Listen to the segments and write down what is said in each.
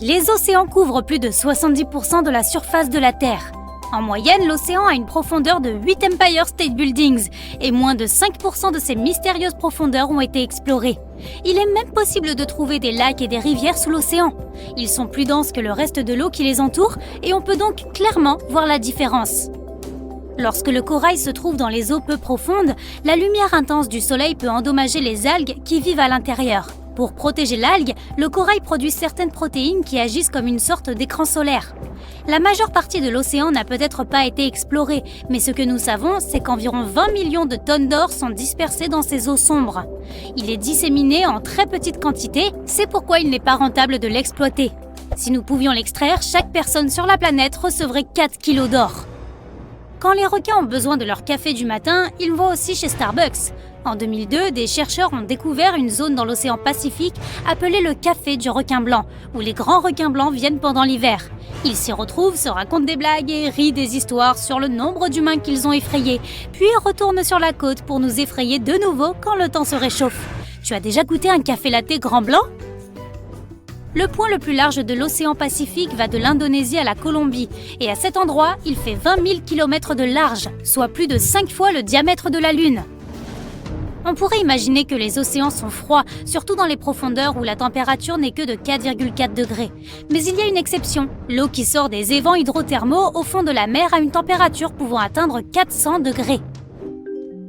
Les océans couvrent plus de 70% de la surface de la Terre. En moyenne, l'océan a une profondeur de 8 Empire State Buildings et moins de 5% de ces mystérieuses profondeurs ont été explorées. Il est même possible de trouver des lacs et des rivières sous l'océan. Ils sont plus denses que le reste de l'eau qui les entoure et on peut donc clairement voir la différence. Lorsque le corail se trouve dans les eaux peu profondes, la lumière intense du soleil peut endommager les algues qui vivent à l'intérieur. Pour protéger l'algue, le corail produit certaines protéines qui agissent comme une sorte d'écran solaire. La majeure partie de l'océan n'a peut-être pas été explorée, mais ce que nous savons, c'est qu'environ 20 millions de tonnes d'or sont dispersées dans ces eaux sombres. Il est disséminé en très petite quantité, c'est pourquoi il n'est pas rentable de l'exploiter. Si nous pouvions l'extraire, chaque personne sur la planète recevrait 4 kilos d'or. Quand les requins ont besoin de leur café du matin, ils vont aussi chez Starbucks. En 2002, des chercheurs ont découvert une zone dans l'océan Pacifique appelée le café du requin blanc, où les grands requins blancs viennent pendant l'hiver. Ils s'y retrouvent, se racontent des blagues et rient des histoires sur le nombre d'humains qu'ils ont effrayés, puis retournent sur la côte pour nous effrayer de nouveau quand le temps se réchauffe. Tu as déjà goûté un café latte grand blanc ? Le point le plus large de l'océan Pacifique va de l'Indonésie à la Colombie, et à cet endroit, il fait 20 000 km de large, soit plus de 5 fois le diamètre de la Lune. On pourrait imaginer que les océans sont froids, surtout dans les profondeurs où la température n'est que de 4,4 degrés. Mais il y a une exception. L'eau qui sort des évents hydrothermaux au fond de la mer a une température pouvant atteindre 400 degrés.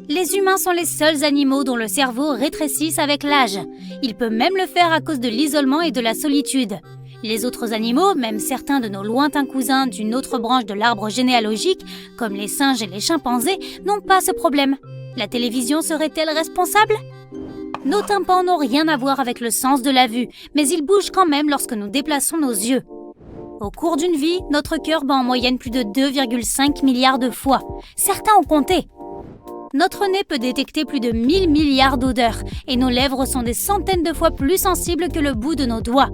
Les humains sont les seuls animaux dont le cerveau rétrécisse avec l'âge. Il peut même le faire à cause de l'isolement et de la solitude. Les autres animaux, même certains de nos lointains cousins d'une autre branche de l'arbre généalogique, comme les singes et les chimpanzés, n'ont pas ce problème. La télévision serait-elle responsable ? Nos tympans n'ont rien à voir avec le sens de la vue, mais ils bougent quand même lorsque nous déplaçons nos yeux. Au cours d'une vie, notre cœur bat en moyenne plus de 2,5 milliards de fois. Certains ont compté. Notre nez peut détecter plus de 1000 milliards d'odeurs et nos lèvres sont des centaines de fois plus sensibles que le bout de nos doigts.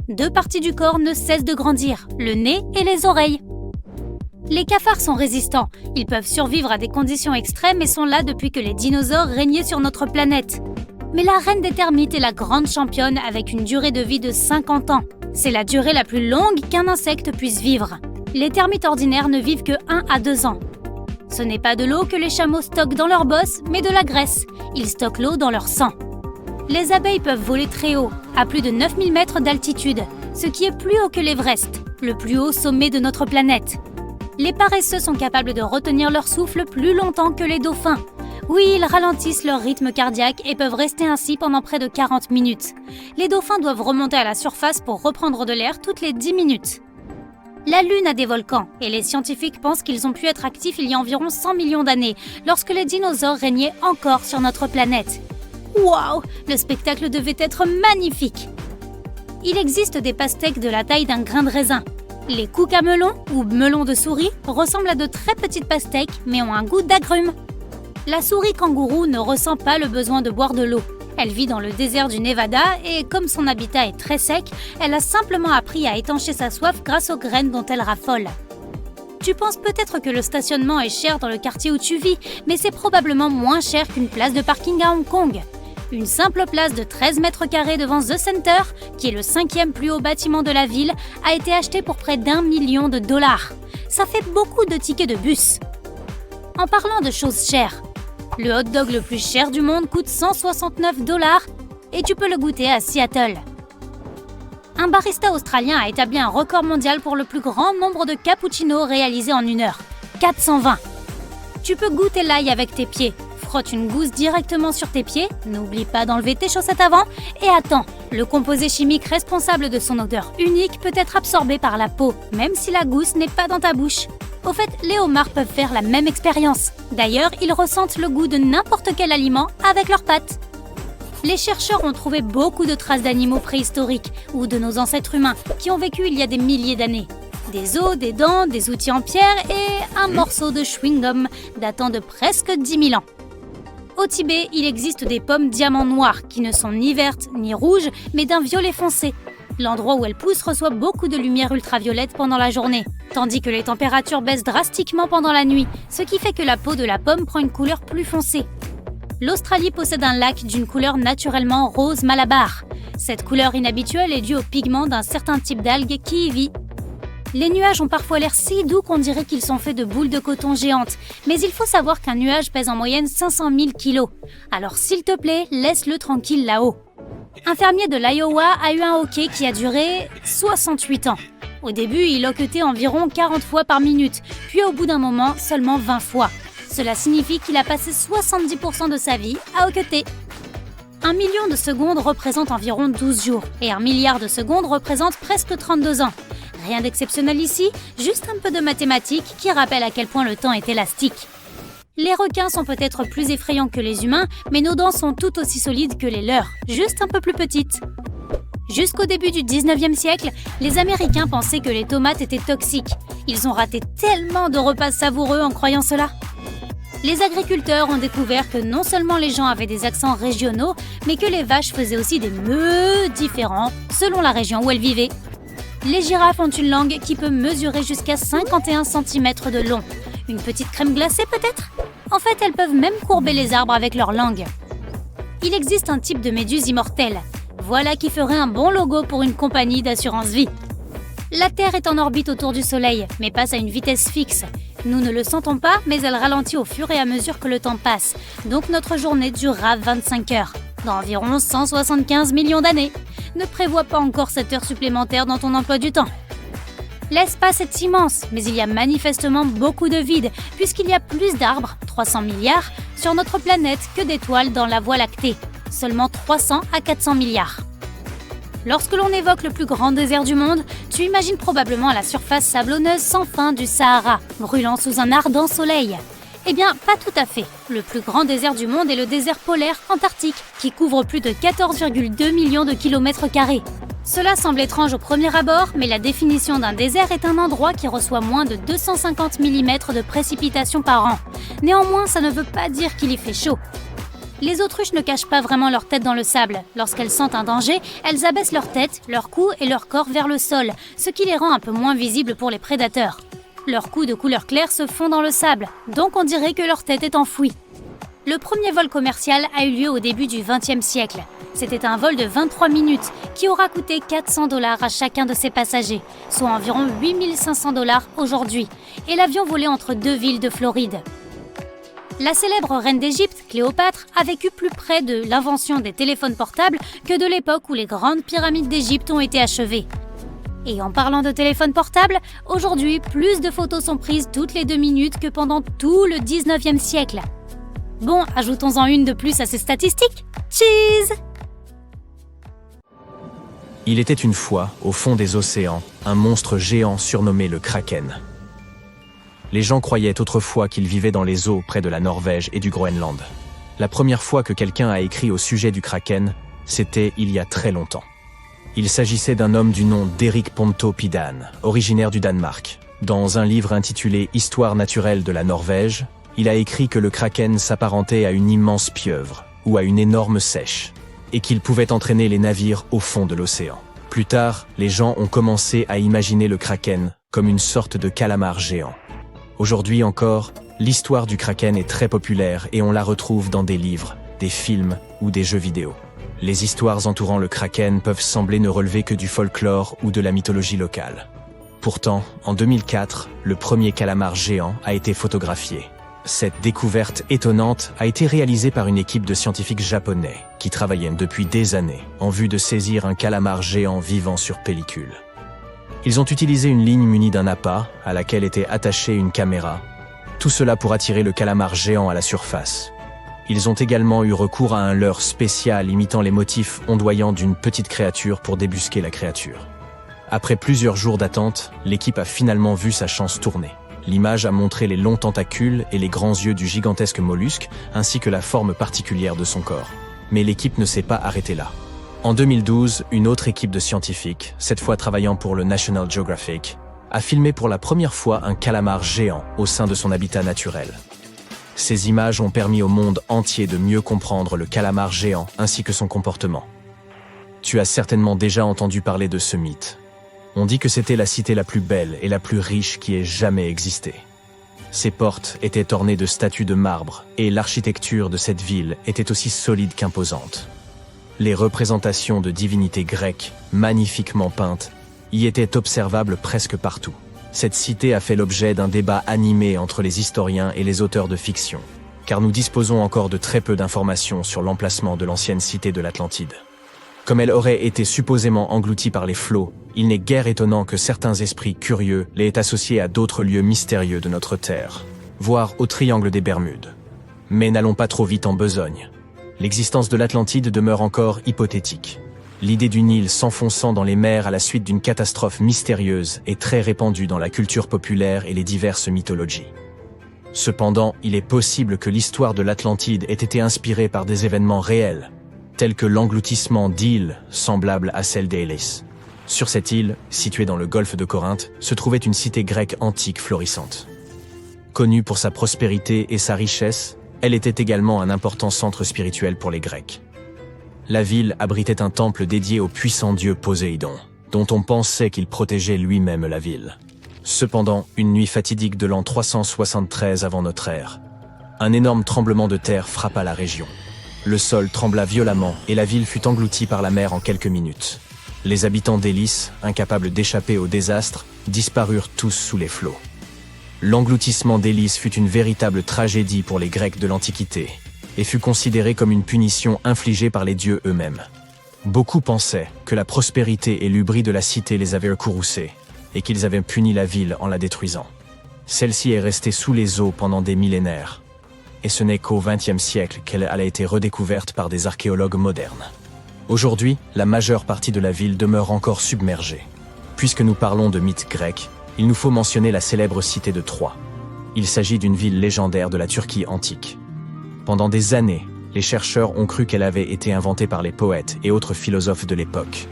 2 parties du corps ne cessent de grandir, le nez et les oreilles. Les cafards sont résistants. Ils peuvent survivre à des conditions extrêmes et sont là depuis que les dinosaures régnaient sur notre planète. Mais la reine des termites est la grande championne avec une durée de vie de 50 ans. C'est la durée la plus longue qu'un insecte puisse vivre. Les termites ordinaires ne vivent que 1 à 2 ans. Ce n'est pas de l'eau que les chameaux stockent dans leur bosse, mais de la graisse. Ils stockent l'eau dans leur sang. Les abeilles peuvent voler très haut, à plus de 9000 mètres d'altitude, ce qui est plus haut que l'Everest, le plus haut sommet de notre planète. Les paresseux sont capables de retenir leur souffle plus longtemps que les dauphins. Oui, ils ralentissent leur rythme cardiaque et peuvent rester ainsi pendant près de 40 minutes. Les dauphins doivent remonter à la surface pour reprendre de l'air toutes les 10 minutes. La Lune a des volcans et les scientifiques pensent qu'ils ont pu être actifs il y a environ 100 millions d'années, lorsque les dinosaures régnaient encore sur notre planète. Waouh! Le spectacle devait être magnifique! Il existe des pastèques de la taille d'un grain de raisin. Les cucamelons, ou melons de souris, ressemblent à de très petites pastèques, mais ont un goût d'agrumes. La souris kangourou ne ressent pas le besoin de boire de l'eau. Elle vit dans le désert du Nevada et, comme son habitat est très sec, elle a simplement appris à étancher sa soif grâce aux graines dont elle raffole. Tu penses peut-être que le stationnement est cher dans le quartier où tu vis, mais c'est probablement moins cher qu'une place de parking à Hong Kong. Une simple place de 13 mètres carrés devant The Center, qui est le 5e plus haut bâtiment de la ville, a été achetée pour près d'1 million de dollars. Ça fait beaucoup de tickets de bus. En parlant de choses chères, le hot dog le plus cher du monde coûte 169 $ et tu peux le goûter à Seattle. Un barista australien a établi un record mondial pour le plus grand nombre de cappuccinos réalisés en 1 heure, 420. Tu peux goûter l'ail avec tes pieds. Frotte une gousse directement sur tes pieds, n'oublie pas d'enlever tes chaussettes avant et attends. Le composé chimique responsable de son odeur unique peut être absorbé par la peau, même si la gousse n'est pas dans ta bouche. Au fait, les homards peuvent faire la même expérience. D'ailleurs, ils ressentent le goût de n'importe quel aliment avec leurs pattes. Les chercheurs ont trouvé beaucoup de traces d'animaux préhistoriques ou de nos ancêtres humains qui ont vécu il y a des milliers d'années. Des os, des dents, des outils en pierre et un morceau de chewing-gum datant de presque 10 000 ans. Au Tibet, il existe des pommes diamants noires qui ne sont ni vertes ni rouges, mais d'un violet foncé. L'endroit où elles poussent reçoit beaucoup de lumière ultraviolette pendant la journée, tandis que les températures baissent drastiquement pendant la nuit, ce qui fait que la peau de la pomme prend une couleur plus foncée. L'Australie possède un lac d'une couleur naturellement rose Malabar. Cette couleur inhabituelle est due au pigment d'un certain type d'algue qui y vit. Les nuages ont parfois l'air si doux qu'on dirait qu'ils sont faits de boules de coton géantes, mais il faut savoir qu'un nuage pèse en moyenne 500 000 kilos. Alors s'il te plaît, laisse-le tranquille là-haut. Un fermier de l'Iowa a eu un hoquet qui a duré 68 ans. Au début, il hoquetait environ 40 fois par minute, puis au bout d'un moment, seulement 20 fois. Cela signifie qu'il a passé 70% de sa vie à hoqueter. 1 million de secondes représente environ 12 jours, et 1 milliard de secondes représente presque 32 ans. Rien d'exceptionnel ici, juste un peu de mathématiques qui rappelle à quel point le temps est élastique. Les requins sont peut-être plus effrayants que les humains, mais nos dents sont tout aussi solides que les leurs, juste un peu plus petites. Jusqu'au début du 19e siècle, les Américains pensaient que les tomates étaient toxiques. Ils ont raté tellement de repas savoureux en croyant cela. Les agriculteurs ont découvert que non seulement les gens avaient des accents régionaux, mais que les vaches faisaient aussi des meuh différents selon la région où elles vivaient. Les girafes ont une langue qui peut mesurer jusqu'à 51 cm de long. Une petite crème glacée peut-être ? En fait, elles peuvent même courber les arbres avec leur langue. Il existe un type de méduse immortelle. Voilà qui ferait un bon logo pour une compagnie d'assurance vie. La Terre est en orbite autour du Soleil, mais passe à une vitesse fixe. Nous ne le sentons pas, mais elle ralentit au fur et à mesure que le temps passe. Donc notre journée durera 25 heures, dans environ 175 millions d'années. Ne prévois pas encore 7 heures supplémentaires dans ton emploi du temps. L'espace est immense, mais il y a manifestement beaucoup de vide, puisqu'il y a plus d'arbres, 300 milliards, sur notre planète que d'étoiles dans la Voie lactée. Seulement 300 à 400 milliards. Lorsque l'on évoque le plus grand désert du monde, tu imagines probablement la surface sablonneuse sans fin du Sahara, brûlant sous un ardent soleil. Eh bien, pas tout à fait. Le plus grand désert du monde est le désert polaire antarctique, qui couvre plus de 14,2 millions de kilomètres carrés. Cela semble étrange au premier abord, mais la définition d'un désert est un endroit qui reçoit moins de 250 mm de précipitations par an. Néanmoins, ça ne veut pas dire qu'il y fait chaud. Les autruches ne cachent pas vraiment leur tête dans le sable. Lorsqu'elles sentent un danger, elles abaissent leur tête, leur cou et leur corps vers le sol, ce qui les rend un peu moins visibles pour les prédateurs. Leurs cous de couleur claire se font dans le sable, donc on dirait que leur tête est enfouie. Le premier vol commercial a eu lieu au début du XXe siècle. C'était un vol de 23 minutes qui aura coûté 400 $ à chacun de ses passagers, soit environ 8 500 $ aujourd'hui, et l'avion volait entre deux villes de Floride. La célèbre reine d'Égypte, Cléopâtre, a vécu plus près de l'invention des téléphones portables que de l'époque où les grandes pyramides d'Égypte ont été achevées. Et en parlant de téléphone portable, aujourd'hui, plus de photos sont prises toutes les 2 minutes que pendant tout le 19e siècle. Bon, ajoutons-en une de plus à ces statistiques. Cheese! Il était une fois, au fond des océans, un monstre géant surnommé le Kraken. Les gens croyaient autrefois qu'il vivait dans les eaux près de la Norvège et du Groenland. La première fois que quelqu'un a écrit au sujet du Kraken, c'était il y a très longtemps. Il s'agissait d'un homme du nom d'Erik Pontoppidan, originaire du Danemark. Dans un livre intitulé « Histoire naturelle de la Norvège », il a écrit que le Kraken s'apparentait à une immense pieuvre ou à une énorme seiche, et qu'il pouvait entraîner les navires au fond de l'océan. Plus tard, les gens ont commencé à imaginer le Kraken comme une sorte de calamar géant. Aujourd'hui encore, l'histoire du Kraken est très populaire et on la retrouve dans des livres, des films ou des jeux vidéo. Les histoires entourant le Kraken peuvent sembler ne relever que du folklore ou de la mythologie locale. Pourtant, en 2004, le premier calamar géant a été photographié. Cette découverte étonnante a été réalisée par une équipe de scientifiques japonais qui travaillaient depuis des années en vue de saisir un calamar géant vivant sur pellicule. Ils ont utilisé une ligne munie d'un appât à laquelle était attachée une caméra, tout cela pour attirer le calamar géant à la surface. Ils ont également eu recours à un leurre spécial imitant les motifs ondoyants d'une petite créature pour débusquer la créature. Après plusieurs jours d'attente, l'équipe a finalement vu sa chance tourner. L'image a montré les longs tentacules et les grands yeux du gigantesque mollusque, ainsi que la forme particulière de son corps. Mais l'équipe ne s'est pas arrêtée là. En 2012, une autre équipe de scientifiques, cette fois travaillant pour le National Geographic, a filmé pour la première fois un calamar géant au sein de son habitat naturel. Ces images ont permis au monde entier de mieux comprendre le calamar géant ainsi que son comportement. Tu as certainement déjà entendu parler de ce mythe. On dit que c'était la cité la plus belle et la plus riche qui ait jamais existé. Ses portes étaient ornées de statues de marbre et l'architecture de cette ville était aussi solide qu'imposante. Les représentations de divinités grecques, magnifiquement peintes, y étaient observables presque partout. Cette cité a fait l'objet d'un débat animé entre les historiens et les auteurs de fiction, car nous disposons encore de très peu d'informations sur l'emplacement de l'ancienne cité de l'Atlantide. Comme elle aurait été supposément engloutie par les flots, il n'est guère étonnant que certains esprits curieux l'aient associée à d'autres lieux mystérieux de notre Terre, voire au triangle des Bermudes. Mais n'allons pas trop vite en besogne. L'existence de l'Atlantide demeure encore hypothétique. L'idée d'une île s'enfonçant dans les mers à la suite d'une catastrophe mystérieuse est très répandue dans la culture populaire et les diverses mythologies. Cependant, il est possible que l'histoire de l'Atlantide ait été inspirée par des événements réels, tels que l'engloutissement d'îles semblables à celle d'Élis. Sur cette île, située dans le golfe de Corinthe, se trouvait une cité grecque antique florissante. Connue pour sa prospérité et sa richesse, elle était également un important centre spirituel pour les Grecs. La ville abritait un temple dédié au puissant dieu Poséidon, dont on pensait qu'il protégeait lui-même la ville. Cependant, une nuit fatidique de l'an 373 avant notre ère, un énorme tremblement de terre frappa la région. Le sol trembla violemment et la ville fut engloutie par la mer en quelques minutes. Les habitants d'Élis, incapables d'échapper au désastre, disparurent tous sous les flots. L'engloutissement d'Élis fut une véritable tragédie pour les Grecs de l'Antiquité et fut considéré comme une punition infligée par les dieux eux-mêmes. Beaucoup pensaient que la prospérité et l'ubris de la cité les avaient courroucés et qu'ils avaient puni la ville en la détruisant. Celle-ci est restée sous les eaux pendant des millénaires, et ce n'est qu'au XXe siècle qu'elle a été redécouverte par des archéologues modernes. Aujourd'hui, la majeure partie de la ville demeure encore submergée. Puisque nous parlons de mythes grecs, il nous faut mentionner la célèbre cité de Troie. Il s'agit d'une ville légendaire de la Turquie antique. Pendant des années, les chercheurs ont cru qu'elle avait été inventée par les poètes et autres philosophes de l'époque.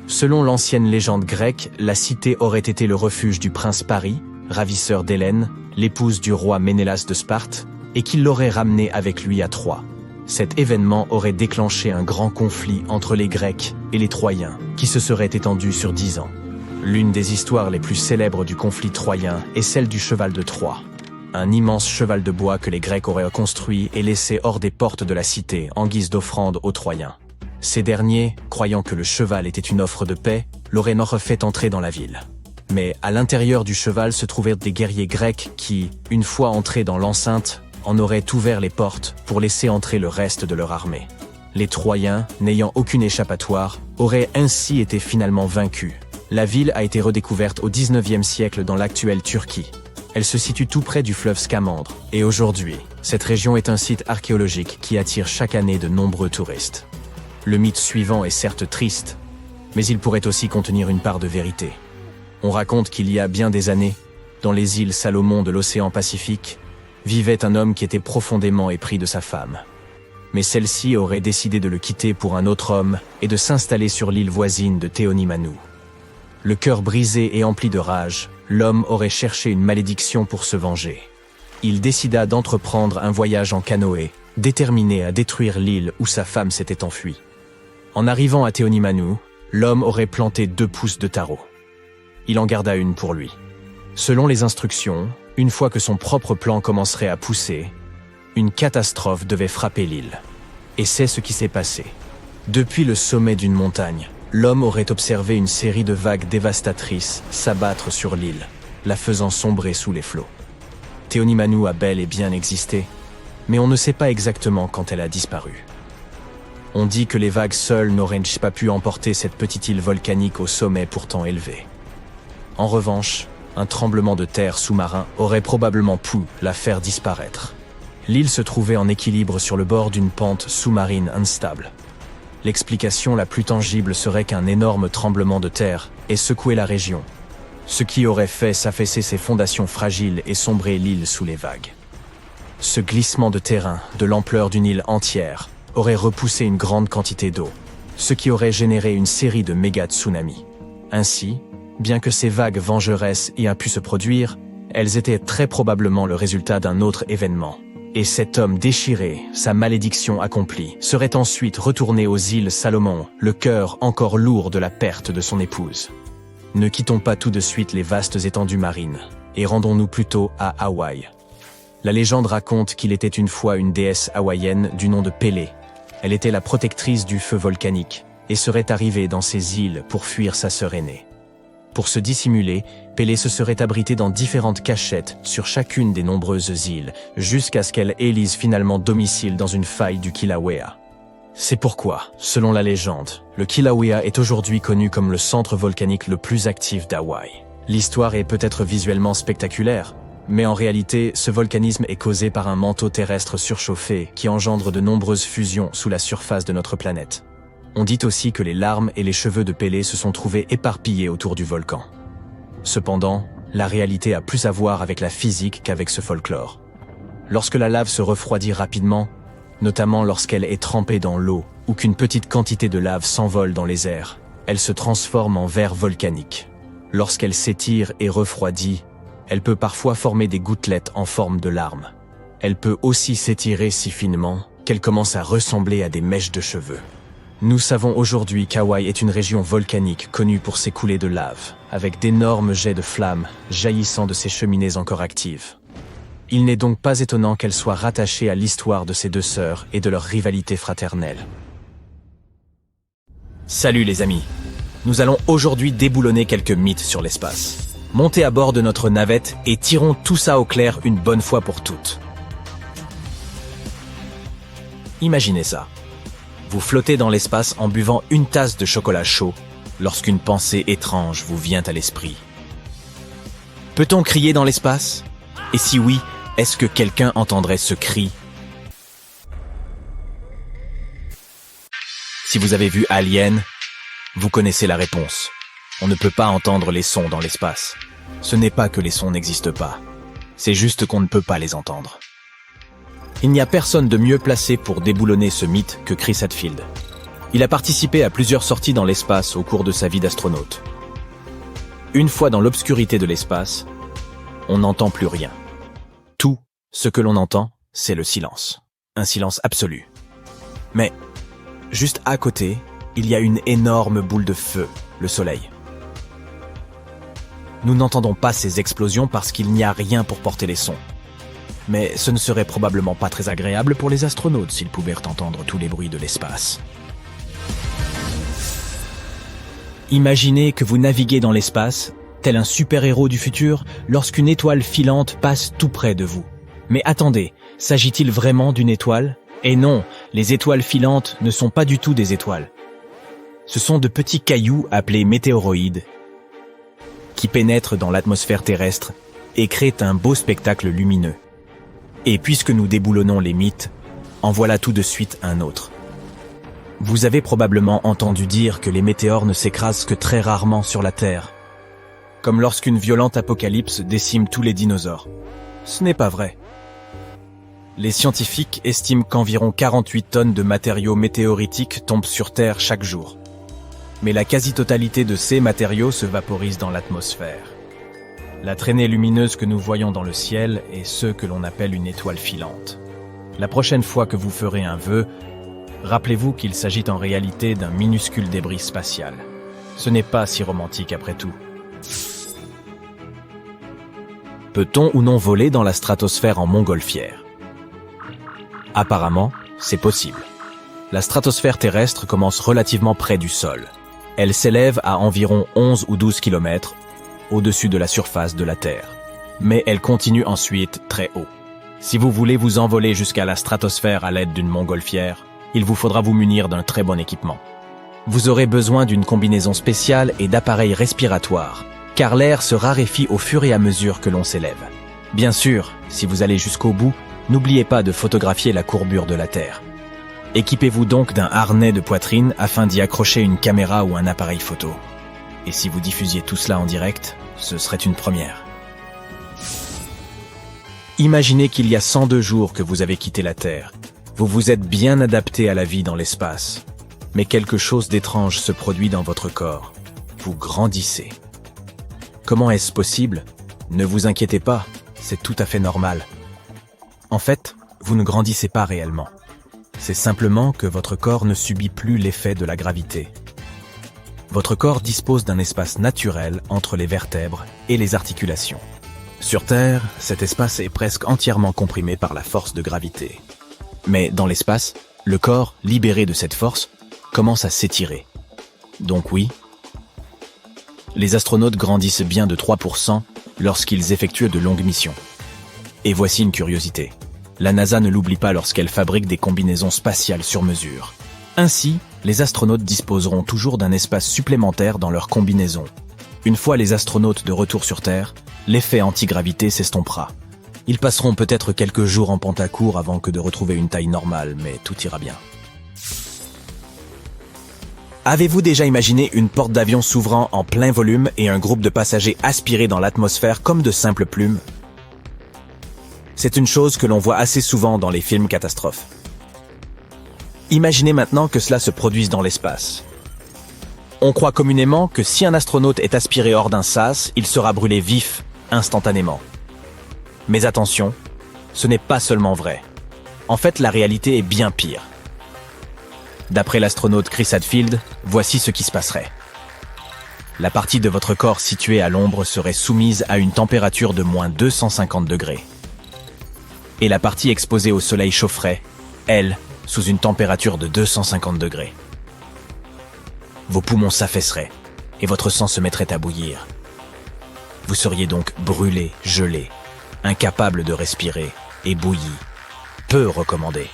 Selon l'ancienne légende grecque, la cité aurait été le refuge du prince Paris, ravisseur d'Hélène, l'épouse du roi Ménélas de Sparte, et qu'il l'aurait ramenée avec lui à Troie. Cet événement aurait déclenché un grand conflit entre les Grecs et les Troyens, qui se serait étendu sur 10 ans. L'une des histoires les plus célèbres du conflit troyen est celle du cheval de Troie. Un immense cheval de bois que les Grecs auraient construit et laissé hors des portes de la cité en guise d'offrande aux Troyens. Ces derniers, croyant que le cheval était une offre de paix, l'auraient fait entrer dans la ville. Mais à l'intérieur du cheval se trouvaient des guerriers grecs qui, une fois entrés dans l'enceinte, en auraient ouvert les portes pour laisser entrer le reste de leur armée. Les Troyens, n'ayant aucune échappatoire, auraient ainsi été finalement vaincus. La ville a été redécouverte au XIXe siècle dans l'actuelle Turquie. Elle se situe tout près du fleuve Scamandre, et aujourd'hui, cette région est un site archéologique qui attire chaque année de nombreux touristes. Le mythe suivant est certes triste, mais il pourrait aussi contenir une part de vérité. On raconte qu'il y a bien des années, dans les îles Salomon de l'océan Pacifique, vivait un homme qui était profondément épris de sa femme. Mais celle-ci aurait décidé de le quitter pour un autre homme et de s'installer sur l'île voisine de Théonimanou. Le cœur brisé et empli de rage, l'homme aurait cherché une malédiction pour se venger. Il décida d'entreprendre un voyage en canoë, déterminé à détruire l'île où sa femme s'était enfuie. En arrivant à Théonimanou, l'homme aurait planté 2 pousses de taro. Il en garda une pour lui. Selon les instructions, une fois que son propre plan commencerait à pousser, une catastrophe devait frapper l'île. Et c'est ce qui s'est passé. Depuis le sommet d'une montagne, l'homme aurait observé une série de vagues dévastatrices s'abattre sur l'île, la faisant sombrer sous les flots. Théonimanou a bel et bien existé, mais on ne sait pas exactement quand elle a disparu. On dit que les vagues seules n'auraient pas pu emporter cette petite île volcanique au sommet pourtant élevé. En revanche, un tremblement de terre sous-marin aurait probablement pu la faire disparaître. L'île se trouvait en équilibre sur le bord d'une pente sous-marine instable. L'explication la plus tangible serait qu'un énorme tremblement de terre ait secoué la région, ce qui aurait fait s'affaisser ses fondations fragiles et sombrer l'île sous les vagues. Ce glissement de terrain, de l'ampleur d'une île entière, aurait repoussé une grande quantité d'eau, ce qui aurait généré une série de méga-tsunamis. Ainsi, bien que ces vagues vengeresses aient pu se produire, elles étaient très probablement le résultat d'un autre événement. Et cet homme déchiré, sa malédiction accomplie, serait ensuite retourné aux îles Salomon, le cœur encore lourd de la perte de son épouse. Ne quittons pas tout de suite les vastes étendues marines, et rendons-nous plutôt à Hawaï. La légende raconte qu'il était une fois une déesse hawaïenne du nom de Pélé, Elle était la protectrice du feu volcanique et serait arrivée dans ces îles pour fuir sa sœur aînée. Pour se dissimuler, Pélée se serait abritée dans différentes cachettes sur chacune des nombreuses îles, jusqu'à ce qu'elle élise finalement domicile dans une faille du Kilauea. C'est pourquoi, selon la légende, le Kilauea est aujourd'hui connu comme le centre volcanique le plus actif d'Hawaï. L'histoire est peut-être visuellement spectaculaire, mais en réalité, ce volcanisme est causé par un manteau terrestre surchauffé qui engendre de nombreuses fusions sous la surface de notre planète. On dit aussi que les larmes et les cheveux de Pélée se sont trouvés éparpillés autour du volcan. Cependant, la réalité a plus à voir avec la physique qu'avec ce folklore. Lorsque la lave se refroidit rapidement, notamment lorsqu'elle est trempée dans l'eau ou qu'une petite quantité de lave s'envole dans les airs, elle se transforme en verre volcanique. Lorsqu'elle s'étire et refroidit, elle peut parfois former des gouttelettes en forme de larmes. Elle peut aussi s'étirer si finement qu'elle commence à ressembler à des mèches de cheveux. Nous savons aujourd'hui qu'Hawaï est une région volcanique connue pour ses coulées de lave, avec d'énormes jets de flammes jaillissant de ses cheminées encore actives. Il n'est donc pas étonnant qu'elle soit rattachée à l'histoire de ces deux sœurs et de leur rivalité fraternelle. Salut les amis! Nous allons aujourd'hui déboulonner quelques mythes sur l'espace. Montez à bord de notre navette et tirons tout ça au clair une bonne fois pour toutes. Imaginez ça. Vous flottez dans l'espace en buvant une tasse de chocolat chaud lorsqu'une pensée étrange vous vient à l'esprit. Peut-on crier dans l'espace? Et si oui, est-ce que quelqu'un entendrait ce cri? Si vous avez vu Alien, vous connaissez la réponse. On ne peut pas entendre les sons dans l'espace. Ce n'est pas que les sons n'existent pas. C'est juste qu'on ne peut pas les entendre. Il n'y a personne de mieux placé pour déboulonner ce mythe que Chris Hadfield. Il a participé à plusieurs sorties dans l'espace au cours de sa vie d'astronaute. Une fois dans l'obscurité de l'espace, on n'entend plus rien. Tout ce que l'on entend, c'est le silence. Un silence absolu. Mais, juste à côté, il y a une énorme boule de feu, le Soleil. Nous n'entendons pas ces explosions parce qu'il n'y a rien pour porter les sons. Mais ce ne serait probablement pas très agréable pour les astronautes s'ils pouvaient entendre tous les bruits de l'espace. Imaginez que vous naviguez dans l'espace, tel un super-héros du futur, lorsqu'une étoile filante passe tout près de vous. Mais attendez, s'agit-il vraiment d'une étoile? Et non, les étoiles filantes ne sont pas du tout des étoiles. Ce sont de petits cailloux appelés météoroïdes qui pénètrent dans l'atmosphère terrestre et créent un beau spectacle lumineux. Et puisque nous déboulonnons les mythes, en voilà tout de suite un autre. Vous avez probablement entendu dire que les météores ne s'écrasent que très rarement sur la Terre, comme lorsqu'une violente apocalypse décime tous les dinosaures. Ce n'est pas vrai. Les scientifiques estiment qu'environ 48 tonnes de matériaux météoritiques tombent sur Terre chaque jour. Mais la quasi-totalité de ces matériaux se vaporise dans l'atmosphère. La traînée lumineuse que nous voyons dans le ciel est ce que l'on appelle une étoile filante. La prochaine fois que vous ferez un vœu, rappelez-vous qu'il s'agit en réalité d'un minuscule débris spatial. Ce n'est pas si romantique après tout. Peut-on ou non voler dans la stratosphère en montgolfière? Apparemment, c'est possible. La stratosphère terrestre commence relativement près du sol. Elle s'élève à environ 11 ou 12 km au-dessus de la surface de la Terre. Mais elle continue ensuite très haut. Si vous voulez vous envoler jusqu'à la stratosphère à l'aide d'une montgolfière, il vous faudra vous munir d'un très bon équipement. Vous aurez besoin d'une combinaison spéciale et d'appareils respiratoires, car l'air se raréfie au fur et à mesure que l'on s'élève. Bien sûr, si vous allez jusqu'au bout, n'oubliez pas de photographier la courbure de la Terre. Équipez-vous donc d'un harnais de poitrine afin d'y accrocher une caméra ou un appareil photo. Et si vous diffusiez tout cela en direct, ce serait une première. Imaginez qu'il y a 102 jours que vous avez quitté la Terre. Vous vous êtes bien adapté à la vie dans l'espace. Mais quelque chose d'étrange se produit dans votre corps. Vous grandissez. Comment est-ce possible? Ne vous inquiétez pas, c'est tout à fait normal. En fait, vous ne grandissez pas réellement. C'est simplement que votre corps ne subit plus l'effet de la gravité. Votre corps dispose d'un espace naturel entre les vertèbres et les articulations. Sur Terre, cet espace est presque entièrement comprimé par la force de gravité. Mais dans l'espace, Le corps, libéré de cette force, commence à s'étirer. Donc oui, les astronautes grandissent bien de 3% lorsqu'ils effectuent de longues missions. Et voici une curiosité. La NASA ne l'oublie pas lorsqu'elle fabrique des combinaisons spatiales sur mesure. Ainsi, les astronautes disposeront toujours d'un espace supplémentaire dans leur combinaison. Une fois les astronautes de retour sur Terre, l'effet antigravité s'estompera. Ils passeront peut-être quelques jours en pentacourt avant que de retrouver une taille normale, mais tout ira bien. Avez-vous déjà imaginé une porte d'avion s'ouvrant en plein volume et un groupe de passagers aspirés dans l'atmosphère comme de simples plumes? C'est une chose que l'on voit assez souvent dans les films catastrophes. Imaginez maintenant que cela se produise dans l'espace. On croit communément que si un astronaute est aspiré hors d'un sas, il sera brûlé vif, instantanément. Mais attention, ce n'est pas seulement vrai. En fait, la réalité est bien pire. D'après l'astronaute Chris Hadfield, voici ce qui se passerait. La partie de votre corps située à l'ombre serait soumise à une température de moins 250 degrés. Et la partie exposée au soleil chaufferait, elle, sous une température de 250 degrés. Vos poumons s'affaisseraient et votre sang se mettrait à bouillir. Vous seriez donc brûlé, gelé, incapable de respirer et bouilli. Peu recommandé.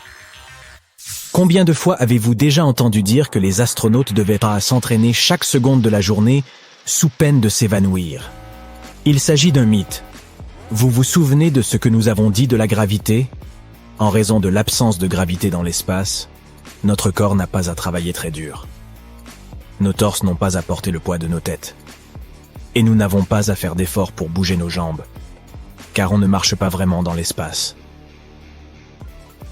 Combien de fois avez-vous déjà entendu dire que les astronautes devaient pas s'entraîner chaque seconde de la journée sous peine de s'évanouir? Il s'agit d'un mythe. Vous vous souvenez de ce que nous avons dit de la gravité? En raison de l'absence de gravité dans l'espace, notre corps n'a pas à travailler très dur. Nos torses n'ont pas à porter le poids de nos têtes. Et nous n'avons pas à faire d'efforts pour bouger nos jambes, car on ne marche pas vraiment dans l'espace.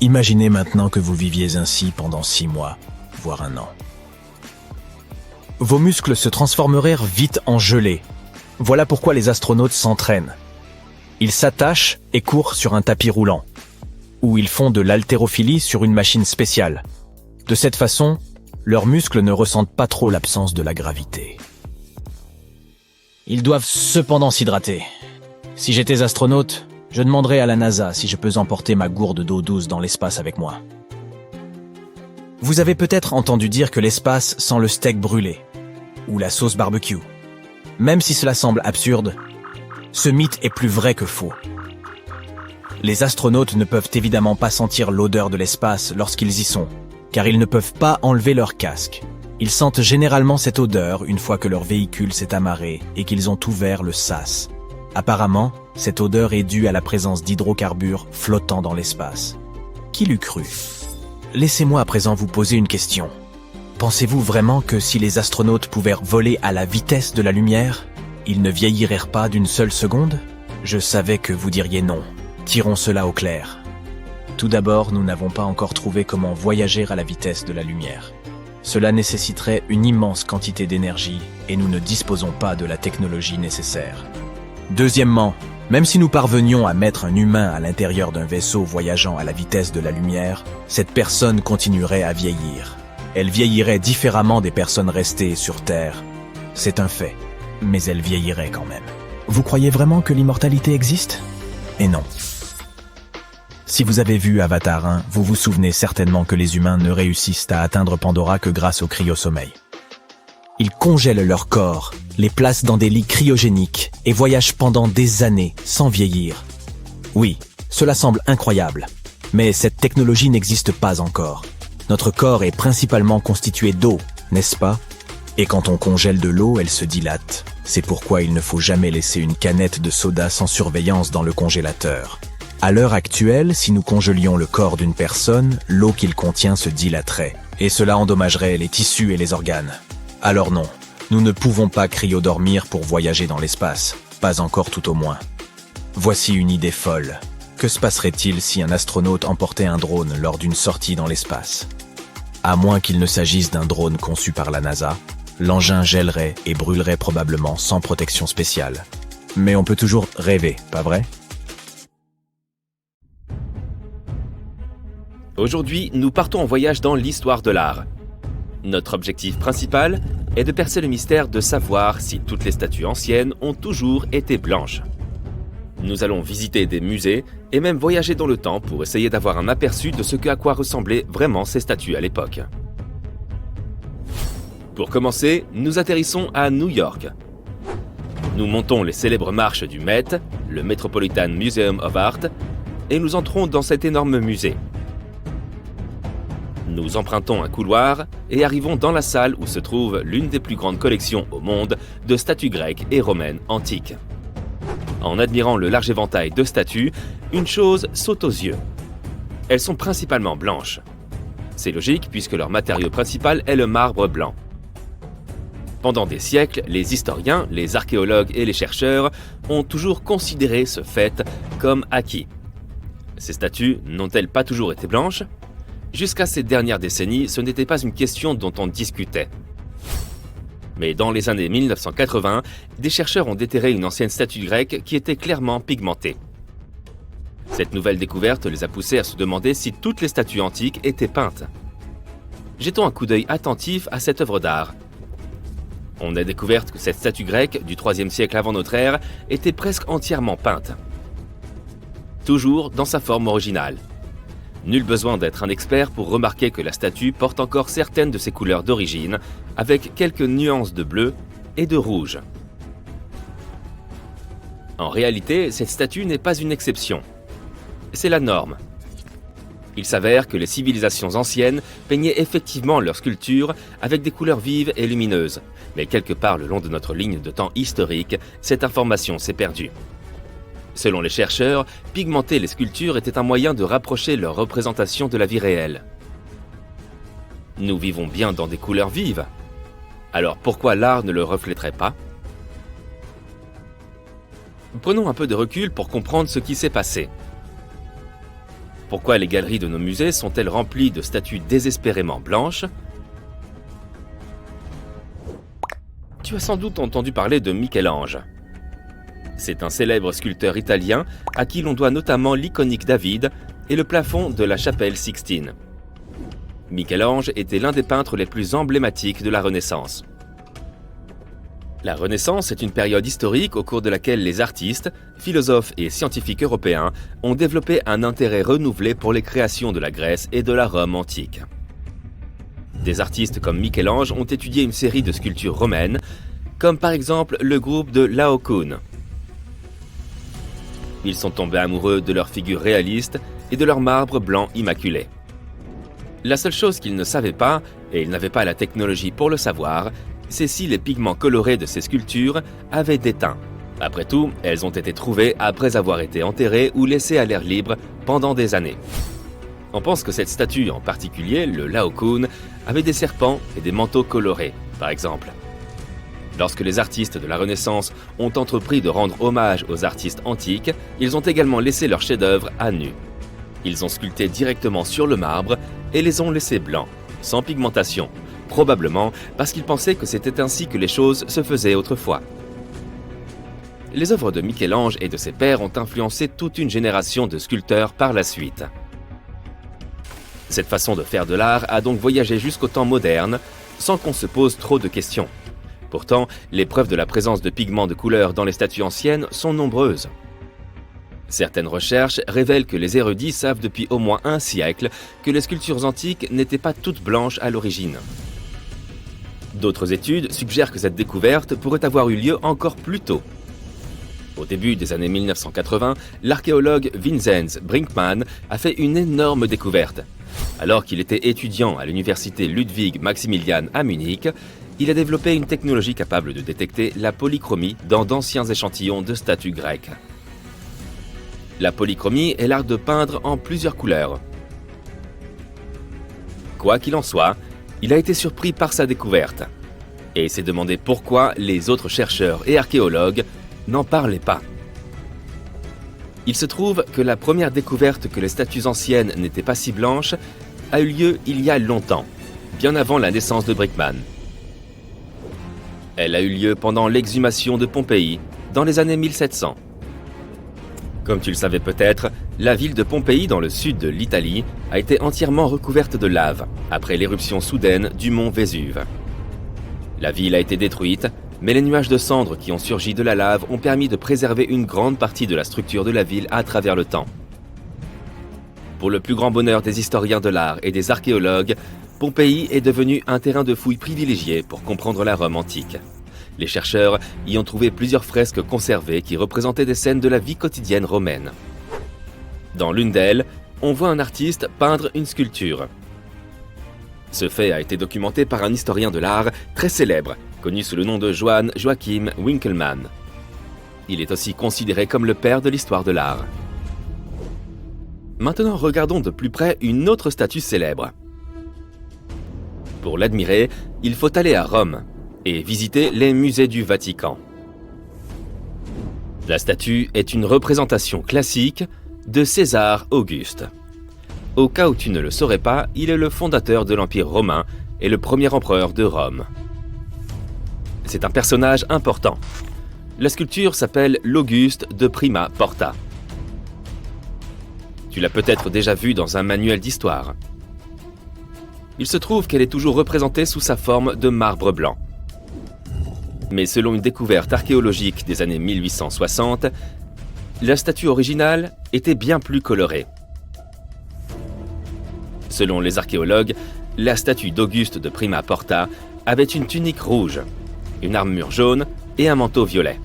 Imaginez maintenant que vous viviez ainsi pendant 6 mois, voire 1 an. Vos muscles se transformeraient vite en gelée. Voilà pourquoi les astronautes s'entraînent. Ils s'attachent et courent sur un tapis roulant, ou ils font de l'haltérophilie sur une machine spéciale. De cette façon, leurs muscles ne ressentent pas trop l'absence de la gravité. Ils doivent cependant s'hydrater. Si j'étais astronaute, je demanderais à la NASA si je peux emporter ma gourde d'eau douce dans l'espace avec moi. Vous avez peut-être entendu dire que l'espace sent le steak brûlé, ou la sauce barbecue. Même si cela semble absurde, ce mythe est plus vrai que faux. Les astronautes ne peuvent évidemment pas sentir l'odeur de l'espace lorsqu'ils y sont, car ils ne peuvent pas enlever leur casque. Ils sentent généralement cette odeur une fois que leur véhicule s'est amarré et qu'ils ont ouvert le sas. Apparemment, cette odeur est due à la présence d'hydrocarbures flottant dans l'espace. Qui l'eût cru? Laissez-moi à présent vous poser une question. Pensez-vous vraiment que si les astronautes pouvaient voler à la vitesse de la lumière, ils ne vieilliraient pas d'une seule seconde? Je savais que vous diriez non. Tirons cela au clair. Tout d'abord, nous n'avons pas encore trouvé comment voyager à la vitesse de la lumière. Cela nécessiterait une immense quantité d'énergie et nous ne disposons pas de la technologie nécessaire. Deuxièmement, même si nous parvenions à mettre un humain à l'intérieur d'un vaisseau voyageant à la vitesse de la lumière, cette personne continuerait à vieillir. Elle vieillirait différemment des personnes restées sur Terre. C'est un fait, mais elle vieillirait quand même. Vous croyez vraiment que l'immortalité existe? Et non. Si vous avez vu Avatar 1, vous vous souvenez certainement que les humains ne réussissent à atteindre Pandora que grâce au cryosommeil. Ils congèlent leur corps, les placent dans des lits cryogéniques et voyagent pendant des années sans vieillir. Oui, cela semble incroyable, mais cette technologie n'existe pas encore. Notre corps est principalement constitué d'eau, n'est-ce pas? Et quand on congèle de l'eau, elle se dilate. C'est pourquoi il ne faut jamais laisser une canette de soda sans surveillance dans le congélateur. À l'heure actuelle, si nous congelions le corps d'une personne, l'eau qu'il contient se dilaterait, et cela endommagerait les tissus et les organes. Alors non, nous ne pouvons pas cryodormir pour voyager dans l'espace, pas encore tout au moins. Voici une idée folle. Que se passerait-il si un astronaute emportait un drone lors d'une sortie dans l'espace? À moins qu'il ne s'agisse d'un drone conçu par la NASA, l'engin gèlerait et brûlerait probablement sans protection spéciale. Mais on peut toujours rêver, pas vrai? Aujourd'hui, nous partons en voyage dans l'histoire de l'art. Notre objectif principal est de percer le mystère de savoir si toutes les statues anciennes ont toujours été blanches. Nous allons visiter des musées et même voyager dans le temps pour essayer d'avoir un aperçu de ce à quoi ressemblaient vraiment ces statues à l'époque. Pour commencer, nous atterrissons à New York. Nous montons les célèbres marches du Met, le Metropolitan Museum of Art, et nous entrons dans cet énorme musée. Nous empruntons un couloir et arrivons dans la salle où se trouve l'une des plus grandes collections au monde de statues grecques et romaines antiques. En admirant le large éventail de statues, une chose saute aux yeux. Elles sont principalement blanches. C'est logique puisque leur matériau principal est le marbre blanc. Pendant des siècles, les historiens, les archéologues et les chercheurs ont toujours considéré ce fait comme acquis. Ces statues n'ont-elles pas toujours été blanches ? Jusqu'à ces dernières décennies, ce n'était pas une question dont on discutait. Mais dans les années 1980, des chercheurs ont déterré une ancienne statue grecque qui était clairement pigmentée. Cette nouvelle découverte les a poussés à se demander si toutes les statues antiques étaient peintes. Jetons un coup d'œil attentif à cette œuvre d'art. On a découvert que cette statue grecque du IIIe siècle avant notre ère était presque entièrement peinte. Toujours dans sa forme originale. Nul besoin d'être un expert pour remarquer que la statue porte encore certaines de ses couleurs d'origine, avec quelques nuances de bleu et de rouge. En réalité, cette statue n'est pas une exception. C'est la norme. Il s'avère que les civilisations anciennes peignaient effectivement leurs sculptures avec des couleurs vives et lumineuses, mais quelque part le long de notre ligne de temps historique, cette information s'est perdue. Selon les chercheurs, pigmenter les sculptures était un moyen de rapprocher leur représentation de la vie réelle. Nous vivons bien dans des couleurs vives. Alors pourquoi l'art ne le reflèterait pas ? Prenons un peu de recul pour comprendre ce qui s'est passé. Pourquoi les galeries de nos musées sont-elles remplies de statues désespérément blanches ? Tu as sans doute entendu parler de Michel-Ange. C'est un célèbre sculpteur italien à qui l'on doit notamment l'iconique David et le plafond de la chapelle Sixtine. Michel-Ange était l'un des peintres les plus emblématiques de la Renaissance. La Renaissance est une période historique au cours de laquelle les artistes, philosophes et scientifiques européens ont développé un intérêt renouvelé pour les créations de la Grèce et de la Rome antique. Des artistes comme Michel-Ange ont étudié une série de sculptures romaines, comme par exemple le groupe de Laocoon. Ils sont tombés amoureux de leurs figures réalistes et de leur marbre blanc immaculé. La seule chose qu'ils ne savaient pas, et ils n'avaient pas la technologie pour le savoir, c'est si les pigments colorés de ces sculptures avaient déteint. Après tout, elles ont été trouvées après avoir été enterrées ou laissées à l'air libre pendant des années. On pense que cette statue en particulier, le Laocoon, avait des serpents et des manteaux colorés, par exemple. Lorsque les artistes de la Renaissance ont entrepris de rendre hommage aux artistes antiques, ils ont également laissé leurs chefs-d'œuvre à nu. Ils ont sculpté directement sur le marbre et les ont laissés blancs, sans pigmentation, probablement parce qu'ils pensaient que c'était ainsi que les choses se faisaient autrefois. Les œuvres de Michel-Ange et de ses pairs ont influencé toute une génération de sculpteurs par la suite. Cette façon de faire de l'art a donc voyagé jusqu'au temps moderne, sans qu'on se pose trop de questions. Pourtant, les preuves de la présence de pigments de couleur dans les statues anciennes sont nombreuses. Certaines recherches révèlent que les érudits savent depuis au moins un siècle que les sculptures antiques n'étaient pas toutes blanches à l'origine. D'autres études suggèrent que cette découverte pourrait avoir eu lieu encore plus tôt. Au début des années 1980, l'archéologue Vinzenz Brinkmann a fait une énorme découverte. Alors qu'il était étudiant à l'université Ludwig Maximilian à Munich, il a développé une technologie capable de détecter la polychromie dans d'anciens échantillons de statues grecques. La polychromie est l'art de peindre en plusieurs couleurs. Quoi qu'il en soit, il a été surpris par sa découverte et s'est demandé pourquoi les autres chercheurs et archéologues n'en parlaient pas. Il se trouve que la première découverte que les statues anciennes n'étaient pas si blanches a eu lieu il y a longtemps, bien avant la naissance de Brinkmann. Elle a eu lieu pendant l'exhumation de Pompéi, dans les années 1700. Comme tu le savais peut-être, la ville de Pompéi dans le sud de l'Italie a été entièrement recouverte de lave après l'éruption soudaine du mont Vésuve. La ville a été détruite, mais les nuages de cendres qui ont surgi de la lave ont permis de préserver une grande partie de la structure de la ville à travers le temps. Pour le plus grand bonheur des historiens de l'art et des archéologues, Pompéi est devenu un terrain de fouilles privilégié pour comprendre la Rome antique. Les chercheurs y ont trouvé plusieurs fresques conservées qui représentaient des scènes de la vie quotidienne romaine. Dans l'une d'elles, on voit un artiste peindre une sculpture. Ce fait a été documenté par un historien de l'art très célèbre, connu sous le nom de Johann Joachim Winckelmann. Il est aussi considéré comme le père de l'histoire de l'art. Maintenant, regardons de plus près une autre statue célèbre. Pour l'admirer, il faut aller à Rome et visiter les musées du Vatican. La statue est une représentation classique de César Auguste. Au cas où tu ne le saurais pas, il est le fondateur de l'Empire romain et le premier empereur de Rome. C'est un personnage important. La sculpture s'appelle l'Auguste de Prima Porta. Tu l'as peut-être déjà vue dans un manuel d'histoire. Il se trouve qu'elle est toujours représentée sous sa forme de marbre blanc. Mais selon une découverte archéologique des années 1860, la statue originale était bien plus colorée. Selon les archéologues, la statue d'Auguste de Prima Porta avait une tunique rouge, une armure jaune et un manteau violet.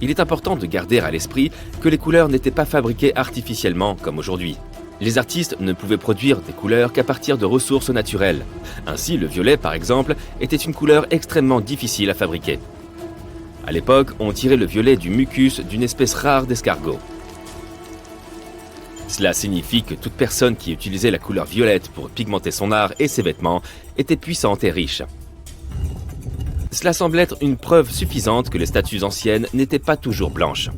Il est important de garder à l'esprit que les couleurs n'étaient pas fabriquées artificiellement comme aujourd'hui. Les artistes ne pouvaient produire des couleurs qu'à partir de ressources naturelles. Ainsi, le violet, par exemple, était une couleur extrêmement difficile à fabriquer. À l'époque, on tirait le violet du mucus d'une espèce rare d'escargot. Cela signifie que toute personne qui utilisait la couleur violette pour pigmenter son art et ses vêtements était puissante et riche. Cela semble être une preuve suffisante que les statues anciennes n'étaient pas toujours blanches.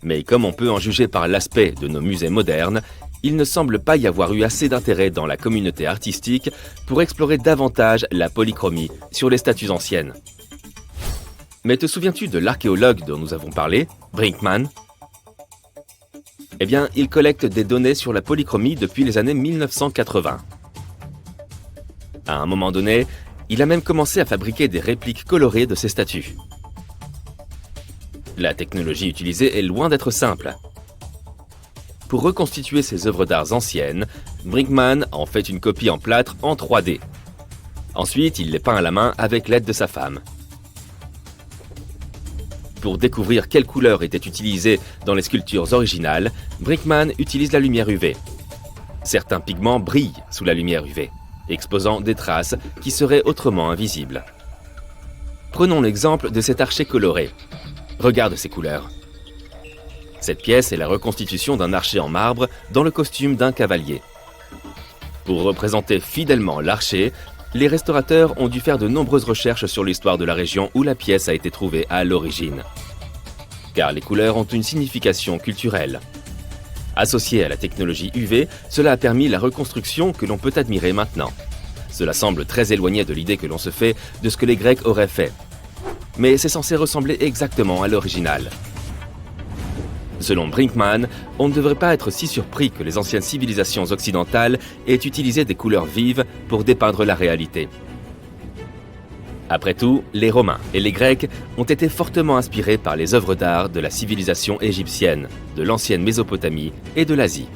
Mais comme on peut en juger par l'aspect de nos musées modernes, il ne semble pas y avoir eu assez d'intérêt dans la communauté artistique pour explorer davantage la polychromie sur les statues anciennes. Mais te souviens-tu de l'archéologue dont nous avons parlé, Brinkmann ? Eh bien, il collecte des données sur la polychromie depuis les années 1980. À un moment donné, il a même commencé à fabriquer des répliques colorées de ces statues. La technologie utilisée est loin d'être simple. Pour reconstituer ces œuvres d'art anciennes, Brinkmann en fait une copie en plâtre en 3D. Ensuite, il les peint à la main avec l'aide de sa femme. Pour découvrir quelles couleurs étaient utilisées dans les sculptures originales, Brinkmann utilise la lumière UV. Certains pigments brillent sous la lumière UV, exposant des traces qui seraient autrement invisibles. Prenons l'exemple de cet archer coloré. Regarde ces couleurs. Cette pièce est la reconstitution d'un archer en marbre dans le costume d'un cavalier. Pour représenter fidèlement l'archer, les restaurateurs ont dû faire de nombreuses recherches sur l'histoire de la région où la pièce a été trouvée à l'origine. Car les couleurs ont une signification culturelle. Associée à la technologie UV, cela a permis la reconstruction que l'on peut admirer maintenant. Cela semble très éloigné de l'idée que l'on se fait de ce que les Grecs auraient fait. Mais c'est censé ressembler exactement à l'original. Selon Brinkmann, on ne devrait pas être si surpris que les anciennes civilisations occidentales aient utilisé des couleurs vives pour dépeindre la réalité. Après tout, les Romains et les Grecs ont été fortement inspirés par les œuvres d'art de la civilisation égyptienne, de l'ancienne Mésopotamie et de l'Asie.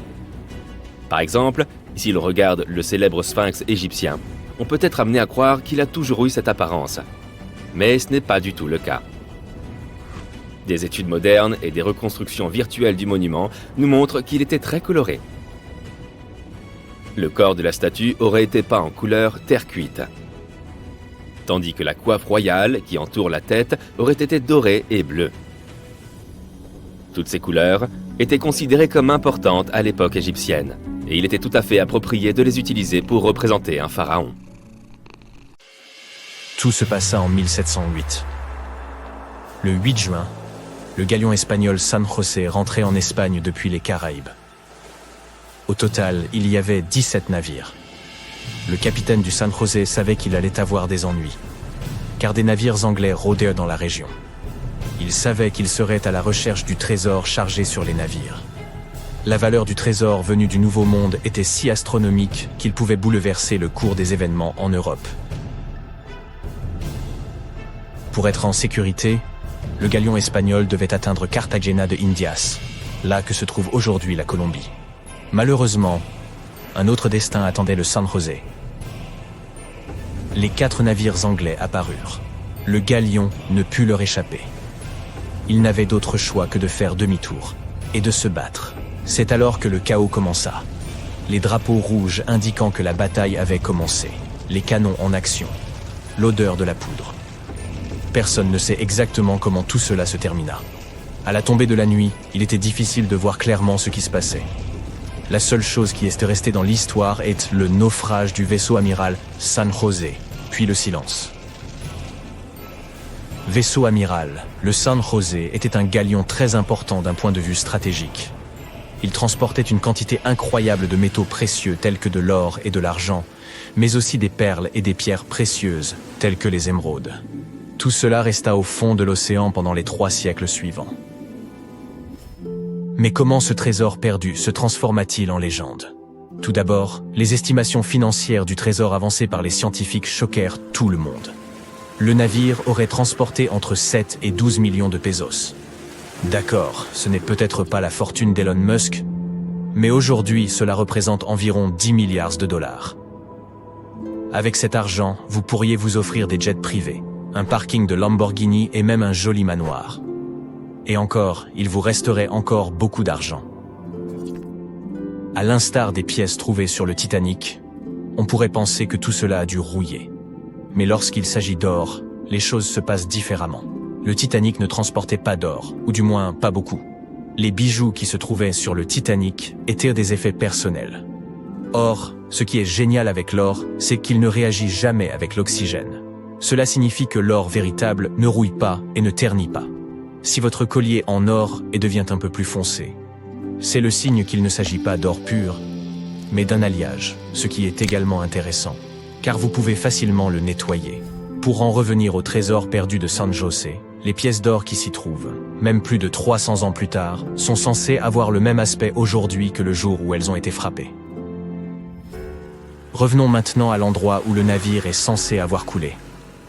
Par exemple, si l'on regarde le célèbre sphinx égyptien, on peut être amené à croire qu'il a toujours eu cette apparence. Mais ce n'est pas du tout le cas. Des études modernes et des reconstructions virtuelles du monument nous montrent qu'il était très coloré. Le corps de la statue aurait été peint en couleur terre cuite, tandis que la coiffe royale qui entoure la tête aurait été dorée et bleue. Toutes ces couleurs étaient considérées comme importantes à l'époque égyptienne, et il était tout à fait approprié de les utiliser pour représenter un pharaon. Tout se passa en 1708. Le 8 juin, le galion espagnol San José rentrait en Espagne depuis les Caraïbes. Au total, il y avait 17 navires. Le capitaine du San José savait qu'il allait avoir des ennuis, car des navires anglais rôdaient dans la région. Il savait qu'il serait à la recherche du trésor chargé sur les navires. La valeur du trésor venu du Nouveau Monde était si astronomique qu'il pouvait bouleverser le cours des événements en Europe. Pour être en sécurité, le galion espagnol devait atteindre Cartagena de Indias, là que se trouve aujourd'hui la Colombie. Malheureusement, un autre destin attendait le San José. Les 4 navires anglais apparurent. Le galion ne put leur échapper. Ils n'avaient d'autre choix que de faire demi-tour et de se battre. C'est alors que le chaos commença. Les drapeaux rouges indiquant que la bataille avait commencé. Les canons en action. L'odeur de la poudre. Personne ne sait exactement comment tout cela se termina. À la tombée de la nuit, il était difficile de voir clairement ce qui se passait. La seule chose qui est restée dans l'histoire est le naufrage du vaisseau amiral San José, puis le silence. Vaisseau amiral, le San José était un galion très important d'un point de vue stratégique. Il transportait une quantité incroyable de métaux précieux tels que de l'or et de l'argent, mais aussi des perles et des pierres précieuses telles que les émeraudes. Tout cela resta au fond de l'océan pendant les 3 siècles suivants. Mais comment ce trésor perdu se transforma-t-il en légende? Tout d'abord, les estimations financières du trésor avancées par les scientifiques choquèrent tout le monde. Le navire aurait transporté entre 7 et 12 millions de pesos. D'accord, ce n'est peut-être pas la fortune d'Elon Musk, mais aujourd'hui cela représente environ 10 milliards de dollars. Avec cet argent, vous pourriez vous offrir des jets privés, un parking de Lamborghini et même un joli manoir. Et encore, il vous resterait encore beaucoup d'argent. À l'instar des pièces trouvées sur le Titanic, on pourrait penser que tout cela a dû rouiller. Mais lorsqu'il s'agit d'or, les choses se passent différemment. Le Titanic ne transportait pas d'or, ou du moins pas beaucoup. Les bijoux qui se trouvaient sur le Titanic étaient des effets personnels. Or, ce qui est génial avec l'or, c'est qu'il ne réagit jamais avec l'oxygène. Cela signifie que l'or véritable ne rouille pas et ne ternit pas. Si votre collier en or devient un peu plus foncé, c'est le signe qu'il ne s'agit pas d'or pur, mais d'un alliage, ce qui est également intéressant, car vous pouvez facilement le nettoyer. Pour en revenir au trésor perdu de San José, les pièces d'or qui s'y trouvent, même plus de 300 ans plus tard, sont censées avoir le même aspect aujourd'hui que le jour où elles ont été frappées. Revenons maintenant à l'endroit où le navire est censé avoir coulé.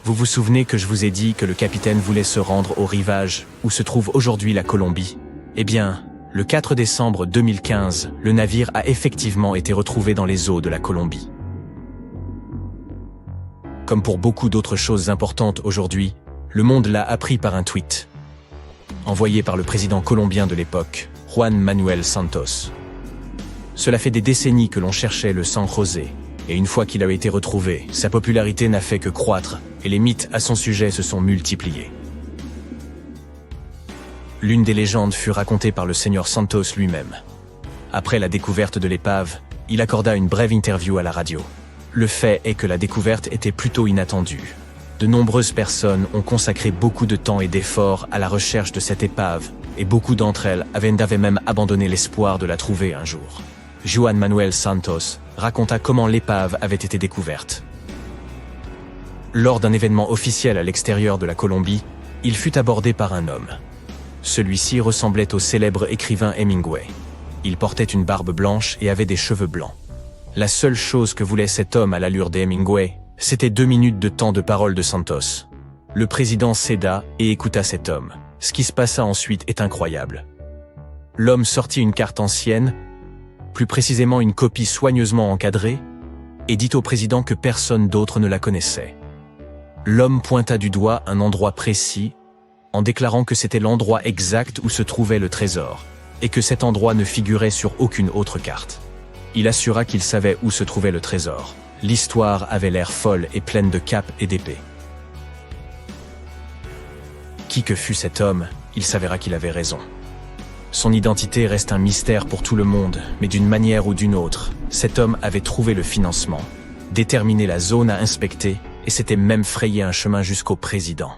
Vous vous souvenez que je vous ai dit que le capitaine voulait se rendre au rivage où se trouve aujourd'hui la Colombie? Eh bien, le 4 décembre 2015, le navire a effectivement été retrouvé dans les eaux de la Colombie. Comme pour beaucoup d'autres choses importantes aujourd'hui, le monde l'a appris par un tweet, envoyé par le président colombien de l'époque, Juan Manuel Santos. Cela fait des décennies que l'on cherchait le San José, et une fois qu'il a été retrouvé, sa popularité n'a fait que croître, et les mythes à son sujet se sont multipliés. L'une des légendes fut racontée par le seigneur Santos lui-même. Après la découverte de l'épave, il accorda une brève interview à la radio. Le fait est que la découverte était plutôt inattendue. De nombreuses personnes ont consacré beaucoup de temps et d'efforts à la recherche de cette épave, et beaucoup d'entre elles avaient même abandonné l'espoir de la trouver un jour. Juan Manuel Santos raconta comment l'épave avait été découverte. Lors d'un événement officiel à l'extérieur de la Colombie, il fut abordé par un homme. Celui-ci ressemblait au célèbre écrivain Hemingway. Il portait une barbe blanche et avait des cheveux blancs. La seule chose que voulait cet homme à l'allure d'Hemingway, c'était 2 minutes de temps de parole de Santos. Le président céda et écouta cet homme. Ce qui se passa ensuite est incroyable. L'homme sortit une carte ancienne, plus précisément une copie soigneusement encadrée, et dit au président que personne d'autre ne la connaissait. L'homme pointa du doigt un endroit précis, en déclarant que c'était l'endroit exact où se trouvait le trésor, et que cet endroit ne figurait sur aucune autre carte. Il assura qu'il savait où se trouvait le trésor. L'histoire avait l'air folle et pleine de capes et d'épées. Qui que fût cet homme, il s'avéra qu'il avait raison. Son identité reste un mystère pour tout le monde, mais d'une manière ou d'une autre, cet homme avait trouvé le financement, déterminé la zone à inspecter, et s'était même frayé un chemin jusqu'au président.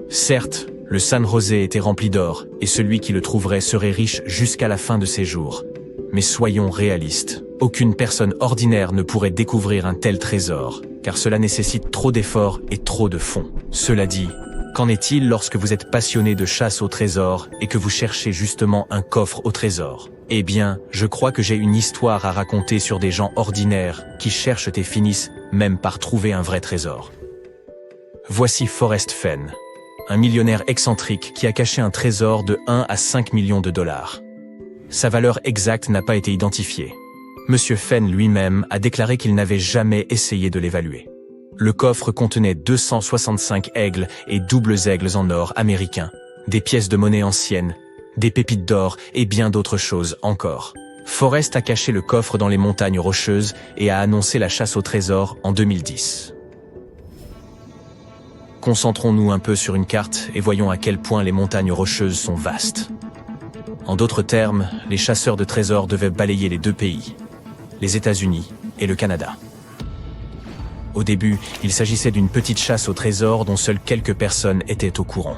Certes, le San José était rempli d'or, et celui qui le trouverait serait riche jusqu'à la fin de ses jours. Mais soyons réalistes, aucune personne ordinaire ne pourrait découvrir un tel trésor, car cela nécessite trop d'efforts et trop de fonds. Cela dit, qu'en est-il lorsque vous êtes passionné de chasse au trésor et que vous cherchez justement un coffre au trésor? Eh bien, je crois que j'ai une histoire à raconter sur des gens ordinaires qui cherchent et finissent même par trouver un vrai trésor. Voici Forrest Fenn, un millionnaire excentrique qui a caché un trésor de 1 à 5 millions de dollars. Sa valeur exacte n'a pas été identifiée. Monsieur Fenn lui-même a déclaré qu'il n'avait jamais essayé de l'évaluer. Le coffre contenait 265 aigles et doubles aigles en or américain, des pièces de monnaie anciennes, des pépites d'or et bien d'autres choses encore. Forrest a caché le coffre dans les montagnes rocheuses et a annoncé la chasse au trésor en 2010. Concentrons-nous un peu sur une carte et voyons à quel point les montagnes rocheuses sont vastes. En d'autres termes, les chasseurs de trésors devaient balayer les deux pays, les États-Unis et le Canada. Au début, il s'agissait d'une petite chasse au trésor dont seules quelques personnes étaient au courant.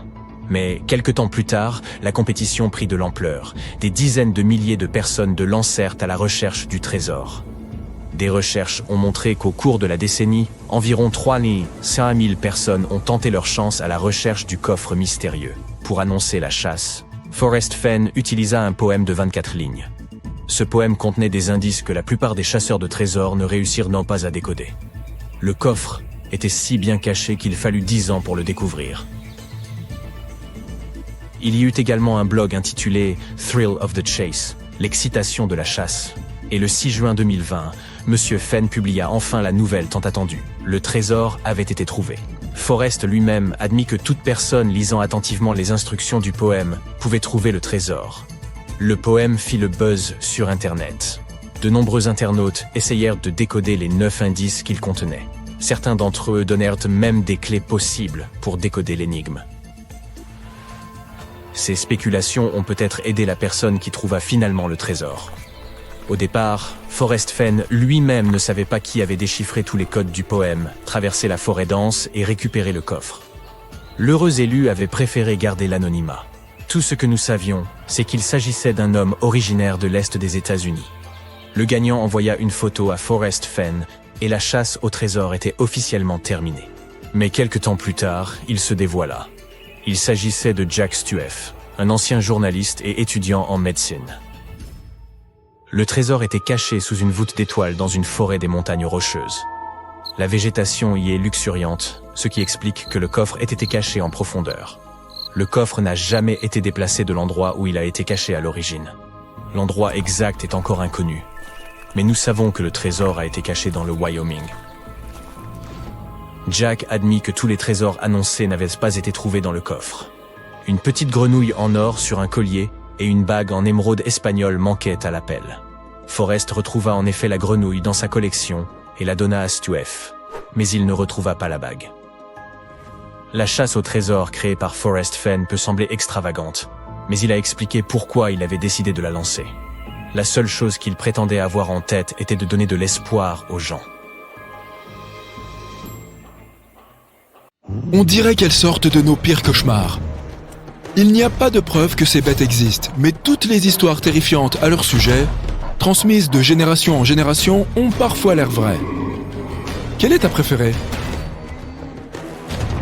Mais quelque temps plus tard, la compétition prit de l'ampleur. Des dizaines de milliers de personnes de lancèrent à la recherche du trésor. Des recherches ont montré qu'au cours de la décennie, environ 300 000 personnes ont tenté leur chance à la recherche du coffre mystérieux. Pour annoncer la chasse, Forrest Fenn utilisa un poème de 24 lignes. Ce poème contenait des indices que la plupart des chasseurs de trésors ne réussiront pas à décoder. Le coffre était si bien caché qu'il fallut 10 ans pour le découvrir. Il y eut également un blog intitulé « Thrill of the Chase », l'excitation de la chasse. Et le 6 juin 2020, Monsieur Fenn publia enfin la nouvelle tant attendue. Le trésor avait été trouvé. Forrest lui-même admit que toute personne lisant attentivement les instructions du poème pouvait trouver le trésor. Le poème fit le buzz sur Internet. De nombreux internautes essayèrent de décoder les 9 indices qu'il contenait. Certains d'entre eux donnèrent même des clés possibles pour décoder l'énigme. Ces spéculations ont peut-être aidé la personne qui trouva finalement le trésor. Au départ, Forrest Fenn lui-même ne savait pas qui avait déchiffré tous les codes du poème, traversé la forêt dense et récupéré le coffre. L'heureux élu avait préféré garder l'anonymat. Tout ce que nous savions, c'est qu'il s'agissait d'un homme originaire de l'Est des États-Unis. Le gagnant envoya une photo à Forrest Fenn et la chasse au trésor était officiellement terminée. Mais quelque temps plus tard, il se dévoila. Il s'agissait de Jack Stueff, un ancien journaliste et étudiant en médecine. Le trésor était caché sous une voûte d'étoiles dans une forêt des montagnes rocheuses. La végétation y est luxuriante, ce qui explique que le coffre ait été caché en profondeur. Le coffre n'a jamais été déplacé de l'endroit où il a été caché à l'origine. L'endroit exact est encore inconnu. Mais nous savons que le trésor a été caché dans le Wyoming. Jack admit que tous les trésors annoncés n'avaient pas été trouvés dans le coffre. Une petite grenouille en or sur un collier et une bague en émeraude espagnole manquaient à l'appel. Forrest retrouva en effet la grenouille dans sa collection et la donna à Stueff, mais il ne retrouva pas la bague. La chasse au trésor créée par Forrest Fenn peut sembler extravagante, mais il a expliqué pourquoi il avait décidé de la lancer. La seule chose qu'il prétendait avoir en tête était de donner de l'espoir aux gens. On dirait qu'elles sortent de nos pires cauchemars. Il n'y a pas de preuve que ces bêtes existent, mais toutes les histoires terrifiantes à leur sujet, transmises de génération en génération, ont parfois l'air vraies. Quelle est ta préférée ?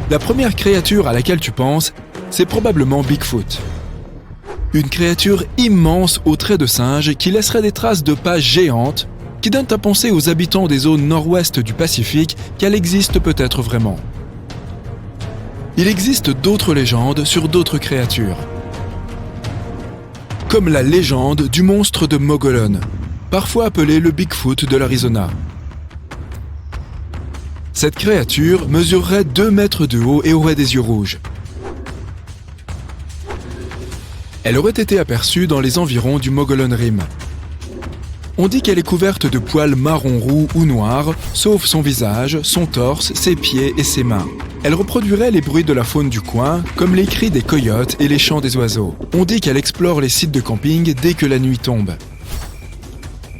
La première créature à laquelle tu penses, c'est probablement Bigfoot. Une créature immense aux traits de singe qui laisserait des traces de pas géantes qui donnent à penser aux habitants des zones nord-ouest du Pacifique qu'elle existe peut-être vraiment. Il existe d'autres légendes sur d'autres créatures. Comme la légende du monstre de Mogollon, parfois appelé le Bigfoot de l'Arizona. Cette créature mesurerait 2 mètres de haut et aurait des yeux rouges. Elle aurait été aperçue dans les environs du Mogollon Rim. On dit qu'elle est couverte de poils marron roux ou noirs, sauf son visage, son torse, ses pieds et ses mains. Elle reproduirait les bruits de la faune du coin, comme les cris des coyotes et les chants des oiseaux. On dit qu'elle explore les sites de camping dès que la nuit tombe.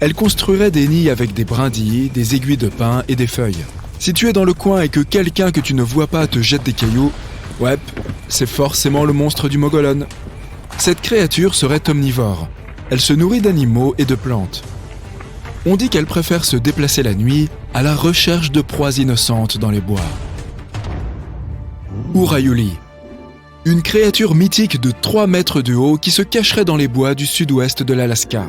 Elle construirait des nids avec des brindilles, des aiguilles de pin et des feuilles. Si tu es dans le coin et que quelqu'un que tu ne vois pas te jette des cailloux, ouais, c'est forcément le monstre du Mogollon. Cette créature serait omnivore. Elle se nourrit d'animaux et de plantes. On dit qu'elle préfère se déplacer la nuit à la recherche de proies innocentes dans les bois. Urayuli, une créature mythique de 3 mètres de haut qui se cacherait dans les bois du sud-ouest de l'Alaska.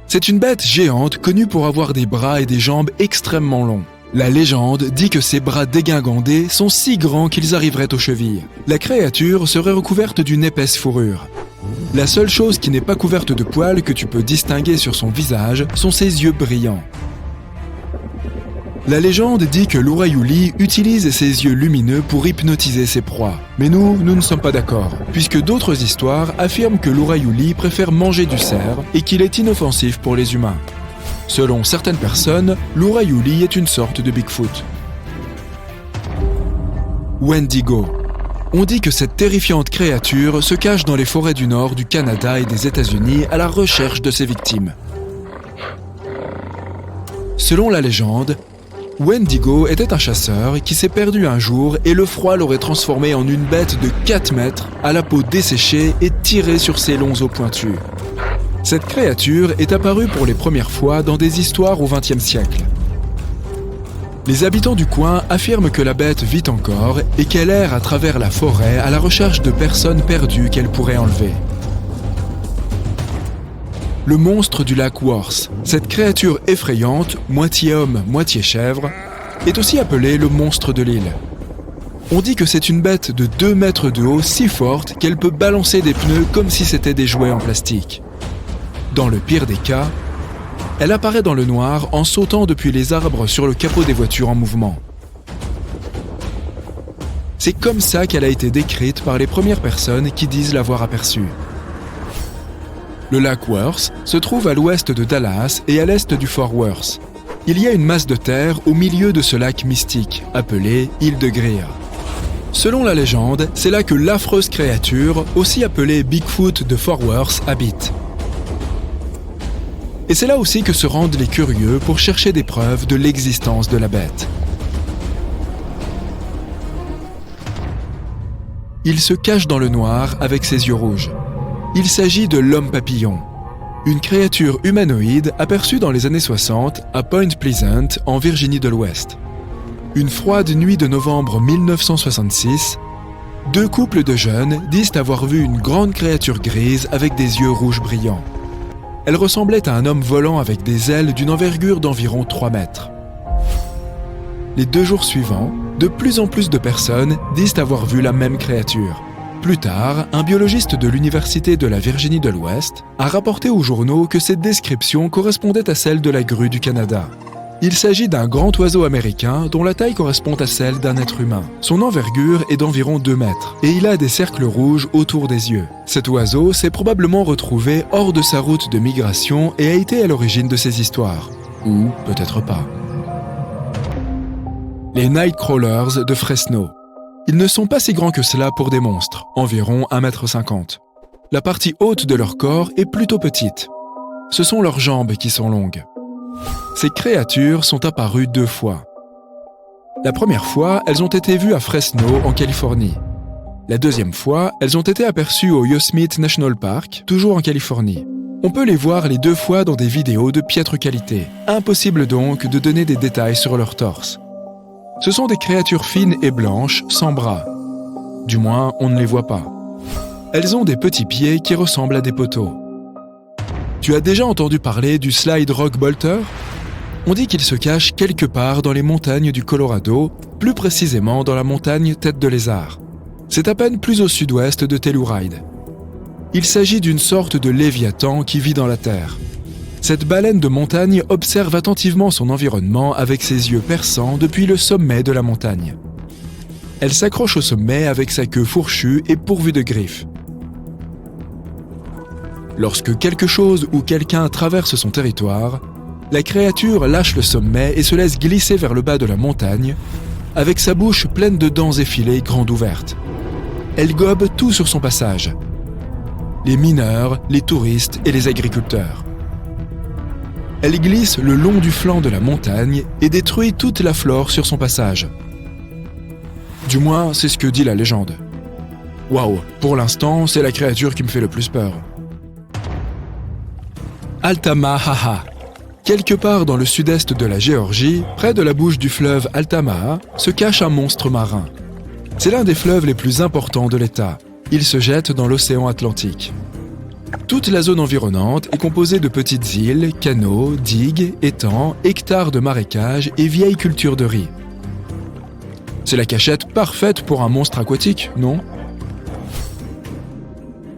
C'est une bête géante connue pour avoir des bras et des jambes extrêmement longs. La légende dit que ses bras dégingandés sont si grands qu'ils arriveraient aux chevilles. La créature serait recouverte d'une épaisse fourrure. La seule chose qui n'est pas couverte de poils que tu peux distinguer sur son visage sont ses yeux brillants. La légende dit que l'Urayuli utilise ses yeux lumineux pour hypnotiser ses proies. Mais nous ne sommes pas d'accord, puisque d'autres histoires affirment que l'Urayuli préfère manger du cerf et qu'il est inoffensif pour les humains. Selon certaines personnes, l'Urayuli est une sorte de Bigfoot. Wendigo. On dit que cette terrifiante créature se cache dans les forêts du nord du Canada et des États-Unis à la recherche de ses victimes. Selon la légende, Wendigo était un chasseur qui s'est perdu un jour et le froid l'aurait transformé en une bête de 4 mètres à la peau desséchée et tirée sur ses longs os pointus. Cette créature est apparue pour les premières fois dans des histoires au XXe siècle. Les habitants du coin affirment que la bête vit encore et qu'elle erre à travers la forêt à la recherche de personnes perdues qu'elle pourrait enlever. Le monstre du lac Worth, cette créature effrayante, moitié homme, moitié chèvre, est aussi appelée le monstre de l'île. On dit que c'est une bête de 2 mètres de haut si forte qu'elle peut balancer des pneus comme si c'était des jouets en plastique. Dans le pire des cas, elle apparaît dans le noir en sautant depuis les arbres sur le capot des voitures en mouvement. C'est comme ça qu'elle a été décrite par les premières personnes qui disent l'avoir aperçue. Le lac Worth se trouve à l'ouest de Dallas et à l'est du Fort Worth. Il y a une masse de terre au milieu de ce lac mystique, appelé île de Greer. Selon la légende, c'est là que l'affreuse créature, aussi appelée Bigfoot de Fort Worth, habite. Et c'est là aussi que se rendent les curieux pour chercher des preuves de l'existence de la bête. Il se cache dans le noir avec ses yeux rouges. Il s'agit de l'homme papillon, une créature humanoïde aperçue dans les années 60 à Point Pleasant, en Virginie de l'Ouest. Une froide nuit de novembre 1966, 2 couples de jeunes disent avoir vu une grande créature grise avec des yeux rouges brillants. Elle ressemblait à un homme volant avec des ailes d'une envergure d'environ 3 mètres. Les 2 jours suivants, de plus en plus de personnes disent avoir vu la même créature. Plus tard, un biologiste de l'Université de la Virginie de l'Ouest a rapporté aux journaux que cette description correspondait à celle de la grue du Canada. Il s'agit d'un grand oiseau américain dont la taille correspond à celle d'un être humain. Son envergure est d'environ 2 mètres et il a des cercles rouges autour des yeux. Cet oiseau s'est probablement retrouvé hors de sa route de migration et a été à l'origine de ces histoires. Ou peut-être pas. Les Nightcrawlers de Fresno. Ils ne sont pas si grands que cela pour des monstres, environ 1,50 m. La partie haute de leur corps est plutôt petite. Ce sont leurs jambes qui sont longues. Ces créatures sont apparues 2 fois. La première fois, elles ont été vues à Fresno, en Californie. La deuxième fois, elles ont été aperçues au Yosemite National Park, toujours en Californie. On peut les voir les 2 fois dans des vidéos de piètre qualité. Impossible donc de donner des détails sur leur torse. Ce sont des créatures fines et blanches, sans bras. Du moins, on ne les voit pas. Elles ont des petits pieds qui ressemblent à des poteaux. Tu as déjà entendu parler du Slide Rock Bolter ? On dit qu'il se cache quelque part dans les montagnes du Colorado, plus précisément dans la montagne Tête de Lézard. C'est à peine plus au sud-ouest de Telluride. Il s'agit d'une sorte de léviathan qui vit dans la terre. Cette baleine de montagne observe attentivement son environnement avec ses yeux perçants depuis le sommet de la montagne. Elle s'accroche au sommet avec sa queue fourchue et pourvue de griffes. Lorsque quelque chose ou quelqu'un traverse son territoire, la créature lâche le sommet et se laisse glisser vers le bas de la montagne, avec sa bouche pleine de dents effilées grandes ouvertes. Elle gobe tout sur son passage. Les mineurs, les touristes et les agriculteurs. Elle glisse le long du flanc de la montagne et détruit toute la flore sur son passage. Du moins, c'est ce que dit la légende. Waouh, pour l'instant, c'est la créature qui me fait le plus peur. Altamaha. Quelque part dans le sud-est de la Géorgie, près de la bouche du fleuve Altamaha, se cache un monstre marin. C'est l'un des fleuves les plus importants de l'État. Il se jette dans l'océan Atlantique. Toute la zone environnante est composée de petites îles, canaux, digues, étangs, hectares de marécages et vieilles cultures de riz. C'est la cachette parfaite pour un monstre aquatique, non ?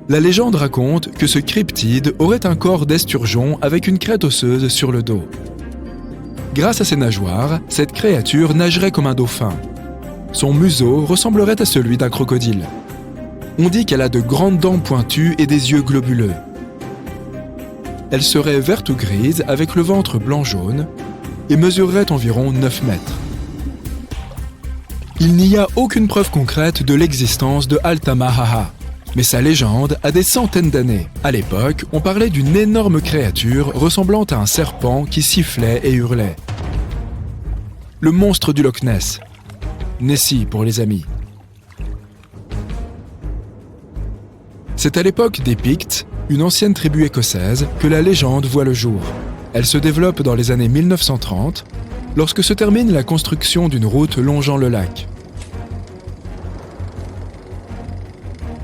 La légende raconte que ce cryptide aurait un corps d'esturgeon avec une crête osseuse sur le dos. Grâce à ses nageoires, cette créature nagerait comme un dauphin. Son museau ressemblerait à celui d'un crocodile. On dit qu'elle a de grandes dents pointues et des yeux globuleux. Elle serait verte ou grise avec le ventre blanc-jaune et mesurerait environ 9 mètres. Il n'y a aucune preuve concrète de l'existence de Altamahaha, mais sa légende a des centaines d'années. À l'époque, on parlait d'une énorme créature ressemblant à un serpent qui sifflait et hurlait. Le monstre du Loch Ness. Nessie pour les amis. C'est à l'époque des Picts, une ancienne tribu écossaise, que la légende voit le jour. Elle se développe dans les années 1930, lorsque se termine la construction d'une route longeant le lac.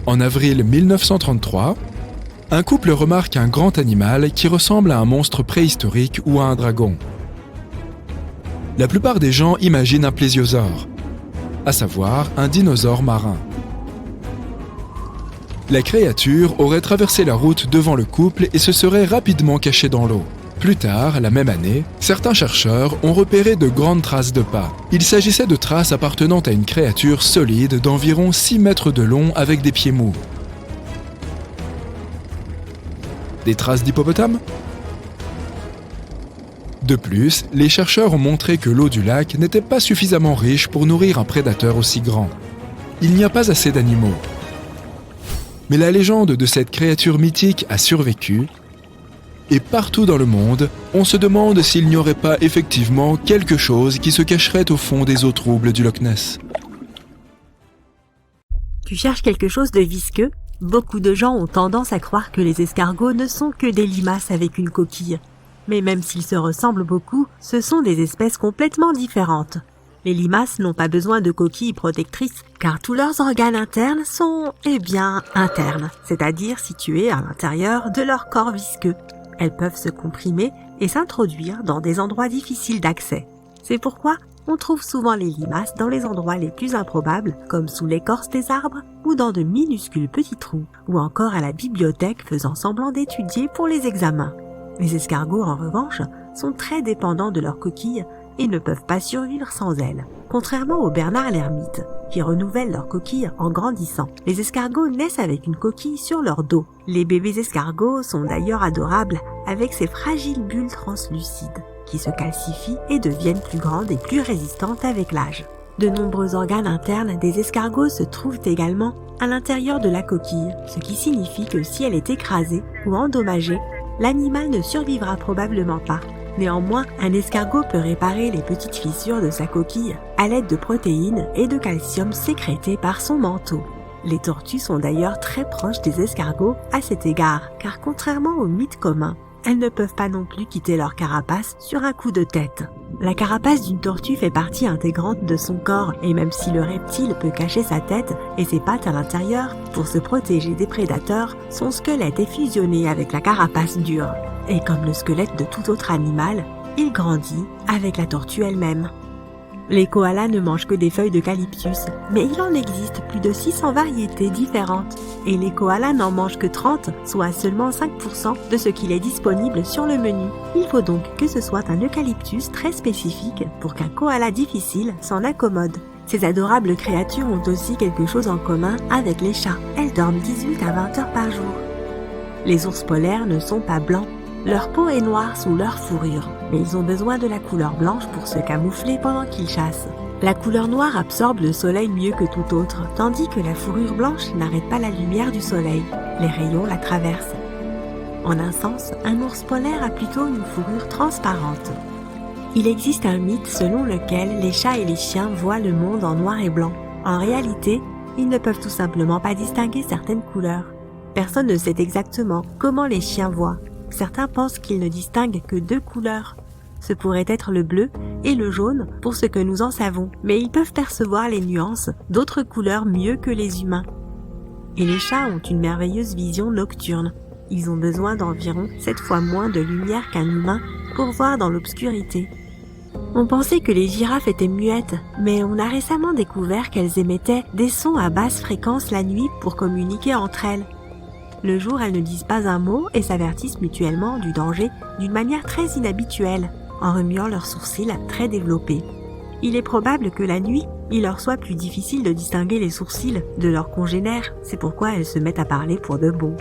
En avril 1933, un couple remarque un grand animal qui ressemble à un monstre préhistorique ou à un dragon. La plupart des gens imaginent un plésiosaure, à savoir un dinosaure marin. La créature aurait traversé la route devant le couple et se serait rapidement cachée dans l'eau. Plus tard, la même année, certains chercheurs ont repéré de grandes traces de pas. Il s'agissait de traces appartenant à une créature solide d'environ 6 mètres de long avec des pieds mous. Des traces d'hippopotame ? De plus, les chercheurs ont montré que l'eau du lac n'était pas suffisamment riche pour nourrir un prédateur aussi grand. Il n'y a pas assez d'animaux. Mais la légende de cette créature mythique a survécu, et partout dans le monde, on se demande s'il n'y aurait pas effectivement quelque chose qui se cacherait au fond des eaux troubles du Loch Ness. Tu cherches quelque chose de visqueux ? Beaucoup de gens ont tendance à croire que les escargots ne sont que des limaces avec une coquille. Mais même s'ils se ressemblent beaucoup, ce sont des espèces complètement différentes. Les limaces n'ont pas besoin de coquilles protectrices, car tous leurs organes internes sont, internes, c'est-à-dire situés à l'intérieur de leur corps visqueux. Elles peuvent se comprimer et s'introduire dans des endroits difficiles d'accès. C'est pourquoi on trouve souvent les limaces dans les endroits les plus improbables, comme sous l'écorce des arbres ou dans de minuscules petits trous, ou encore à la bibliothèque faisant semblant d'étudier pour les examens. Les escargots, en revanche, sont très dépendants de leurs coquilles et ne peuvent pas survivre sans elles. Contrairement aux bernards l'ermite, qui renouvellent leurs coquilles en grandissant, les escargots naissent avec une coquille sur leur dos. Les bébés escargots sont d'ailleurs adorables avec ces fragiles bulles translucides, qui se calcifient et deviennent plus grandes et plus résistantes avec l'âge. De nombreux organes internes des escargots se trouvent également à l'intérieur de la coquille, ce qui signifie que si elle est écrasée ou endommagée, l'animal ne survivra probablement pas. Néanmoins, un escargot peut réparer les petites fissures de sa coquille à l'aide de protéines et de calcium sécrétés par son manteau. Les tortues sont d'ailleurs très proches des escargots à cet égard, car contrairement aux mythes communs, elles ne peuvent pas non plus quitter leur carapace sur un coup de tête. La carapace d'une tortue fait partie intégrante de son corps, et même si le reptile peut cacher sa tête et ses pattes à l'intérieur pour se protéger des prédateurs, son squelette est fusionné avec la carapace dure. Et comme le squelette de tout autre animal, il grandit avec la tortue elle-même. Les koalas ne mangent que des feuilles d'eucalyptus, mais il en existe plus de 600 variétés différentes. Et les koalas n'en mangent que 30, soit seulement 5% de ce qu'il est disponible sur le menu. Il faut donc que ce soit un eucalyptus très spécifique pour qu'un koala difficile s'en accommode. Ces adorables créatures ont aussi quelque chose en commun avec les chats. Elles dorment 18 à 20 heures par jour. Les ours polaires ne sont pas blancs. Leur peau est noire sous leur fourrure, mais ils ont besoin de la couleur blanche pour se camoufler pendant qu'ils chassent. La couleur noire absorbe le soleil mieux que tout autre, tandis que la fourrure blanche n'arrête pas la lumière du soleil. Les rayons la traversent. En un sens, un ours polaire a plutôt une fourrure transparente. Il existe un mythe selon lequel les chats et les chiens voient le monde en noir et blanc. En réalité, ils ne peuvent tout simplement pas distinguer certaines couleurs. Personne ne sait exactement comment les chiens voient. Certains pensent qu'ils ne distinguent que 2 couleurs. Ce pourrait être le bleu et le jaune pour ce que nous en savons, mais ils peuvent percevoir les nuances d'autres couleurs mieux que les humains. Et les chats ont une merveilleuse vision nocturne. Ils ont besoin d'environ 7 fois moins de lumière qu'un humain pour voir dans l'obscurité. On pensait que les girafes étaient muettes, mais on a récemment découvert qu'elles émettaient des sons à basse fréquence la nuit pour communiquer entre elles. Le jour, elles ne disent pas un mot et s'avertissent mutuellement du danger d'une manière très inhabituelle, en remuant leurs sourcils très développés. Il est probable que la nuit, il leur soit plus difficile de distinguer les sourcils de leurs congénères, c'est pourquoi elles se mettent à parler pour de bon.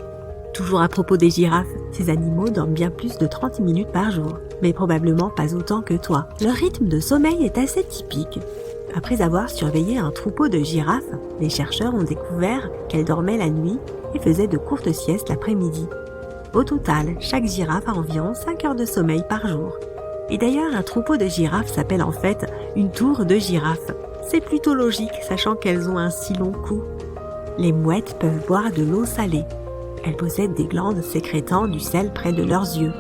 Toujours à propos des girafes, ces animaux dorment bien plus de 30 minutes par jour, mais probablement pas autant que toi. Leur rythme de sommeil est assez typique. Après avoir surveillé un troupeau de girafes, les chercheurs ont découvert qu'elles dormaient la nuit et faisaient de courtes siestes l'après-midi. Au total, chaque girafe a environ 5 heures de sommeil par jour. Et d'ailleurs, un troupeau de girafes s'appelle en fait une tour de girafes. C'est plutôt logique, sachant qu'elles ont un si long cou. Les mouettes peuvent boire de l'eau salée. Elles possèdent des glandes sécrétant du sel près de leurs yeux.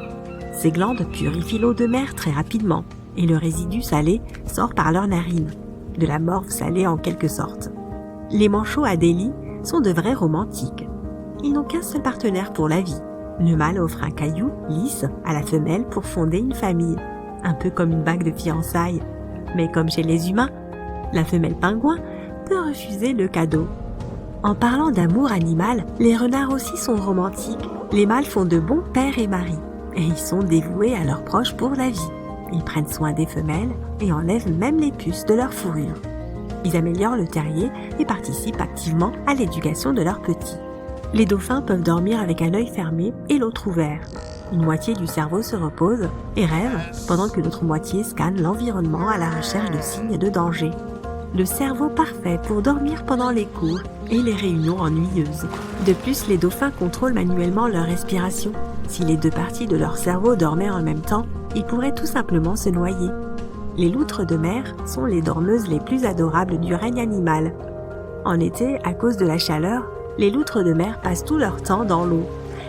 Ces glandes purifient l'eau de mer très rapidement, et le résidu salé sort par leurs narines. De la morve salée en quelque sorte. Les manchots Adélie sont de vrais romantiques. Ils n'ont qu'un seul partenaire pour la vie. Le mâle offre un caillou lisse à la femelle pour fonder une famille, un peu comme une bague de fiançailles. Mais comme chez les humains, la femelle pingouin peut refuser le cadeau. En parlant d'amour animal, les renards aussi sont romantiques. Les mâles font de bons pères et maris, et ils sont dévoués à leurs proches pour la vie. Ils prennent soin des femelles et enlèvent même les puces de leur fourrure. Ils améliorent le terrier et participent activement à l'éducation de leurs petits. Les dauphins peuvent dormir avec un œil fermé et l'autre ouvert. Une moitié du cerveau se repose et rêve, pendant que l'autre moitié scanne l'environnement à la recherche de signes de danger. Le cerveau parfait pour dormir pendant les cours et les réunions ennuyeuses. De plus, les dauphins contrôlent manuellement leur respiration. Si les deux parties de leur cerveau dormaient en même temps, ils pourraient tout simplement se noyer. Les loutres de mer sont les dormeuses les plus adorables du règne animal. En été, à cause de la chaleur, les loutres de mer passent tout leur temps dans l'eau.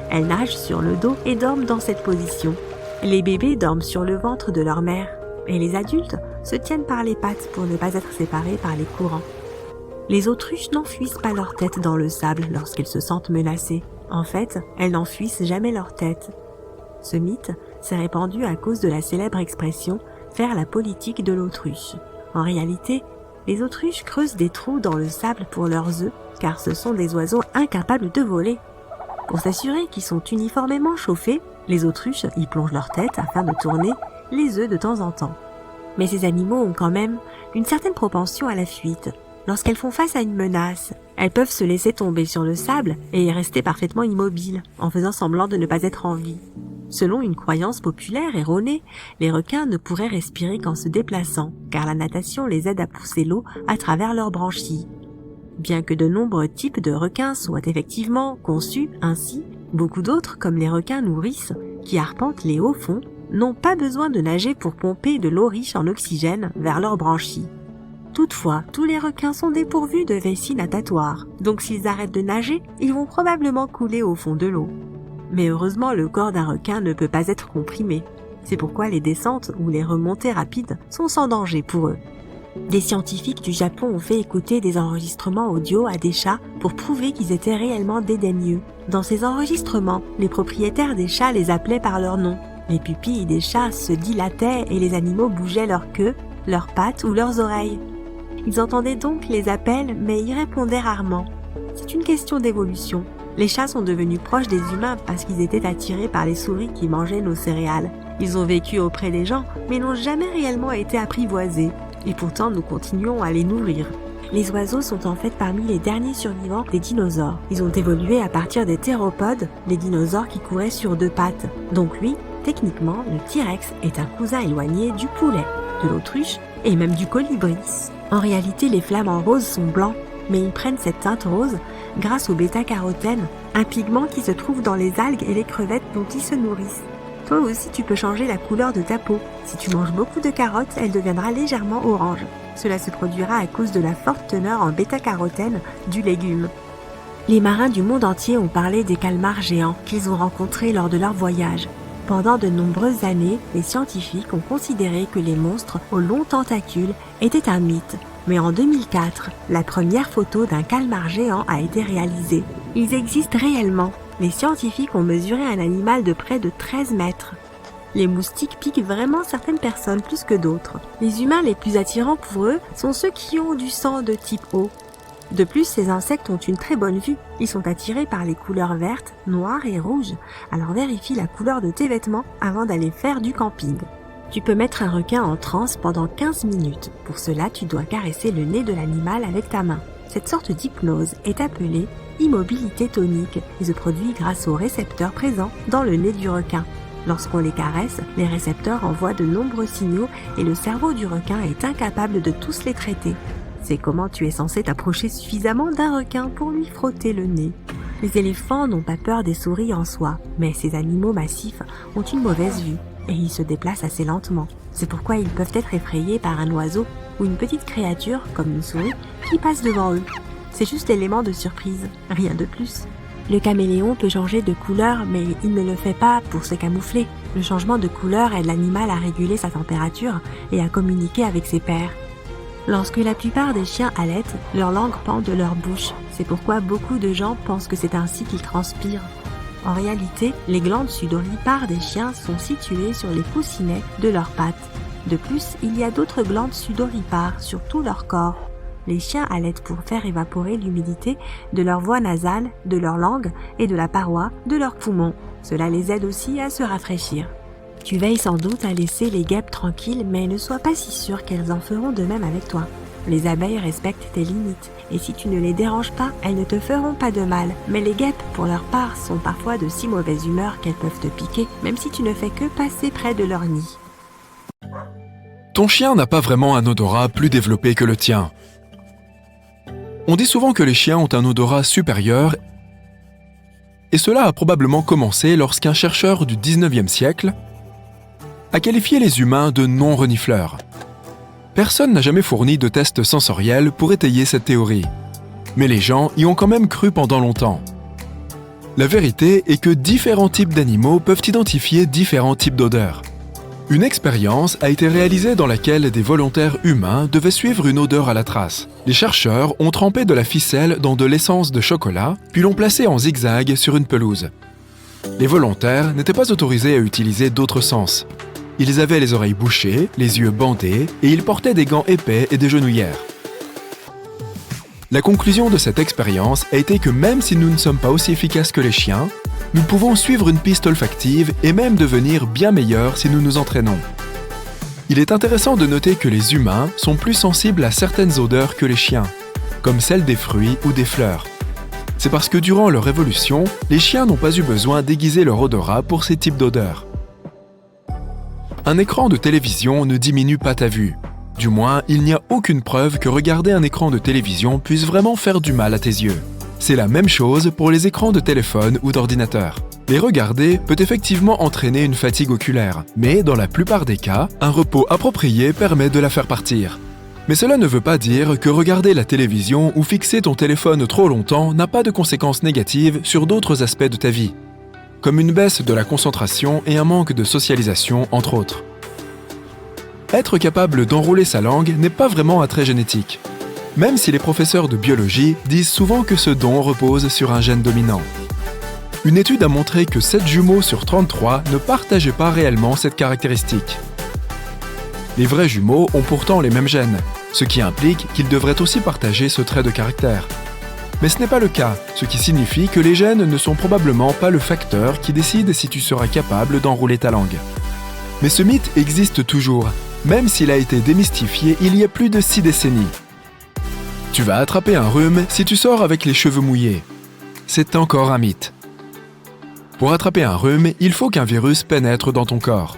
Elles nagent sur le dos et dorment dans cette position. Les bébés dorment sur le ventre de leur mère, et les adultes se tiennent par les pattes pour ne pas être séparés par les courants. Les autruches n'enfouissent pas leur tête dans le sable lorsqu'elles se sentent menacées. En fait, elles n'enfouissent jamais leur tête. Ce mythe s'est répandu à cause de la célèbre expression « faire la politique de l'autruche ». En réalité, les autruches creusent des trous dans le sable pour leurs œufs, car ce sont des oiseaux incapables de voler. Pour s'assurer qu'ils sont uniformément chauffés, les autruches y plongent leur tête afin de tourner les œufs de temps en temps. Mais ces animaux ont quand même une certaine propension à la fuite. Lorsqu'elles font face à une menace, elles peuvent se laisser tomber sur le sable et y rester parfaitement immobiles, en faisant semblant de ne pas être en vie. Selon une croyance populaire erronée, les requins ne pourraient respirer qu'en se déplaçant, car la natation les aide à pousser l'eau à travers leurs branchies. Bien que de nombreux types de requins soient effectivement conçus ainsi, beaucoup d'autres, comme les requins nourrices, qui arpentent les hauts fonds, n'ont pas besoin de nager pour pomper de l'eau riche en oxygène vers leurs branchies. Toutefois, tous les requins sont dépourvus de vessie natatoire, donc s'ils arrêtent de nager, ils vont probablement couler au fond de l'eau. Mais heureusement, le corps d'un requin ne peut pas être comprimé. C'est pourquoi les descentes ou les remontées rapides sont sans danger pour eux. Des scientifiques du Japon ont fait écouter des enregistrements audio à des chats pour prouver qu'ils étaient réellement dédaigneux. Dans ces enregistrements, les propriétaires des chats les appelaient par leur nom. Les pupilles des chats se dilataient et les animaux bougeaient leur queue, leurs pattes ou leurs oreilles. Ils entendaient donc les appels mais y répondaient rarement. C'est une question d'évolution. Les chats sont devenus proches des humains parce qu'ils étaient attirés par les souris qui mangeaient nos céréales. Ils ont vécu auprès des gens mais n'ont jamais réellement été apprivoisés. Et pourtant, nous continuons à les nourrir. Les oiseaux sont en fait parmi les derniers survivants des dinosaures. Ils ont évolué à partir des théropodes, des dinosaures qui couraient sur 2 pattes. Donc lui, techniquement, le T-Rex est un cousin éloigné du poulet, de l'autruche et même du colibri. En réalité, les flamants roses sont blancs, mais ils prennent cette teinte rose grâce au bêta-carotène, un pigment qui se trouve dans les algues et les crevettes dont ils se nourrissent. Toi aussi, tu peux changer la couleur de ta peau. Si tu manges beaucoup de carottes, elle deviendra légèrement orange. Cela se produira à cause de la forte teneur en bêta-carotène du légume. Les marins du monde entier ont parlé des calmars géants qu'ils ont rencontrés lors de leur voyage. Pendant de nombreuses années, les scientifiques ont considéré que les monstres aux longs tentacules étaient un mythe. Mais en 2004, la première photo d'un calmar géant a été réalisée. Ils existent réellement. Les scientifiques ont mesuré un animal de près de 13 mètres. Les moustiques piquent vraiment certaines personnes plus que d'autres. Les humains les plus attirants pour eux sont ceux qui ont du sang de type O. De plus, ces insectes ont une très bonne vue. Ils sont attirés par les couleurs vertes, noires et rouges. Alors vérifie la couleur de tes vêtements avant d'aller faire du camping. Tu peux mettre un requin en transe pendant 15 minutes. Pour cela, tu dois caresser le nez de l'animal avec ta main. Cette sorte d'hypnose est appelée immobilité tonique et se produit grâce aux récepteurs présents dans le nez du requin. Lorsqu'on les caresse, les récepteurs envoient de nombreux signaux et le cerveau du requin est incapable de tous les traiter. C'est comment tu es censé t'approcher suffisamment d'un requin pour lui frotter le nez. Les éléphants n'ont pas peur des souris en soi, mais ces animaux massifs ont une mauvaise vue et ils se déplacent assez lentement. C'est pourquoi ils peuvent être effrayés par un oiseau ou une petite créature, comme une souris, qui passe devant eux. C'est juste l'élément de surprise, rien de plus. Le caméléon peut changer de couleur, mais il ne le fait pas pour se camoufler. Le changement de couleur aide l'animal à réguler sa température et à communiquer avec ses pairs. Lorsque la plupart des chiens allaitent, leur langue pend de leur bouche. C'est pourquoi beaucoup de gens pensent que c'est ainsi qu'ils transpirent. En réalité, les glandes sudoripares des chiens sont situées sur les coussinets de leurs pattes. De plus, il y a d'autres glandes sudoripares sur tout leur corps. Les chiens allaitent pour faire évaporer l'humidité de leur voie nasale, de leur langue et de la paroi de leurs poumons. Cela les aide aussi à se rafraîchir. Tu veilles sans doute à laisser les guêpes tranquilles, mais ne sois pas si sûr qu'elles en feront de même avec toi. Les abeilles respectent tes limites, et si tu ne les déranges pas, elles ne te feront pas de mal. Mais les guêpes, pour leur part, sont parfois de si mauvaise humeur qu'elles peuvent te piquer, même si tu ne fais que passer près de leur nid. Ton chien n'a pas vraiment un odorat plus développé que le tien. On dit souvent que les chiens ont un odorat supérieur, et cela a probablement commencé lorsqu'un chercheur du 19e siècle a qualifié les humains de non-renifleurs. Personne n'a jamais fourni de tests sensoriels pour étayer cette théorie, mais les gens y ont quand même cru pendant longtemps. La vérité est que différents types d'animaux peuvent identifier différents types d'odeurs. Une expérience a été réalisée dans laquelle des volontaires humains devaient suivre une odeur à la trace. Les chercheurs ont trempé de la ficelle dans de l'essence de chocolat, puis l'ont placée en zigzag sur une pelouse. Les volontaires n'étaient pas autorisés à utiliser d'autres sens. Ils avaient les oreilles bouchées, les yeux bandés, et ils portaient des gants épais et des genouillères. La conclusion de cette expérience a été que même si nous ne sommes pas aussi efficaces que les chiens, nous pouvons suivre une piste olfactive et même devenir bien meilleurs si nous nous entraînons. Il est intéressant de noter que les humains sont plus sensibles à certaines odeurs que les chiens, comme celles des fruits ou des fleurs. C'est parce que durant leur évolution, les chiens n'ont pas eu besoin d'aiguiser leur odorat pour ces types d'odeurs. Un écran de télévision ne diminue pas ta vue. Du moins, il n'y a aucune preuve que regarder un écran de télévision puisse vraiment faire du mal à tes yeux. C'est la même chose pour les écrans de téléphone ou d'ordinateur. Les regarder peut effectivement entraîner une fatigue oculaire, mais dans la plupart des cas, un repos approprié permet de la faire partir. Mais cela ne veut pas dire que regarder la télévision ou fixer ton téléphone trop longtemps n'a pas de conséquences négatives sur d'autres aspects de ta vie, comme une baisse de la concentration et un manque de socialisation, entre autres. Être capable d'enrouler sa langue n'est pas vraiment un trait génétique, même si les professeurs de biologie disent souvent que ce don repose sur un gène dominant. Une étude a montré que 7 jumeaux sur 33 ne partageaient pas réellement cette caractéristique. Les vrais jumeaux ont pourtant les mêmes gènes, ce qui implique qu'ils devraient aussi partager ce trait de caractère. Mais ce n'est pas le cas, ce qui signifie que les gènes ne sont probablement pas le facteur qui décide si tu seras capable d'enrouler ta langue. Mais ce mythe existe toujours, même s'il a été démystifié il y a plus de 6 décennies. Tu vas attraper un rhume si tu sors avec les cheveux mouillés. C'est encore un mythe. Pour attraper un rhume, il faut qu'un virus pénètre dans ton corps.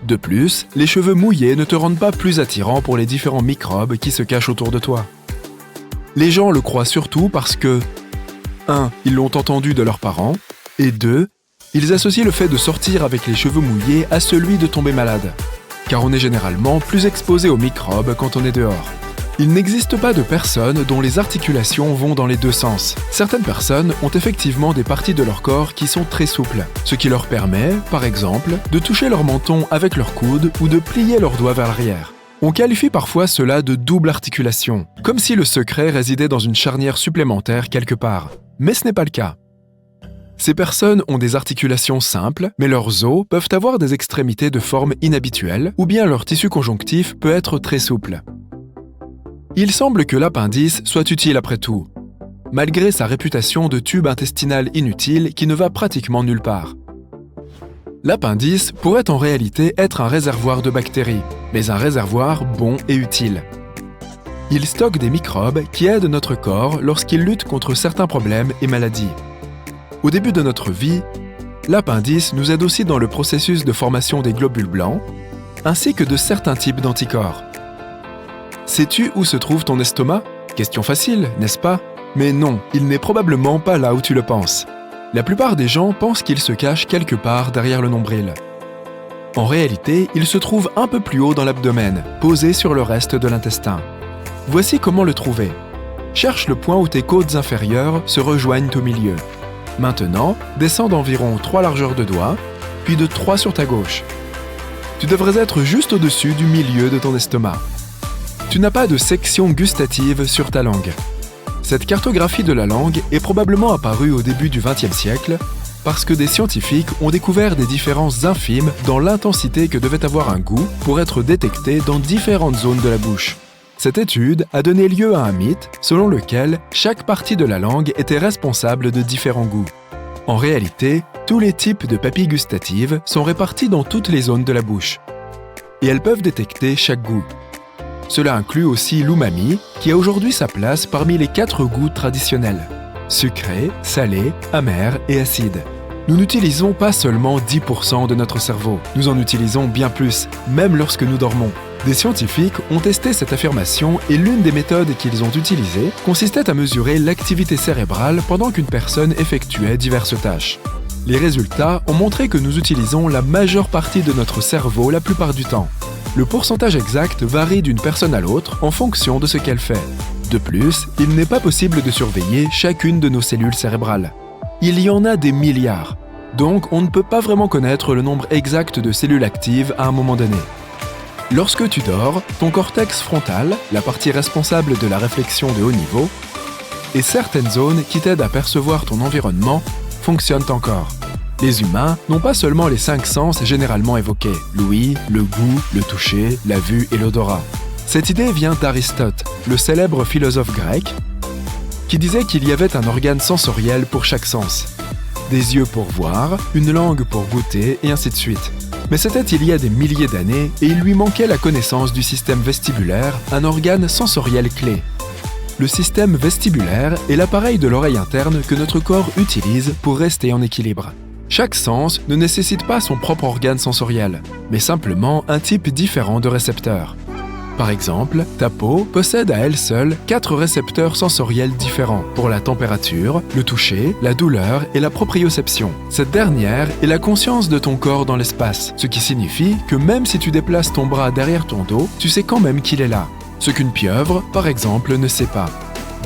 De plus, les cheveux mouillés ne te rendent pas plus attirant pour les différents microbes qui se cachent autour de toi. Les gens le croient surtout parce que 1. Ils l'ont entendu de leurs parents, et 2. Ils associent le fait de sortir avec les cheveux mouillés à celui de tomber malade, car on est généralement plus exposé aux microbes quand on est dehors. Il n'existe pas de personnes dont les articulations vont dans les deux sens. Certaines personnes ont effectivement des parties de leur corps qui sont très souples, ce qui leur permet, par exemple, de toucher leur menton avec leur coude ou de plier leurs doigts vers l'arrière. On qualifie parfois cela de double articulation, comme si le secret résidait dans une charnière supplémentaire quelque part. Mais ce n'est pas le cas. Ces personnes ont des articulations simples, mais leurs os peuvent avoir des extrémités de forme inhabituelle, ou bien leur tissu conjonctif peut être très souple. Il semble que l'appendice soit utile après tout, malgré sa réputation de tube intestinal inutile qui ne va pratiquement nulle part. L'appendice pourrait en réalité être un réservoir de bactéries, mais un réservoir bon et utile. Il stocke des microbes qui aident notre corps lorsqu'il lutte contre certains problèmes et maladies. Au début de notre vie, l'appendice nous aide aussi dans le processus de formation des globules blancs, ainsi que de certains types d'anticorps. Sais-tu où se trouve ton estomac? Question facile, n'est-ce pas? Mais non, il n'est probablement pas là où tu le penses. La plupart des gens pensent qu'il se cache quelque part derrière le nombril. En réalité, il se trouve un peu plus haut dans l'abdomen, posé sur le reste de l'intestin. Voici comment le trouver. Cherche le point où tes côtes inférieures se rejoignent au milieu. Maintenant, descends d'environ 3 largeurs de doigts, puis de 3 sur ta gauche. Tu devrais être juste au-dessus du milieu de ton estomac. Tu n'as pas de section gustative sur ta langue. Cette cartographie de la langue est probablement apparue au début du XXe siècle parce que des scientifiques ont découvert des différences infimes dans l'intensité que devait avoir un goût pour être détecté dans différentes zones de la bouche. Cette étude a donné lieu à un mythe selon lequel chaque partie de la langue était responsable de différents goûts. En réalité, tous les types de papilles gustatives sont répartis dans toutes les zones de la bouche. Et elles peuvent détecter chaque goût. Cela inclut aussi l'umami, qui a aujourd'hui sa place parmi les 4 goûts traditionnels: sucré, salé, amer et acide. Nous n'utilisons pas seulement 10% de notre cerveau, nous en utilisons bien plus, même lorsque nous dormons. Des scientifiques ont testé cette affirmation et l'une des méthodes qu'ils ont utilisées consistait à mesurer l'activité cérébrale pendant qu'une personne effectuait diverses tâches. Les résultats ont montré que nous utilisons la majeure partie de notre cerveau la plupart du temps. Le pourcentage exact varie d'une personne à l'autre en fonction de ce qu'elle fait. De plus, il n'est pas possible de surveiller chacune de nos cellules cérébrales. Il y en a des milliards, donc on ne peut pas vraiment connaître le nombre exact de cellules actives à un moment donné. Lorsque tu dors, ton cortex frontal, la partie responsable de la réflexion de haut niveau, et certaines zones qui t'aident à percevoir ton environnement fonctionnent encore. Les humains n'ont pas seulement les 5 sens généralement évoqués, l'ouïe, le goût, le toucher, la vue et l'odorat. Cette idée vient d'Aristote, le célèbre philosophe grec, qui disait qu'il y avait un organe sensoriel pour chaque sens. Des yeux pour voir, une langue pour goûter et ainsi de suite. Mais c'était il y a des milliers d'années et il lui manquait la connaissance du système vestibulaire, un organe sensoriel clé. Le système vestibulaire est l'appareil de l'oreille interne que notre corps utilise pour rester en équilibre. Chaque sens ne nécessite pas son propre organe sensoriel, mais simplement un type différent de récepteurs. Par exemple, ta peau possède à elle seule 4 récepteurs sensoriels différents pour la température, le toucher, la douleur et la proprioception. Cette dernière est la conscience de ton corps dans l'espace, ce qui signifie que même si tu déplaces ton bras derrière ton dos, tu sais quand même qu'il est là, ce qu'une pieuvre, par exemple, ne sait pas.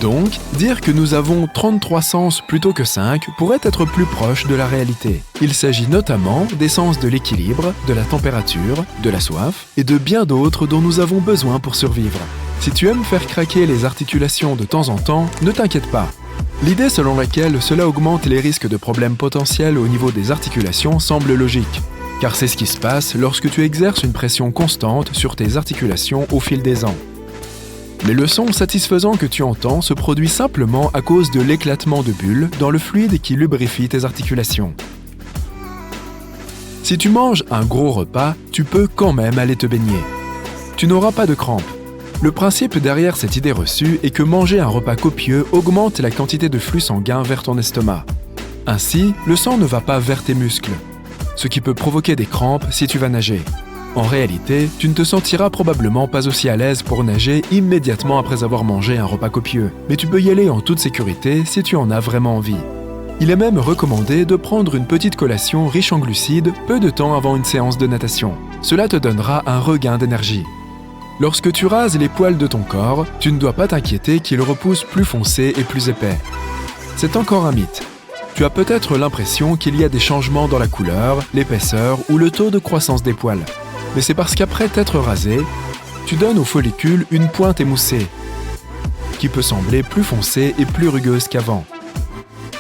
Donc, dire que nous avons 33 sens plutôt que 5 pourrait être plus proche de la réalité. Il s'agit notamment des sens de l'équilibre, de la température, de la soif et de bien d'autres dont nous avons besoin pour survivre. Si tu aimes faire craquer les articulations de temps en temps, ne t'inquiète pas. L'idée selon laquelle cela augmente les risques de problèmes potentiels au niveau des articulations semble logique, car c'est ce qui se passe lorsque tu exerces une pression constante sur tes articulations au fil des ans. Mais le son satisfaisant que tu entends se produit simplement à cause de l'éclatement de bulles dans le fluide qui lubrifie tes articulations. Si tu manges un gros repas, tu peux quand même aller te baigner. Tu n'auras pas de crampes. Le principe derrière cette idée reçue est que manger un repas copieux augmente la quantité de flux sanguin vers ton estomac. Ainsi, le sang ne va pas vers tes muscles, ce qui peut provoquer des crampes si tu vas nager. En réalité, tu ne te sentiras probablement pas aussi à l'aise pour nager immédiatement après avoir mangé un repas copieux, mais tu peux y aller en toute sécurité si tu en as vraiment envie. Il est même recommandé de prendre une petite collation riche en glucides peu de temps avant une séance de natation. Cela te donnera un regain d'énergie. Lorsque tu rases les poils de ton corps, tu ne dois pas t'inquiéter qu'ils repoussent plus foncés et plus épais. C'est encore un mythe. Tu as peut-être l'impression qu'il y a des changements dans la couleur, l'épaisseur ou le taux de croissance des poils. Mais c'est parce qu'après t'être rasé, tu donnes aux follicules une pointe émoussée, qui peut sembler plus foncée et plus rugueuse qu'avant.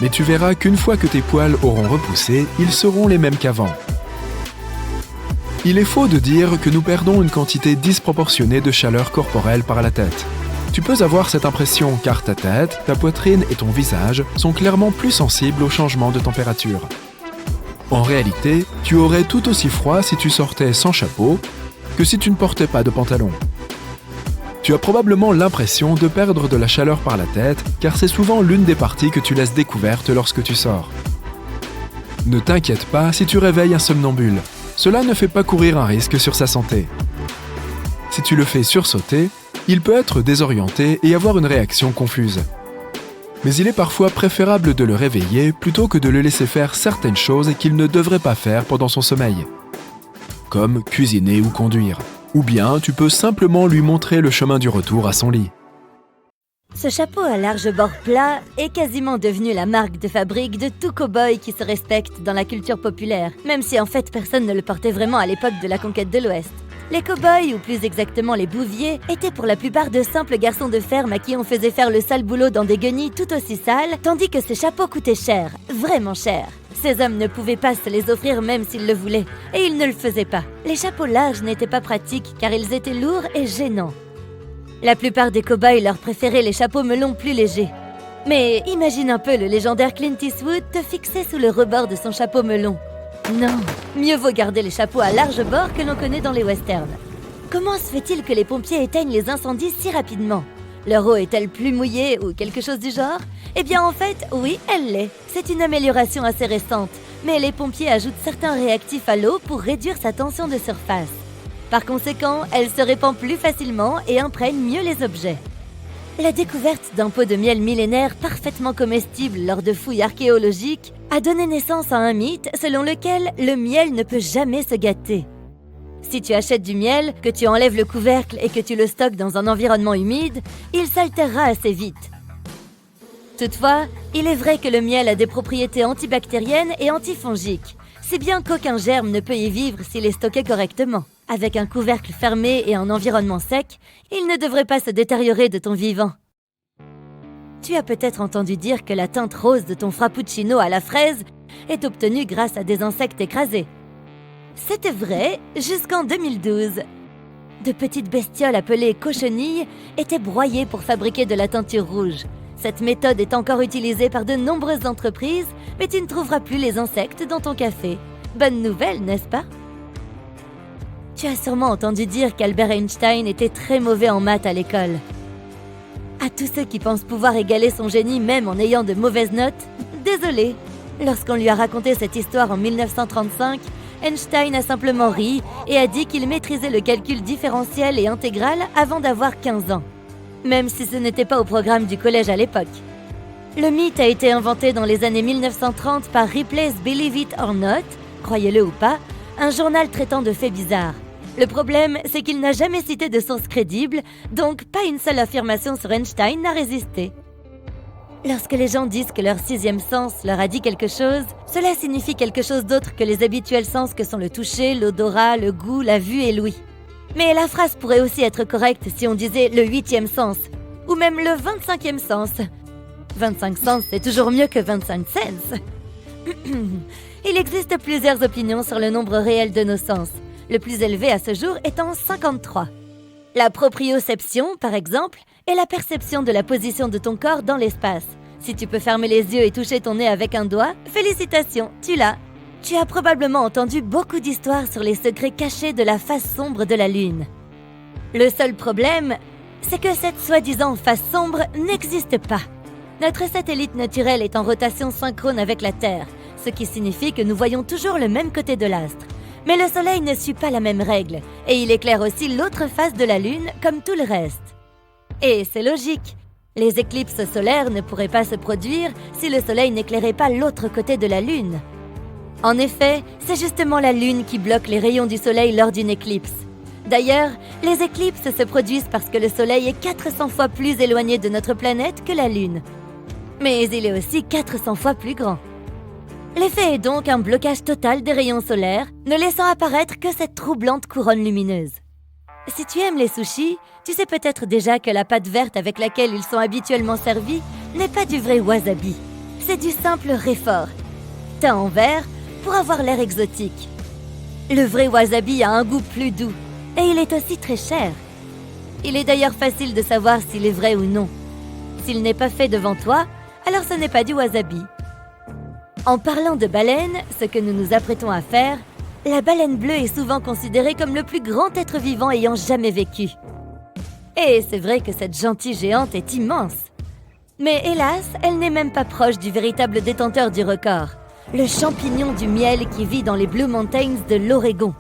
Mais tu verras qu'une fois que tes poils auront repoussé, ils seront les mêmes qu'avant. Il est faux de dire que nous perdons une quantité disproportionnée de chaleur corporelle par la tête. Tu peux avoir cette impression car ta tête, ta poitrine et ton visage sont clairement plus sensibles aux changements de température. En réalité, tu aurais tout aussi froid si tu sortais sans chapeau que si tu ne portais pas de pantalon. Tu as probablement l'impression de perdre de la chaleur par la tête car c'est souvent l'une des parties que tu laisses découverte lorsque tu sors. Ne t'inquiète pas si tu réveilles un somnambule. Cela ne fait pas courir un risque sur sa santé. Si tu le fais sursauter, il peut être désorienté et avoir une réaction confuse. Mais il est parfois préférable de le réveiller plutôt que de le laisser faire certaines choses qu'il ne devrait pas faire pendant son sommeil, comme cuisiner ou conduire. Ou bien tu peux simplement lui montrer le chemin du retour à son lit. Ce chapeau à large bord plat est quasiment devenu la marque de fabrique de tout cow-boy qui se respecte dans la culture populaire, même si en fait personne ne le portait vraiment à l'époque de la conquête de l'Ouest. Les cow-boys, ou plus exactement les bouviers, étaient pour la plupart de simples garçons de ferme à qui on faisait faire le sale boulot dans des guenilles tout aussi sales, tandis que ces chapeaux coûtaient cher, vraiment cher. Ces hommes ne pouvaient pas se les offrir même s'ils le voulaient, et ils ne le faisaient pas. Les chapeaux larges n'étaient pas pratiques car ils étaient lourds et gênants. La plupart des cow-boys leur préféraient les chapeaux melons plus légers. Mais imagine un peu le légendaire Clint Eastwood te fixer sous le rebord de son chapeau melon. Non, mieux vaut garder les chapeaux à large bord que l'on connaît dans les westerns. Comment se fait-il que les pompiers éteignent les incendies si rapidement? Leur eau est-elle plus mouillée ou quelque chose du genre? Eh bien en fait, oui, elle l'est. C'est une amélioration assez récente, mais les pompiers ajoutent certains réactifs à l'eau pour réduire sa tension de surface. Par conséquent, elle se répand plus facilement et imprègne mieux les objets. La découverte d'un pot de miel millénaire parfaitement comestible lors de fouilles archéologiques a donné naissance à un mythe selon lequel le miel ne peut jamais se gâter. Si tu achètes du miel, que tu enlèves le couvercle et que tu le stockes dans un environnement humide, il s'altérera assez vite. Toutefois, il est vrai que le miel a des propriétés antibactériennes et antifongiques, si bien qu'aucun germe ne peut y vivre s'il est stocké correctement. Avec un couvercle fermé et un environnement sec, il ne devrait pas se détériorer de ton vivant. Tu as peut-être entendu dire que la teinte rose de ton frappuccino à la fraise est obtenue grâce à des insectes écrasés. C'était vrai jusqu'en 2012. De petites bestioles appelées cochenilles étaient broyées pour fabriquer de la teinture rouge. Cette méthode est encore utilisée par de nombreuses entreprises, mais tu ne trouveras plus les insectes dans ton café. Bonne nouvelle, n'est-ce pas? Tu as sûrement entendu dire qu'Albert Einstein était très mauvais en maths à l'école. À tous ceux qui pensent pouvoir égaler son génie même en ayant de mauvaises notes, désolé. Lorsqu'on lui a raconté cette histoire en 1935, Einstein a simplement ri et a dit qu'il maîtrisait le calcul différentiel et intégral avant d'avoir 15 ans, même si ce n'était pas au programme du collège à l'époque. Le mythe a été inventé dans les années 1930 par Ripley's Believe It or Not, croyez-le ou pas, un journal traitant de faits bizarres. Le problème, c'est qu'il n'a jamais cité de source crédible, donc pas une seule affirmation sur Einstein n'a résisté. Lorsque les gens disent que leur sixième sens leur a dit quelque chose, cela signifie quelque chose d'autre que les habituels sens que sont le toucher, l'odorat, le goût, la vue et l'ouïe. Mais la phrase pourrait aussi être correcte si on disait le 8e sens, ou même le 25e sens. 25 sens, c'est toujours mieux que 25 cents. Il existe plusieurs opinions sur le nombre réel de nos sens, le plus élevé à ce jour étant 53. La proprioception, par exemple, est la perception de la position de ton corps dans l'espace. Si tu peux fermer les yeux et toucher ton nez avec un doigt, félicitations, tu l'as. Tu as probablement entendu beaucoup d'histoires sur les secrets cachés de la face sombre de la Lune. Le seul problème, c'est que cette soi-disant face sombre n'existe pas. Notre satellite naturel est en rotation synchrone avec la Terre, ce qui signifie que nous voyons toujours le même côté de l'astre. Mais le Soleil ne suit pas la même règle, et il éclaire aussi l'autre face de la Lune comme tout le reste. Et c'est logique. Les éclipses solaires ne pourraient pas se produire si le Soleil n'éclairait pas l'autre côté de la Lune. En effet, c'est justement la Lune qui bloque les rayons du Soleil lors d'une éclipse. D'ailleurs, les éclipses se produisent parce que le Soleil est 400 fois plus éloigné de notre planète que la Lune. Mais il est aussi 400 fois plus grand. L'effet est donc un blocage total des rayons solaires, ne laissant apparaître que cette troublante couronne lumineuse. Si tu aimes les sushis, tu sais peut-être déjà que la pâte verte avec laquelle ils sont habituellement servis n'est pas du vrai wasabi. C'est du simple réfort, teint en vert pour avoir l'air exotique. Le vrai wasabi a un goût plus doux et il est aussi très cher. Il est d'ailleurs facile de savoir s'il est vrai ou non. S'il n'est pas fait devant toi, alors ce n'est pas du wasabi. En parlant de baleine, ce que nous nous apprêtons à faire, la baleine bleue est souvent considérée comme le plus grand être vivant ayant jamais vécu. Et c'est vrai que cette gentille géante est immense. Mais hélas, elle n'est même pas proche du véritable détenteur du record, le champignon du miel qui vit dans les Blue Mountains de l'Oregon.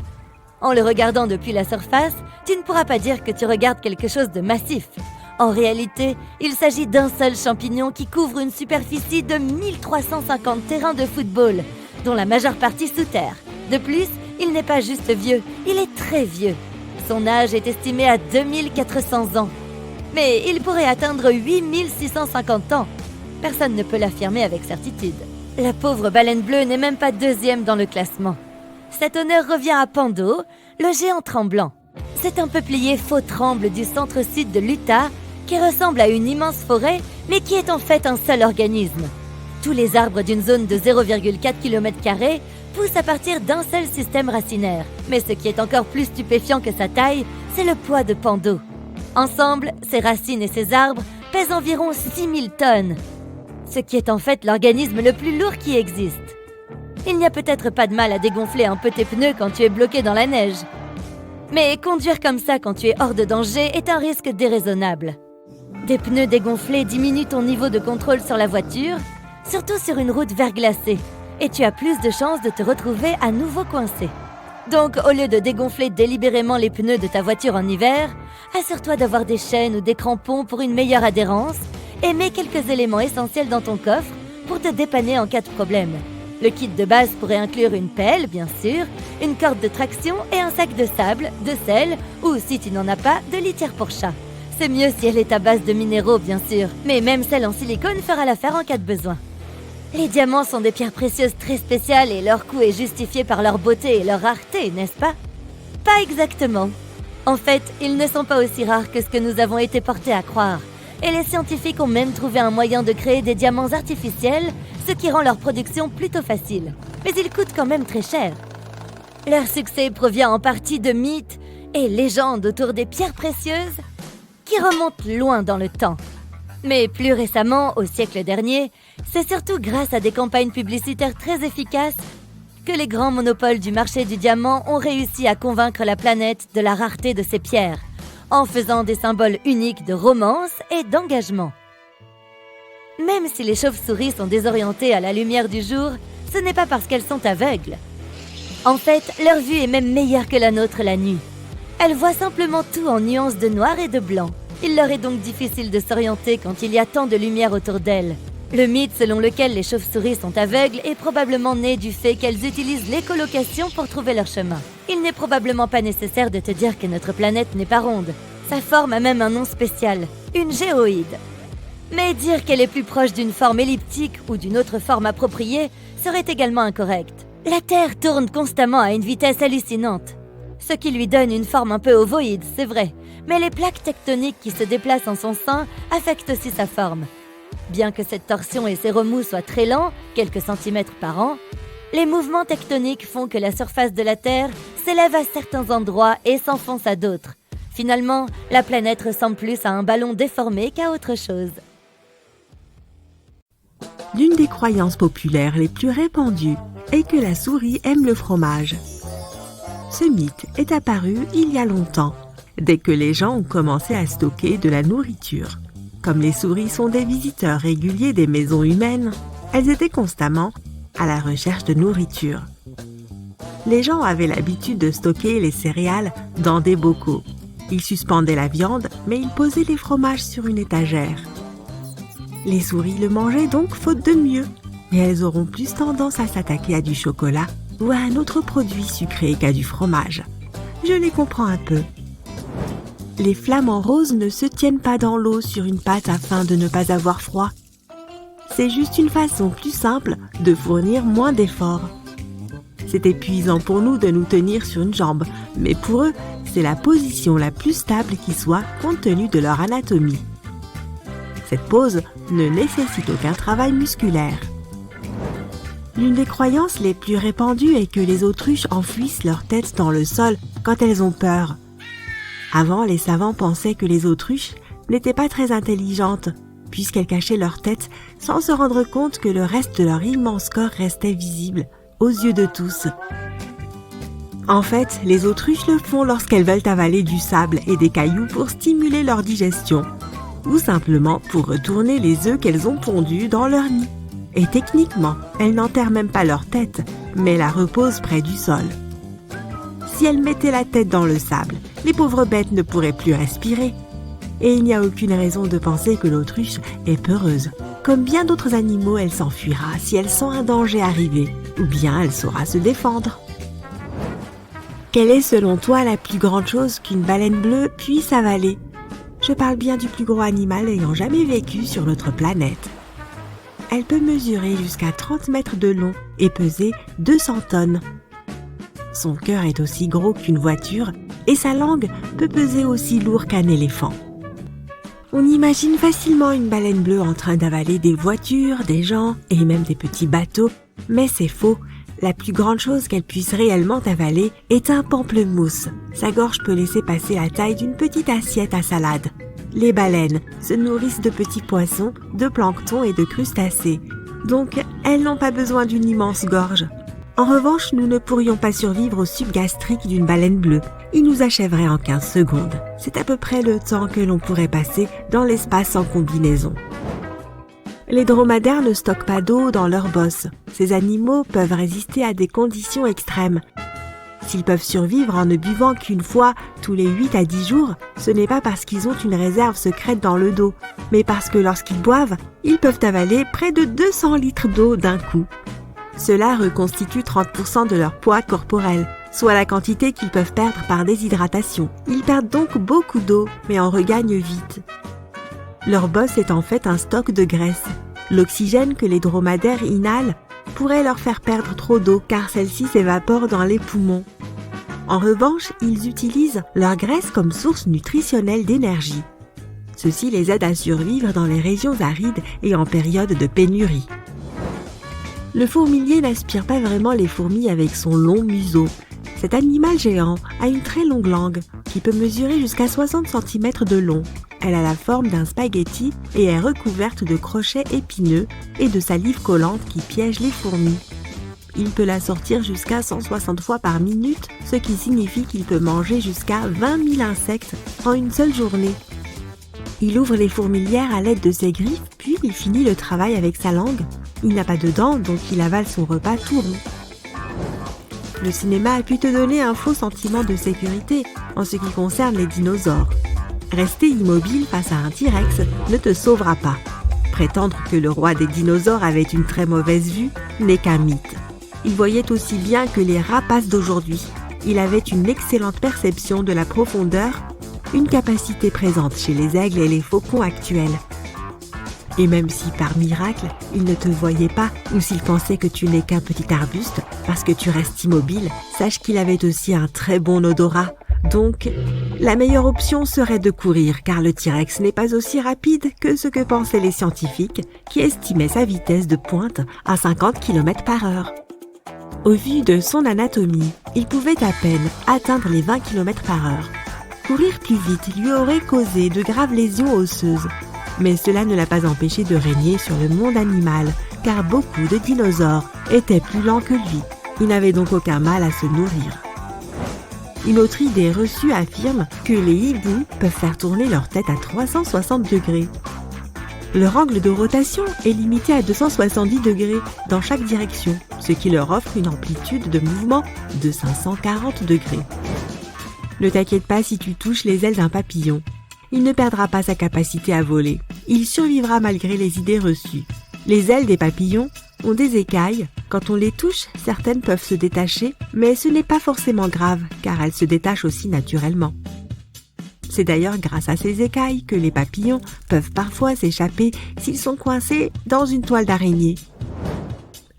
En le regardant depuis la surface, tu ne pourras pas dire que tu regardes quelque chose de massif. En réalité, il s'agit d'un seul champignon qui couvre une superficie de 1350 terrains de football, dont la majeure partie sous terre. De plus, il n'est pas juste vieux, il est très vieux. Son âge est estimé à 2400 ans. Mais il pourrait atteindre 8650 ans. Personne ne peut l'affirmer avec certitude. La pauvre baleine bleue n'est même pas deuxième dans le classement. Cet honneur revient à Pando, le géant tremblant. C'est un peuplier faux tremble du centre-sud de l'Utah qui ressemble à une immense forêt, mais qui est en fait un seul organisme. Tous les arbres d'une zone de 0,4 km² poussent à partir d'un seul système racinaire. Mais ce qui est encore plus stupéfiant que sa taille, c'est le poids de Pando. Ensemble, ses racines et ses arbres pèsent environ 6000 tonnes, ce qui est en fait l'organisme le plus lourd qui existe. Il n'y a peut-être pas de mal à dégonfler un peu tes pneus quand tu es bloqué dans la neige. Mais conduire comme ça quand tu es hors de danger est un risque déraisonnable. Des pneus dégonflés diminuent ton niveau de contrôle sur la voiture, surtout sur une route verglacée, et tu as plus de chances de te retrouver à nouveau coincé. Donc, au lieu de dégonfler délibérément les pneus de ta voiture en hiver, assure-toi d'avoir des chaînes ou des crampons pour une meilleure adhérence et mets quelques éléments essentiels dans ton coffre pour te dépanner en cas de problème. Le kit de base pourrait inclure une pelle, bien sûr, une corde de traction et un sac de sable, de sel ou, si tu n'en as pas, de litière pour chat. C'est mieux si elle est à base de minéraux, bien sûr, mais même celle en silicone fera l'affaire en cas de besoin. Les diamants sont des pierres précieuses très spéciales et leur coût est justifié par leur beauté et leur rareté, n'est-ce pas? Pas exactement. En fait, ils ne sont pas aussi rares que ce que nous avons été portés à croire. Et les scientifiques ont même trouvé un moyen de créer des diamants artificiels, ce qui rend leur production plutôt facile. Mais ils coûtent quand même très cher. Leur succès provient en partie de mythes et légendes autour des pierres précieuses qui remontent loin dans le temps. Mais plus récemment, au siècle dernier, c'est surtout grâce à des campagnes publicitaires très efficaces que les grands monopoles du marché du diamant ont réussi à convaincre la planète de la rareté de ces pierres, en faisant des symboles uniques de romance et d'engagement. Même si les chauves-souris sont désorientées à la lumière du jour, ce n'est pas parce qu'elles sont aveugles. En fait, leur vue est même meilleure que la nôtre la nuit. Elles voient simplement tout en nuances de noir et de blanc. Il leur est donc difficile de s'orienter quand il y a tant de lumière autour d'elles. Le mythe selon lequel les chauves-souris sont aveugles est probablement né du fait qu'elles utilisent l'écholocation pour trouver leur chemin. Il n'est probablement pas nécessaire de te dire que notre planète n'est pas ronde. Sa forme a même un nom spécial, une géoïde. Mais dire qu'elle est plus proche d'une forme elliptique ou d'une autre forme appropriée serait également incorrect. La Terre tourne constamment à une vitesse hallucinante, ce qui lui donne une forme un peu ovoïde, c'est vrai, mais les plaques tectoniques qui se déplacent en son sein affectent aussi sa forme. Bien que cette torsion et ses remous soient très lents, quelques centimètres par an, les mouvements tectoniques font que la surface de la Terre s'élève à certains endroits et s'enfonce à d'autres. Finalement, la planète ressemble plus à un ballon déformé qu'à autre chose. L'une des croyances populaires les plus répandues est que la souris aime le fromage. Ce mythe est apparu il y a longtemps, dès que les gens ont commencé à stocker de la nourriture. Comme les souris sont des visiteurs réguliers des maisons humaines, elles étaient constamment à la recherche de nourriture. Les gens avaient l'habitude de stocker les céréales dans des bocaux. Ils suspendaient la viande, mais ils posaient les fromages sur une étagère. Les souris le mangeaient donc faute de mieux, mais elles auront plus tendance à s'attaquer à du chocolat ou à un autre produit sucré qu'à du fromage. Je les comprends un peu. Les flamants roses ne se tiennent pas dans l'eau sur une pâte afin de ne pas avoir froid. C'est juste une façon plus simple de fournir moins d'efforts. C'est épuisant pour nous de nous tenir sur une jambe, mais pour eux, c'est la position la plus stable qui soit compte tenu de leur anatomie. Cette pose ne nécessitent aucun travail musculaire. L'une des croyances les plus répandues est que les autruches enfouissent leur tête dans le sol quand elles ont peur. Avant, les savants pensaient que les autruches n'étaient pas très intelligentes, puisqu'elles cachaient leur tête sans se rendre compte que le reste de leur immense corps restait visible aux yeux de tous. En fait, les autruches le font lorsqu'elles veulent avaler du sable et des cailloux pour stimuler leur digestion, ou simplement pour retourner les œufs qu'elles ont pondus dans leur nid. Et techniquement, elles n'enterrent même pas leur tête, mais la reposent près du sol. Si elles mettaient la tête dans le sable, les pauvres bêtes ne pourraient plus respirer. Et il n'y a aucune raison de penser que l'autruche est peureuse. Comme bien d'autres animaux, elle s'enfuira si elle sent un danger arriver, ou bien elle saura se défendre. Quelle est selon toi la plus grande chose qu'une baleine bleue puisse avaler? Je parle bien du plus gros animal ayant jamais vécu sur notre planète. Elle peut mesurer jusqu'à 30 mètres de long et peser 200 tonnes. Son cœur est aussi gros qu'une voiture et sa langue peut peser aussi lourd qu'un éléphant. On imagine facilement une baleine bleue en train d'avaler des voitures, des gens et même des petits bateaux, mais c'est faux. La plus grande chose qu'elle puisse réellement avaler est un pamplemousse. Sa gorge peut laisser passer la taille d'une petite assiette à salade. Les baleines se nourrissent de petits poissons, de plancton et de crustacés. Donc, elles n'ont pas besoin d'une immense gorge. En revanche, nous ne pourrions pas survivre au suc gastrique d'une baleine bleue. Il nous achèverait en 15 secondes. C'est à peu près le temps que l'on pourrait passer dans l'espace en combinaison. Les dromadaires ne stockent pas d'eau dans leurs bosses. Ces animaux peuvent résister à des conditions extrêmes. S'ils peuvent survivre en ne buvant qu'une fois tous les 8 à 10 jours, ce n'est pas parce qu'ils ont une réserve secrète dans le dos, mais parce que lorsqu'ils boivent, ils peuvent avaler près de 200 litres d'eau d'un coup. Cela reconstitue 30% de leur poids corporel, soit la quantité qu'ils peuvent perdre par déshydratation. Ils perdent donc beaucoup d'eau, mais en regagnent vite. Leur bosse est en fait un stock de graisse. L'oxygène que les dromadaires inhalent pourrait leur faire perdre trop d'eau car celle-ci s'évapore dans les poumons. En revanche, ils utilisent leur graisse comme source nutritionnelle d'énergie. Ceci les aide à survivre dans les régions arides et en période de pénurie. Le fourmilier n'aspire pas vraiment les fourmis avec son long museau. Cet animal géant a une très longue langue qui peut mesurer jusqu'à 60 cm de long. Elle a la forme d'un spaghetti et est recouverte de crochets épineux et de salive collante qui piègent les fourmis. Il peut la sortir jusqu'à 160 fois par minute, ce qui signifie qu'il peut manger jusqu'à 20 000 insectes en une seule journée. Il ouvre les fourmilières à l'aide de ses griffes, puis il finit le travail avec sa langue. Il n'a pas de dents, donc il avale son repas tout rond. Le cinéma a pu te donner un faux sentiment de sécurité en ce qui concerne les dinosaures. Rester immobile face à un T-Rex ne te sauvera pas. Prétendre que le roi des dinosaures avait une très mauvaise vue n'est qu'un mythe. Il voyait aussi bien que les rapaces d'aujourd'hui. Il avait une excellente perception de la profondeur, une capacité présente chez les aigles et les faucons actuels. Et même si par miracle, il ne te voyait pas ou s'il pensait que tu n'es qu'un petit arbuste parce que tu restes immobile, sache qu'il avait aussi un très bon odorat. Donc, la meilleure option serait de courir car le T-Rex n'est pas aussi rapide que ce que pensaient les scientifiques qui estimaient sa vitesse de pointe à 50 km/h. Au vu de son anatomie, il pouvait à peine atteindre les 20 km/h. Courir plus vite lui aurait causé de graves lésions osseuses. Mais cela ne l'a pas empêché de régner sur le monde animal, car beaucoup de dinosaures étaient plus lents que lui. Il n'avait donc aucun mal à se nourrir. Une autre idée reçue affirme que les hiboux peuvent faire tourner leur tête à 360 degrés. Leur angle de rotation est limité à 270 degrés dans chaque direction, ce qui leur offre une amplitude de mouvement de 540 degrés. Ne t'inquiète pas si tu touches les ailes d'un papillon. Il ne perdra pas sa capacité à voler. Il survivra malgré les idées reçues. Les ailes des papillons ont des écailles. Quand on les touche, certaines peuvent se détacher, mais ce n'est pas forcément grave, car elles se détachent aussi naturellement. C'est d'ailleurs grâce à ces écailles que les papillons peuvent parfois s'échapper s'ils sont coincés dans une toile d'araignée.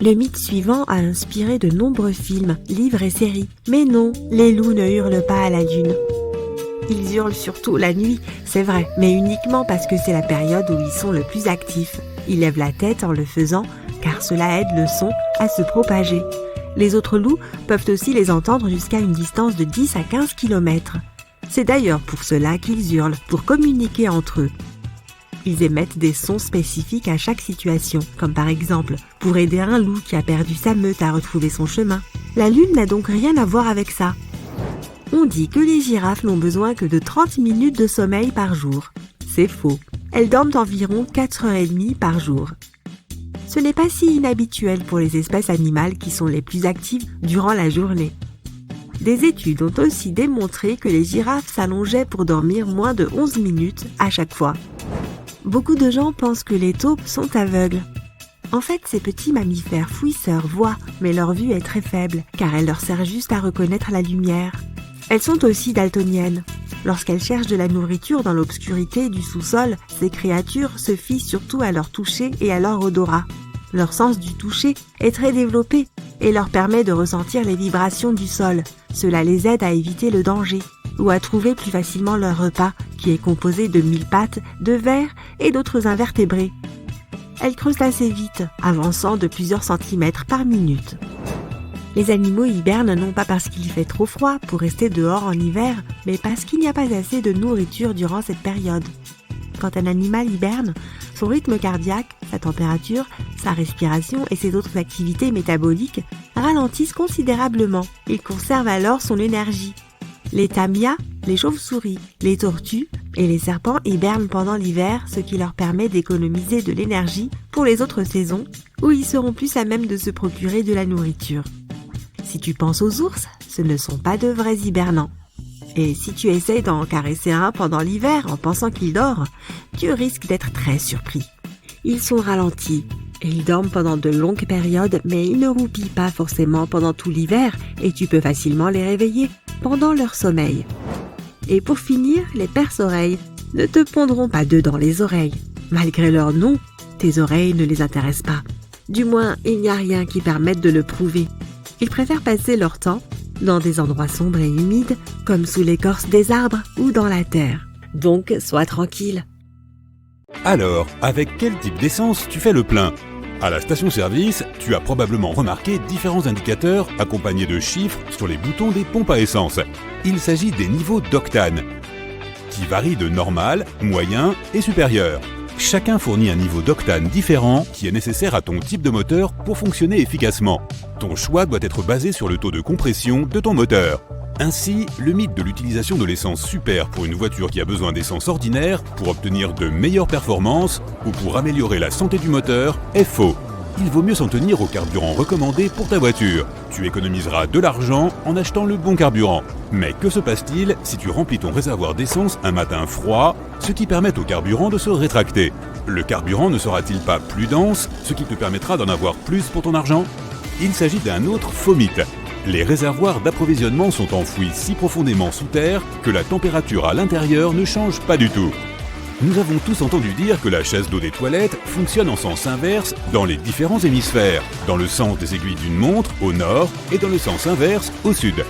Le mythe suivant a inspiré de nombreux films, livres et séries. Mais non, les loups ne hurlent pas à la lune. Ils hurlent surtout la nuit, c'est vrai, mais uniquement parce que c'est la période où ils sont le plus actifs. Ils lèvent la tête en le faisant, car cela aide le son à se propager. Les autres loups peuvent aussi les entendre jusqu'à une distance de 10 à 15 km. C'est d'ailleurs pour cela qu'ils hurlent, pour communiquer entre eux. Ils émettent des sons spécifiques à chaque situation, comme par exemple pour aider un loup qui a perdu sa meute à retrouver son chemin. La lune n'a donc rien à voir avec ça. On dit que les girafes n'ont besoin que de 30 minutes de sommeil par jour. C'est faux. Elles dorment environ 4h30 par jour. Ce n'est pas si inhabituel pour les espèces animales qui sont les plus actives durant la journée. Des études ont aussi démontré que les girafes s'allongeaient pour dormir moins de 11 minutes à chaque fois. Beaucoup de gens pensent que les taupes sont aveugles. En fait, ces petits mammifères fouisseurs voient, mais leur vue est très faible, car elle leur sert juste à reconnaître la lumière. Elles sont aussi daltoniennes. Lorsqu'elles cherchent de la nourriture dans l'obscurité du sous-sol, ces créatures se fient surtout à leur toucher et à leur odorat. Leur sens du toucher est très développé et leur permet de ressentir les vibrations du sol. Cela les aide à éviter le danger ou à trouver plus facilement leur repas, qui est composé de 1000 pattes, de vers et d'autres invertébrés. Elles creusent assez vite, avançant de plusieurs centimètres par minute. Les animaux hibernent non pas parce qu'il fait trop froid pour rester dehors en hiver, mais parce qu'il n'y a pas assez de nourriture durant cette période. Quand un animal hiberne, son rythme cardiaque, sa température, sa respiration et ses autres activités métaboliques ralentissent considérablement. Il conserve alors son énergie. Les tamias, les chauves-souris, les tortues et les serpents hibernent pendant l'hiver, ce qui leur permet d'économiser de l'énergie pour les autres saisons où ils seront plus à même de se procurer de la nourriture. Si tu penses aux ours, ce ne sont pas de vrais hibernants. Et si tu essayes d'en caresser un pendant l'hiver en pensant qu'il dort, tu risques d'être très surpris. Ils sont ralentis et ils dorment pendant de longues périodes, mais ils ne roupillent pas forcément pendant tout l'hiver et tu peux facilement les réveiller pendant leur sommeil. Et pour finir, les perce-oreilles ne te pondront pas d'œufs dans les oreilles. Malgré leur nom, tes oreilles ne les intéressent pas. Du moins, il n'y a rien qui permette de le prouver. Ils préfèrent passer leur temps dans des endroits sombres et humides, comme sous l'écorce des arbres ou dans la terre. Donc, sois tranquille. Alors, avec quel type d'essence tu fais le plein ? À la station-service, tu as probablement remarqué différents indicateurs accompagnés de chiffres sur les boutons des pompes à essence. Il s'agit des niveaux d'octane, qui varient de normal, moyen et supérieur. Chacun fournit un niveau d'octane différent qui est nécessaire à ton type de moteur pour fonctionner efficacement. Ton choix doit être basé sur le taux de compression de ton moteur. Ainsi, le mythe de l'utilisation de l'essence super pour une voiture qui a besoin d'essence ordinaire pour obtenir de meilleures performances ou pour améliorer la santé du moteur est faux. Il vaut mieux s'en tenir au carburant recommandé pour ta voiture. Tu économiseras de l'argent en achetant le bon carburant. Mais que se passe-t-il si tu remplis ton réservoir d'essence un matin froid, ce qui permet au carburant de se rétracter ? Le carburant ne sera-t-il pas plus dense, ce qui te permettra d'en avoir plus pour ton argent ? Il s'agit d'un autre faux mythe. Les réservoirs d'approvisionnement sont enfouis si profondément sous terre que la température à l'intérieur ne change pas du tout. Nous avons tous entendu dire que la chasse d'eau des toilettes fonctionne en sens inverse dans les différents hémisphères, dans le sens des aiguilles d'une montre au nord et dans le sens inverse au sud.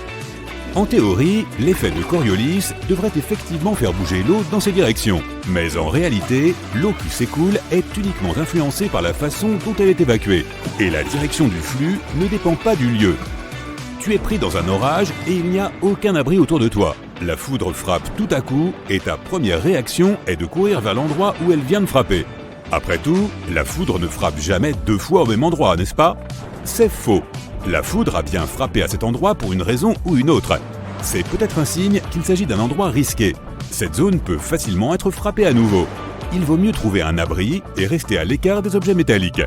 En théorie, l'effet de Coriolis devrait effectivement faire bouger l'eau dans ces directions. Mais en réalité, l'eau qui s'écoule est uniquement influencée par la façon dont elle est évacuée. Et la direction du flux ne dépend pas du lieu. Tu es pris dans un orage et il n'y a aucun abri autour de toi. La foudre frappe tout à coup et ta première réaction est de courir vers l'endroit où elle vient de frapper. Après tout, la foudre ne frappe jamais 2 fois au même endroit, n'est-ce pas ? C'est faux. La foudre a bien frappé à cet endroit pour une raison ou une autre. C'est peut-être un signe qu'il s'agit d'un endroit risqué. Cette zone peut facilement être frappée à nouveau. Il vaut mieux trouver un abri et rester à l'écart des objets métalliques.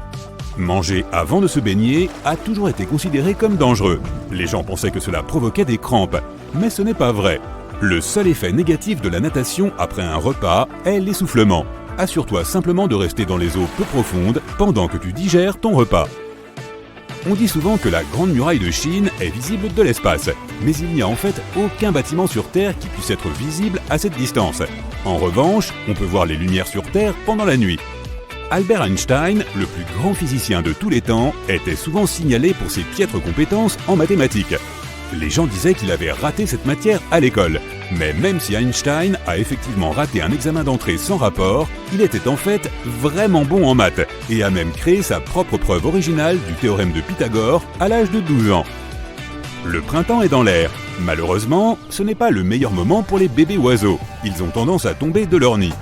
Manger avant de se baigner a toujours été considéré comme dangereux. Les gens pensaient que cela provoquait des crampes, mais ce n'est pas vrai. Le seul effet négatif de la natation après un repas est l'essoufflement. Assure-toi simplement de rester dans les eaux peu profondes pendant que tu digères ton repas. On dit souvent que la Grande Muraille de Chine est visible de l'espace, mais il n'y a en fait aucun bâtiment sur Terre qui puisse être visible à cette distance. En revanche, on peut voir les lumières sur Terre pendant la nuit. Albert Einstein, le plus grand physicien de tous les temps, était souvent signalé pour ses piètres compétences en mathématiques. Les gens disaient qu'il avait raté cette matière à l'école. Mais même si Einstein a effectivement raté un examen d'entrée sans rapport, il était en fait vraiment bon en maths et a même créé sa propre preuve originale du théorème de Pythagore à l'âge de 12 ans. Le printemps est dans l'air. Malheureusement, ce n'est pas le meilleur moment pour les bébés oiseaux. Ils ont tendance à tomber de leur nid.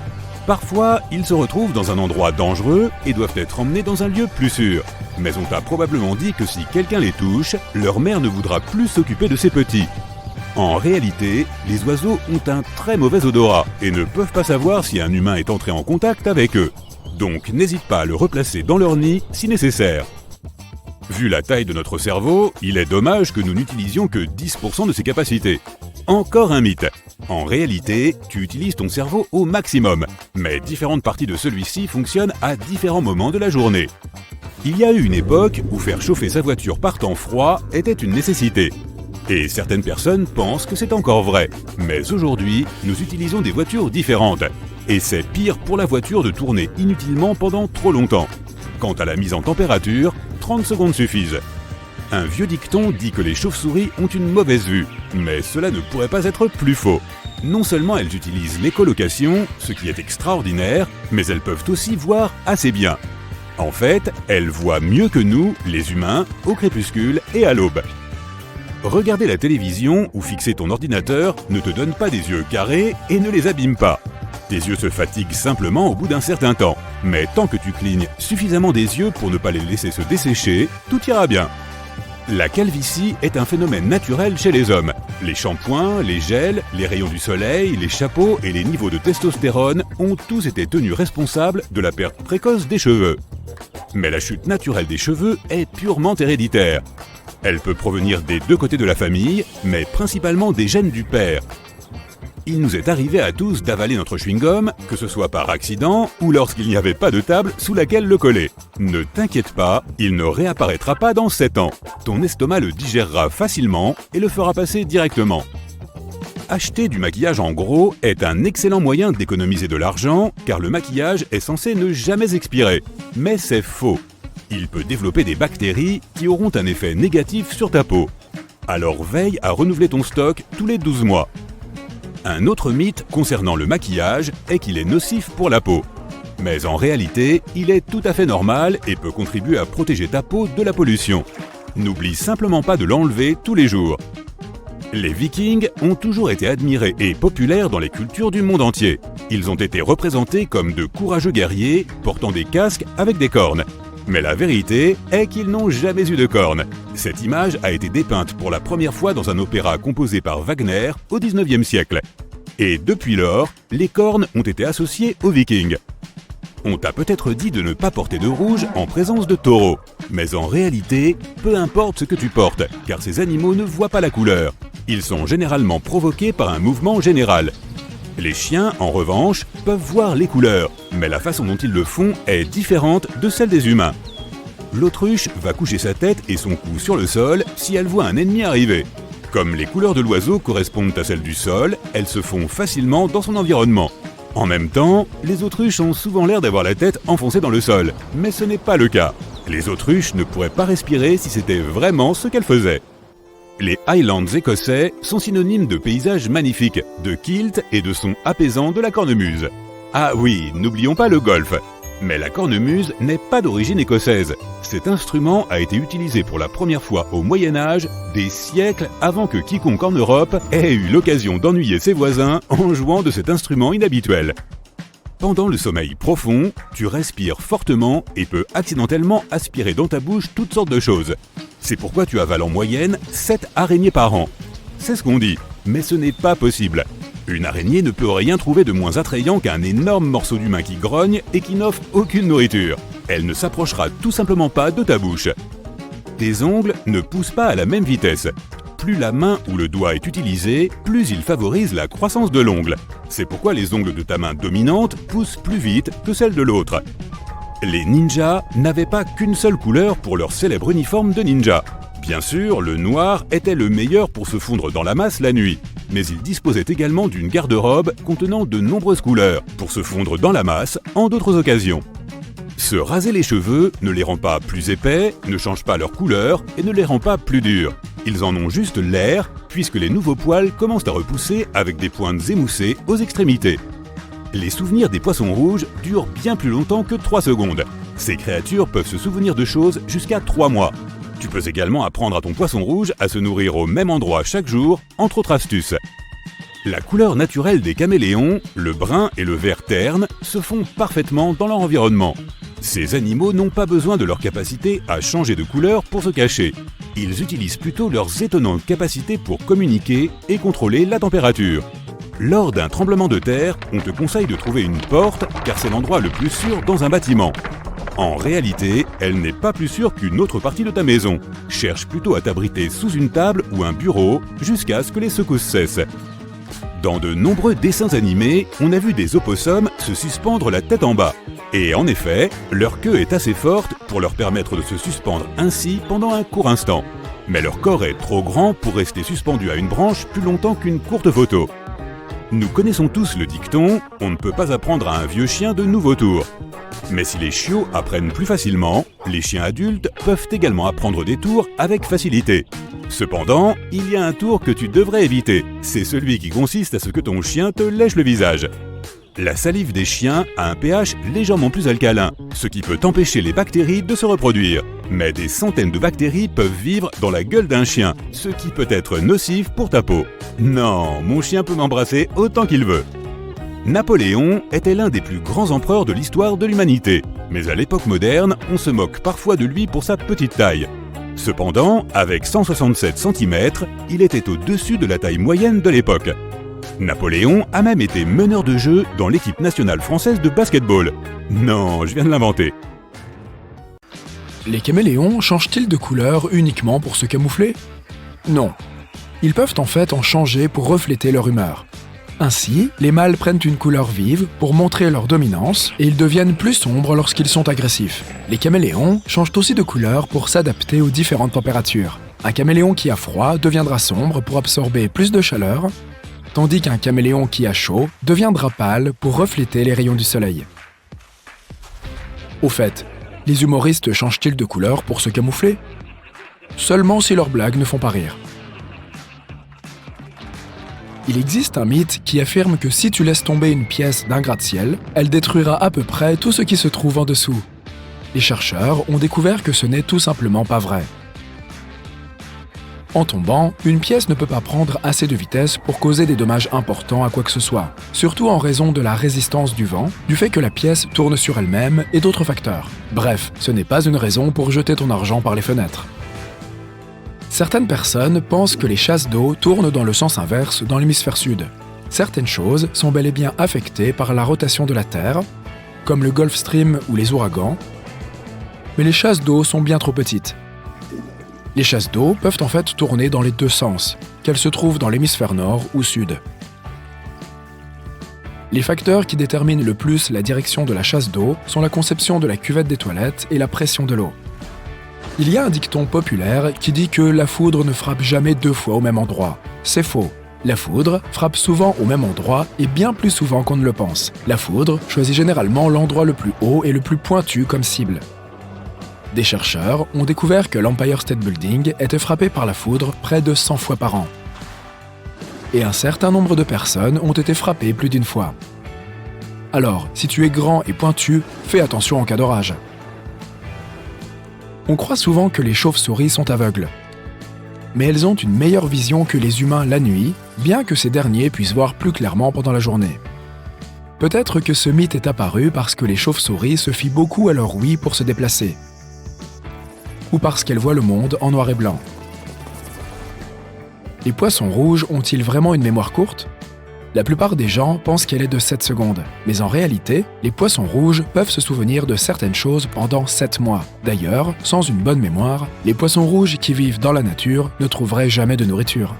Parfois, ils se retrouvent dans un endroit dangereux et doivent être emmenés dans un lieu plus sûr. Mais on t'a probablement dit que si quelqu'un les touche, leur mère ne voudra plus s'occuper de ses petits. En réalité, les oiseaux ont un très mauvais odorat et ne peuvent pas savoir si un humain est entré en contact avec eux. Donc n'hésite pas à le replacer dans leur nid si nécessaire. Vu la taille de notre cerveau, il est dommage que nous n'utilisions que 10% de ses capacités. Encore un mythe. En réalité, tu utilises ton cerveau au maximum, mais différentes parties de celui-ci fonctionnent à différents moments de la journée. Il y a eu une époque où faire chauffer sa voiture par temps froid était une nécessité. Et certaines personnes pensent que c'est encore vrai. Mais aujourd'hui, nous utilisons des voitures différentes. Et c'est pire pour la voiture de tourner inutilement pendant trop longtemps. Quant à la mise en température, 30 secondes suffisent. Un vieux dicton dit que les chauves-souris ont une mauvaise vue, mais cela ne pourrait pas être plus faux. Non seulement elles utilisent l'écholocation, ce qui est extraordinaire, mais elles peuvent aussi voir assez bien. En fait, elles voient mieux que nous, les humains, au crépuscule et à l'aube. Regarder la télévision ou fixer ton ordinateur ne te donne pas des yeux carrés et ne les abîme pas. Tes yeux se fatiguent simplement au bout d'un certain temps, mais tant que tu clignes suffisamment des yeux pour ne pas les laisser se dessécher, tout ira bien. La calvitie est un phénomène naturel chez les hommes. Les shampoings, les gels, les rayons du soleil, les chapeaux et les niveaux de testostérone ont tous été tenus responsables de la perte précoce des cheveux. Mais la chute naturelle des cheveux est purement héréditaire. Elle peut provenir des deux côtés de la famille, mais principalement des gènes du père. Il nous est arrivé à tous d'avaler notre chewing-gum, que ce soit par accident ou lorsqu'il n'y avait pas de table sous laquelle le coller. Ne t'inquiète pas, il ne réapparaîtra pas dans 7 ans. Ton estomac le digérera facilement et le fera passer directement. Acheter du maquillage en gros est un excellent moyen d'économiser de l'argent, car le maquillage est censé ne jamais expirer. Mais c'est faux. Il peut développer des bactéries qui auront un effet négatif sur ta peau. Alors veille à renouveler ton stock tous les 12 mois. Un autre mythe concernant le maquillage est qu'il est nocif pour la peau. Mais en réalité, il est tout à fait normal et peut contribuer à protéger ta peau de la pollution. N'oublie simplement pas de l'enlever tous les jours. Les Vikings ont toujours été admirés et populaires dans les cultures du monde entier. Ils ont été représentés comme de courageux guerriers portant des casques avec des cornes. Mais la vérité est qu'ils n'ont jamais eu de cornes. Cette image a été dépeinte pour la première fois dans un opéra composé par Wagner au XIXe siècle. Et depuis lors, les cornes ont été associées aux Vikings. On t'a peut-être dit de ne pas porter de rouge en présence de taureaux. Mais en réalité, peu importe ce que tu portes, car ces animaux ne voient pas la couleur. Ils sont généralement provoqués par un mouvement général. Les chiens, en revanche, peuvent voir les couleurs, mais la façon dont ils le font est différente de celle des humains. L'autruche va coucher sa tête et son cou sur le sol si elle voit un ennemi arriver. Comme les couleurs de l'oiseau correspondent à celles du sol, elles se font facilement dans son environnement. En même temps, les autruches ont souvent l'air d'avoir la tête enfoncée dans le sol, mais ce n'est pas le cas. Les autruches ne pourraient pas respirer si c'était vraiment ce qu'elles faisaient. Les Highlands écossais sont synonymes de paysages magnifiques, de kilt et de sons apaisants de la cornemuse. Ah oui, n'oublions pas le golf. Mais la cornemuse n'est pas d'origine écossaise. Cet instrument a été utilisé pour la première fois au Moyen-Âge, des siècles avant que quiconque en Europe ait eu l'occasion d'ennuyer ses voisins en jouant de cet instrument inhabituel. Pendant le sommeil profond, tu respires fortement et peux accidentellement aspirer dans ta bouche toutes sortes de choses. C'est pourquoi tu avales en moyenne 7 araignées par an. C'est ce qu'on dit, mais ce n'est pas possible. Une araignée ne peut rien trouver de moins attrayant qu'un énorme morceau d'humain qui grogne et qui n'offre aucune nourriture. Elle ne s'approchera tout simplement pas de ta bouche. Tes ongles ne poussent pas à la même vitesse. Plus la main ou le doigt est utilisé, plus il favorise la croissance de l'ongle. C'est pourquoi les ongles de ta main dominante poussent plus vite que celles de l'autre. Les ninjas n'avaient pas qu'une seule couleur pour leur célèbre uniforme de ninja. Bien sûr, le noir était le meilleur pour se fondre dans la masse la nuit, mais ils disposaient également d'une garde-robe contenant de nombreuses couleurs pour se fondre dans la masse en d'autres occasions. Se raser les cheveux ne les rend pas plus épais, ne change pas leur couleur et ne les rend pas plus durs. ils en ont juste l'air, puisque les nouveaux poils commencent à repousser avec des pointes émoussées aux extrémités. Les souvenirs des poissons rouges durent bien plus longtemps que 3 secondes. Ces créatures peuvent se souvenir de choses jusqu'à 3 mois. Tu peux également apprendre à ton poisson rouge à se nourrir au même endroit chaque jour, entre autres astuces. La couleur naturelle des caméléons, le brun et le vert terne, se font parfaitement dans leur environnement. Ces animaux n'ont pas besoin de leur capacité à changer de couleur pour se cacher. Ils utilisent plutôt leurs étonnantes capacités pour communiquer et contrôler la température. Lors d'un tremblement de terre, on te conseille de trouver une porte car c'est l'endroit le plus sûr dans un bâtiment. En réalité, elle n'est pas plus sûre qu'une autre partie de ta maison. Cherche plutôt à t'abriter sous une table ou un bureau jusqu'à ce que les secousses cessent. Dans de nombreux dessins animés, on a vu des opossums se suspendre la tête en bas. Et en effet, leur queue est assez forte pour leur permettre de se suspendre ainsi pendant un court instant. Mais leur corps est trop grand pour rester suspendu à une branche plus longtemps qu'une courte photo. Nous connaissons tous le dicton « On ne peut pas apprendre à un vieux chien de nouveaux tours ». Mais si les chiots apprennent plus facilement, les chiens adultes peuvent également apprendre des tours avec facilité. Cependant, il y a un tour que tu devrais éviter. C'est celui qui consiste à ce que ton chien te lèche le visage. La salive des chiens a un pH légèrement plus alcalin, ce qui peut empêcher les bactéries de se reproduire. Mais des centaines de bactéries peuvent vivre dans la gueule d'un chien, ce qui peut être nocif pour ta peau. Non, mon chien peut m'embrasser autant qu'il veut. Napoléon était l'un des plus grands empereurs de l'histoire de l'humanité. Mais à l'époque moderne, on se moque parfois de lui pour sa petite taille. Cependant, avec 167 cm, il était au-dessus de la taille moyenne de l'époque. Napoléon a même été meneur de jeu dans l'équipe nationale française de basketball. Non, je viens de l'inventer. Les caméléons changent-ils de couleur uniquement pour se camoufler ? Non. Ils peuvent en fait en changer pour refléter leur humeur. Ainsi, les mâles prennent une couleur vive pour montrer leur dominance et ils deviennent plus sombres lorsqu'ils sont agressifs. Les caméléons changent aussi de couleur pour s'adapter aux différentes températures. Un caméléon qui a froid deviendra sombre pour absorber plus de chaleur, tandis qu'un caméléon qui a chaud deviendra pâle pour refléter les rayons du soleil. Au fait, les humoristes changent-ils de couleur pour se camoufler ? Seulement si leurs blagues ne font pas rire. Il existe un mythe qui affirme que si tu laisses tomber une pièce d'un gratte-ciel, elle détruira à peu près tout ce qui se trouve en dessous. Les chercheurs ont découvert que ce n'est tout simplement pas vrai. En tombant, une pièce ne peut pas prendre assez de vitesse pour causer des dommages importants à quoi que ce soit, surtout en raison de la résistance du vent, du fait que la pièce tourne sur elle-même et d'autres facteurs. Bref, ce n'est pas une raison pour jeter ton argent par les fenêtres. Certaines personnes pensent que les chasses d'eau tournent dans le sens inverse dans l'hémisphère sud. Certaines choses sont bel et bien affectées par la rotation de la Terre, comme le Gulf Stream ou les ouragans, mais les chasses d'eau sont bien trop petites. Les chasses d'eau peuvent en fait tourner dans les deux sens, qu'elles se trouvent dans l'hémisphère nord ou sud. Les facteurs qui déterminent le plus la direction de la chasse d'eau sont la conception de la cuvette des toilettes et la pression de l'eau. Il y a un dicton populaire qui dit que la foudre ne frappe jamais 2 fois au même endroit. C'est faux. La foudre frappe souvent au même endroit et bien plus souvent qu'on ne le pense. La foudre choisit généralement l'endroit le plus haut et le plus pointu comme cible. Des chercheurs ont découvert que l'Empire State Building était frappé par la foudre près de 100 fois par an. Et un certain nombre de personnes ont été frappées plus d'une fois. Alors, si tu es grand et pointu, fais attention en cas d'orage. On croit souvent que les chauves-souris sont aveugles. Mais elles ont une meilleure vision que les humains la nuit, bien que ces derniers puissent voir plus clairement pendant la journée. Peut-être que ce mythe est apparu parce que les chauves-souris se fient beaucoup à leur ouïe pour se déplacer. Ou parce qu'elles voient le monde en noir et blanc. Les poissons rouges ont-ils vraiment une mémoire courte ? La plupart des gens pensent qu'elle est de 7 secondes, mais en réalité, les poissons rouges peuvent se souvenir de certaines choses pendant 7 mois. D'ailleurs, sans une bonne mémoire, les poissons rouges qui vivent dans la nature ne trouveraient jamais de nourriture.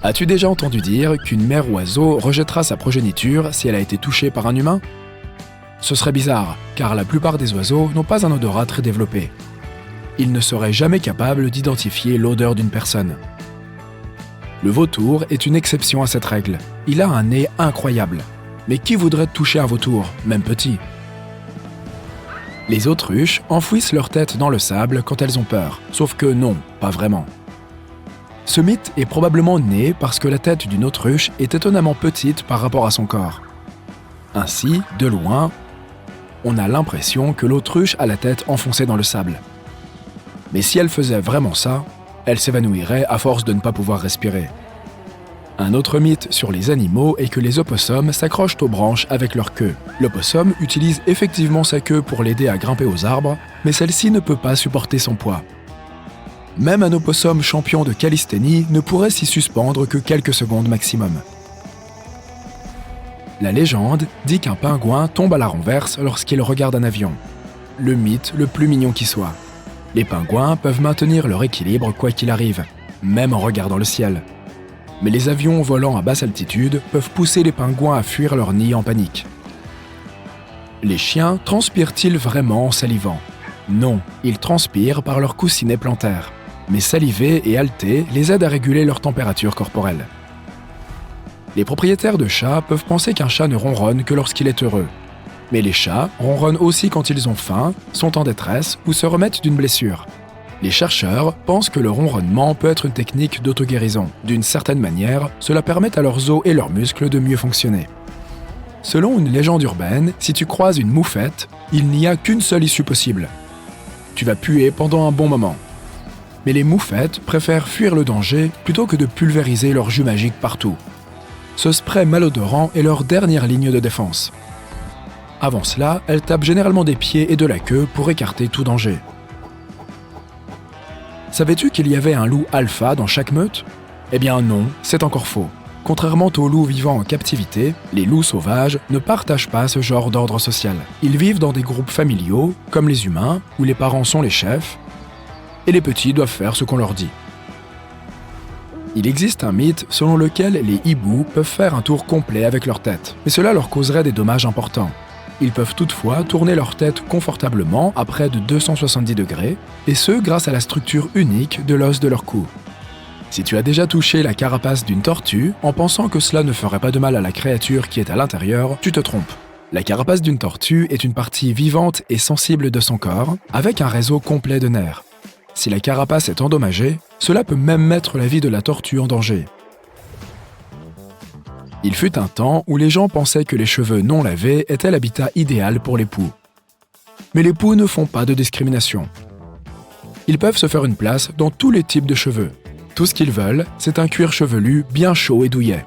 As-tu déjà entendu dire qu'une mère oiseau rejettera sa progéniture si elle a été touchée par un humain ? Ce serait bizarre, car la plupart des oiseaux n'ont pas un odorat très développé. Ils ne seraient jamais capables d'identifier l'odeur d'une personne. Le vautour est une exception à cette règle. Il a un nez incroyable. Mais qui voudrait toucher un vautour, même petit ? Les autruches enfouissent leur tête dans le sable quand elles ont peur. Sauf que non, pas vraiment. Ce mythe est probablement né parce que la tête d'une autruche est étonnamment petite par rapport à son corps. Ainsi, de loin, on a l'impression que l'autruche a la tête enfoncée dans le sable. Mais si elle faisait vraiment ça, elle s'évanouirait à force de ne pas pouvoir respirer. Un autre mythe sur les animaux est que les opossums s'accrochent aux branches avec leur queue. L'opossum utilise effectivement sa queue pour l'aider à grimper aux arbres, mais celle-ci ne peut pas supporter son poids. Même un opossum champion de calisthénie ne pourrait s'y suspendre que quelques secondes maximum. La légende dit qu'un pingouin tombe à la renverse lorsqu'il regarde un avion. Le mythe le plus mignon qui soit. Les pingouins peuvent maintenir leur équilibre quoi qu'il arrive, même en regardant le ciel. Mais les avions volant à basse altitude peuvent pousser les pingouins à fuir leur nid en panique. Les chiens transpirent-ils vraiment en salivant ? Non, ils transpirent par leur coussinet plantaire. Mais saliver et halter les aide à réguler leur température corporelle. Les propriétaires de chats peuvent penser qu'un chat ne ronronne que lorsqu'il est heureux. Mais les chats ronronnent aussi quand ils ont faim, sont en détresse ou se remettent d'une blessure. Les chercheurs pensent que le ronronnement peut être une technique d'auto-guérison. D'une certaine manière, cela permet à leurs os et leurs muscles de mieux fonctionner. Selon une légende urbaine, si tu croises une moufette, il n'y a qu'une seule issue possible. Tu vas puer pendant un bon moment. Mais les moufettes préfèrent fuir le danger plutôt que de pulvériser leur jus magique partout. Ce spray malodorant est leur dernière ligne de défense. Avant cela, elles tapent généralement des pieds et de la queue pour écarter tout danger. Savais-tu qu'il y avait un loup alpha dans chaque meute ? Eh bien non, c'est encore faux. Contrairement aux loups vivant en captivité, les loups sauvages ne partagent pas ce genre d'ordre social. Ils vivent dans des groupes familiaux, comme les humains, où les parents sont les chefs, et les petits doivent faire ce qu'on leur dit. Il existe un mythe selon lequel les hiboux peuvent faire un tour complet avec leur tête, mais cela leur causerait des dommages importants. Ils peuvent toutefois tourner leur tête confortablement à près de 270 degrés, et ce grâce à la structure unique de l'os de leur cou. Si tu as déjà touché la carapace d'une tortue en pensant que cela ne ferait pas de mal à la créature qui est à l'intérieur, tu te trompes. La carapace d'une tortue est une partie vivante et sensible de son corps, avec un réseau complet de nerfs. Si la carapace est endommagée, cela peut même mettre la vie de la tortue en danger. Il fut un temps où les gens pensaient que les cheveux non lavés étaient l'habitat idéal pour les poux. Mais les poux ne font pas de discrimination. Ils peuvent se faire une place dans tous les types de cheveux. Tout ce qu'ils veulent, c'est un cuir chevelu bien chaud et douillet.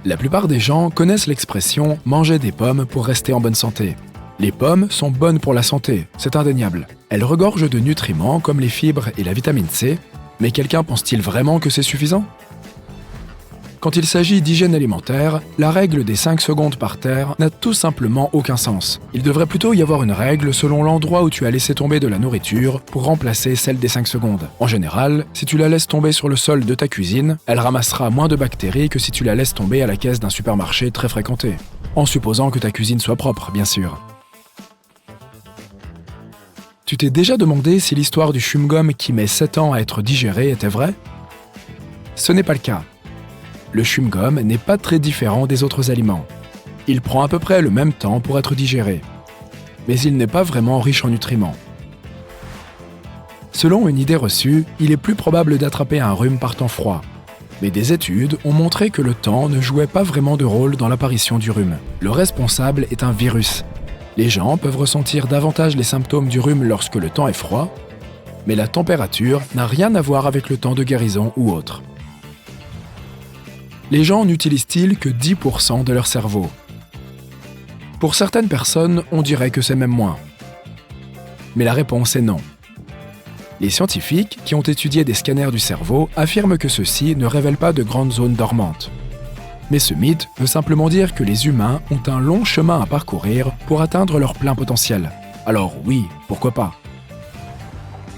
La plupart des gens connaissent l'expression « manger des pommes pour rester en bonne santé ». Les pommes sont bonnes pour la santé, c'est indéniable. Elles regorgent de nutriments comme les fibres et la vitamine C, mais quelqu'un pense-t-il vraiment que c'est suffisant ? Quand il s'agit d'hygiène alimentaire, la règle des 5 secondes par terre n'a tout simplement aucun sens. Il devrait plutôt y avoir une règle selon l'endroit où tu as laissé tomber de la nourriture pour remplacer celle des 5 secondes. En général, si tu la laisses tomber sur le sol de ta cuisine, elle ramassera moins de bactéries que si tu la laisses tomber à la caisse d'un supermarché très fréquenté. En supposant que ta cuisine soit propre, bien sûr. Tu t'es déjà demandé si l'histoire du chewing-gum qui met 7 ans à être digéré était vraie ? Ce n'est pas le cas. Le chewing-gum n'est pas très différent des autres aliments. Il prend à peu près le même temps pour être digéré. Mais il n'est pas vraiment riche en nutriments. Selon une idée reçue, il est plus probable d'attraper un rhume par temps froid. Mais des études ont montré que le temps ne jouait pas vraiment de rôle dans l'apparition du rhume. Le responsable est un virus. Les gens peuvent ressentir davantage les symptômes du rhume lorsque le temps est froid, mais la température n'a rien à voir avec le temps de guérison ou autre. Les gens n'utilisent-ils que 10% de leur cerveau ? Pour certaines personnes, on dirait que c'est même moins. Mais la réponse est non. Les scientifiques qui ont étudié des scanners du cerveau affirment que ceux-ci ne révèlent pas de grandes zones dormantes. Mais ce mythe veut simplement dire que les humains ont un long chemin à parcourir pour atteindre leur plein potentiel. Alors oui, pourquoi pas ?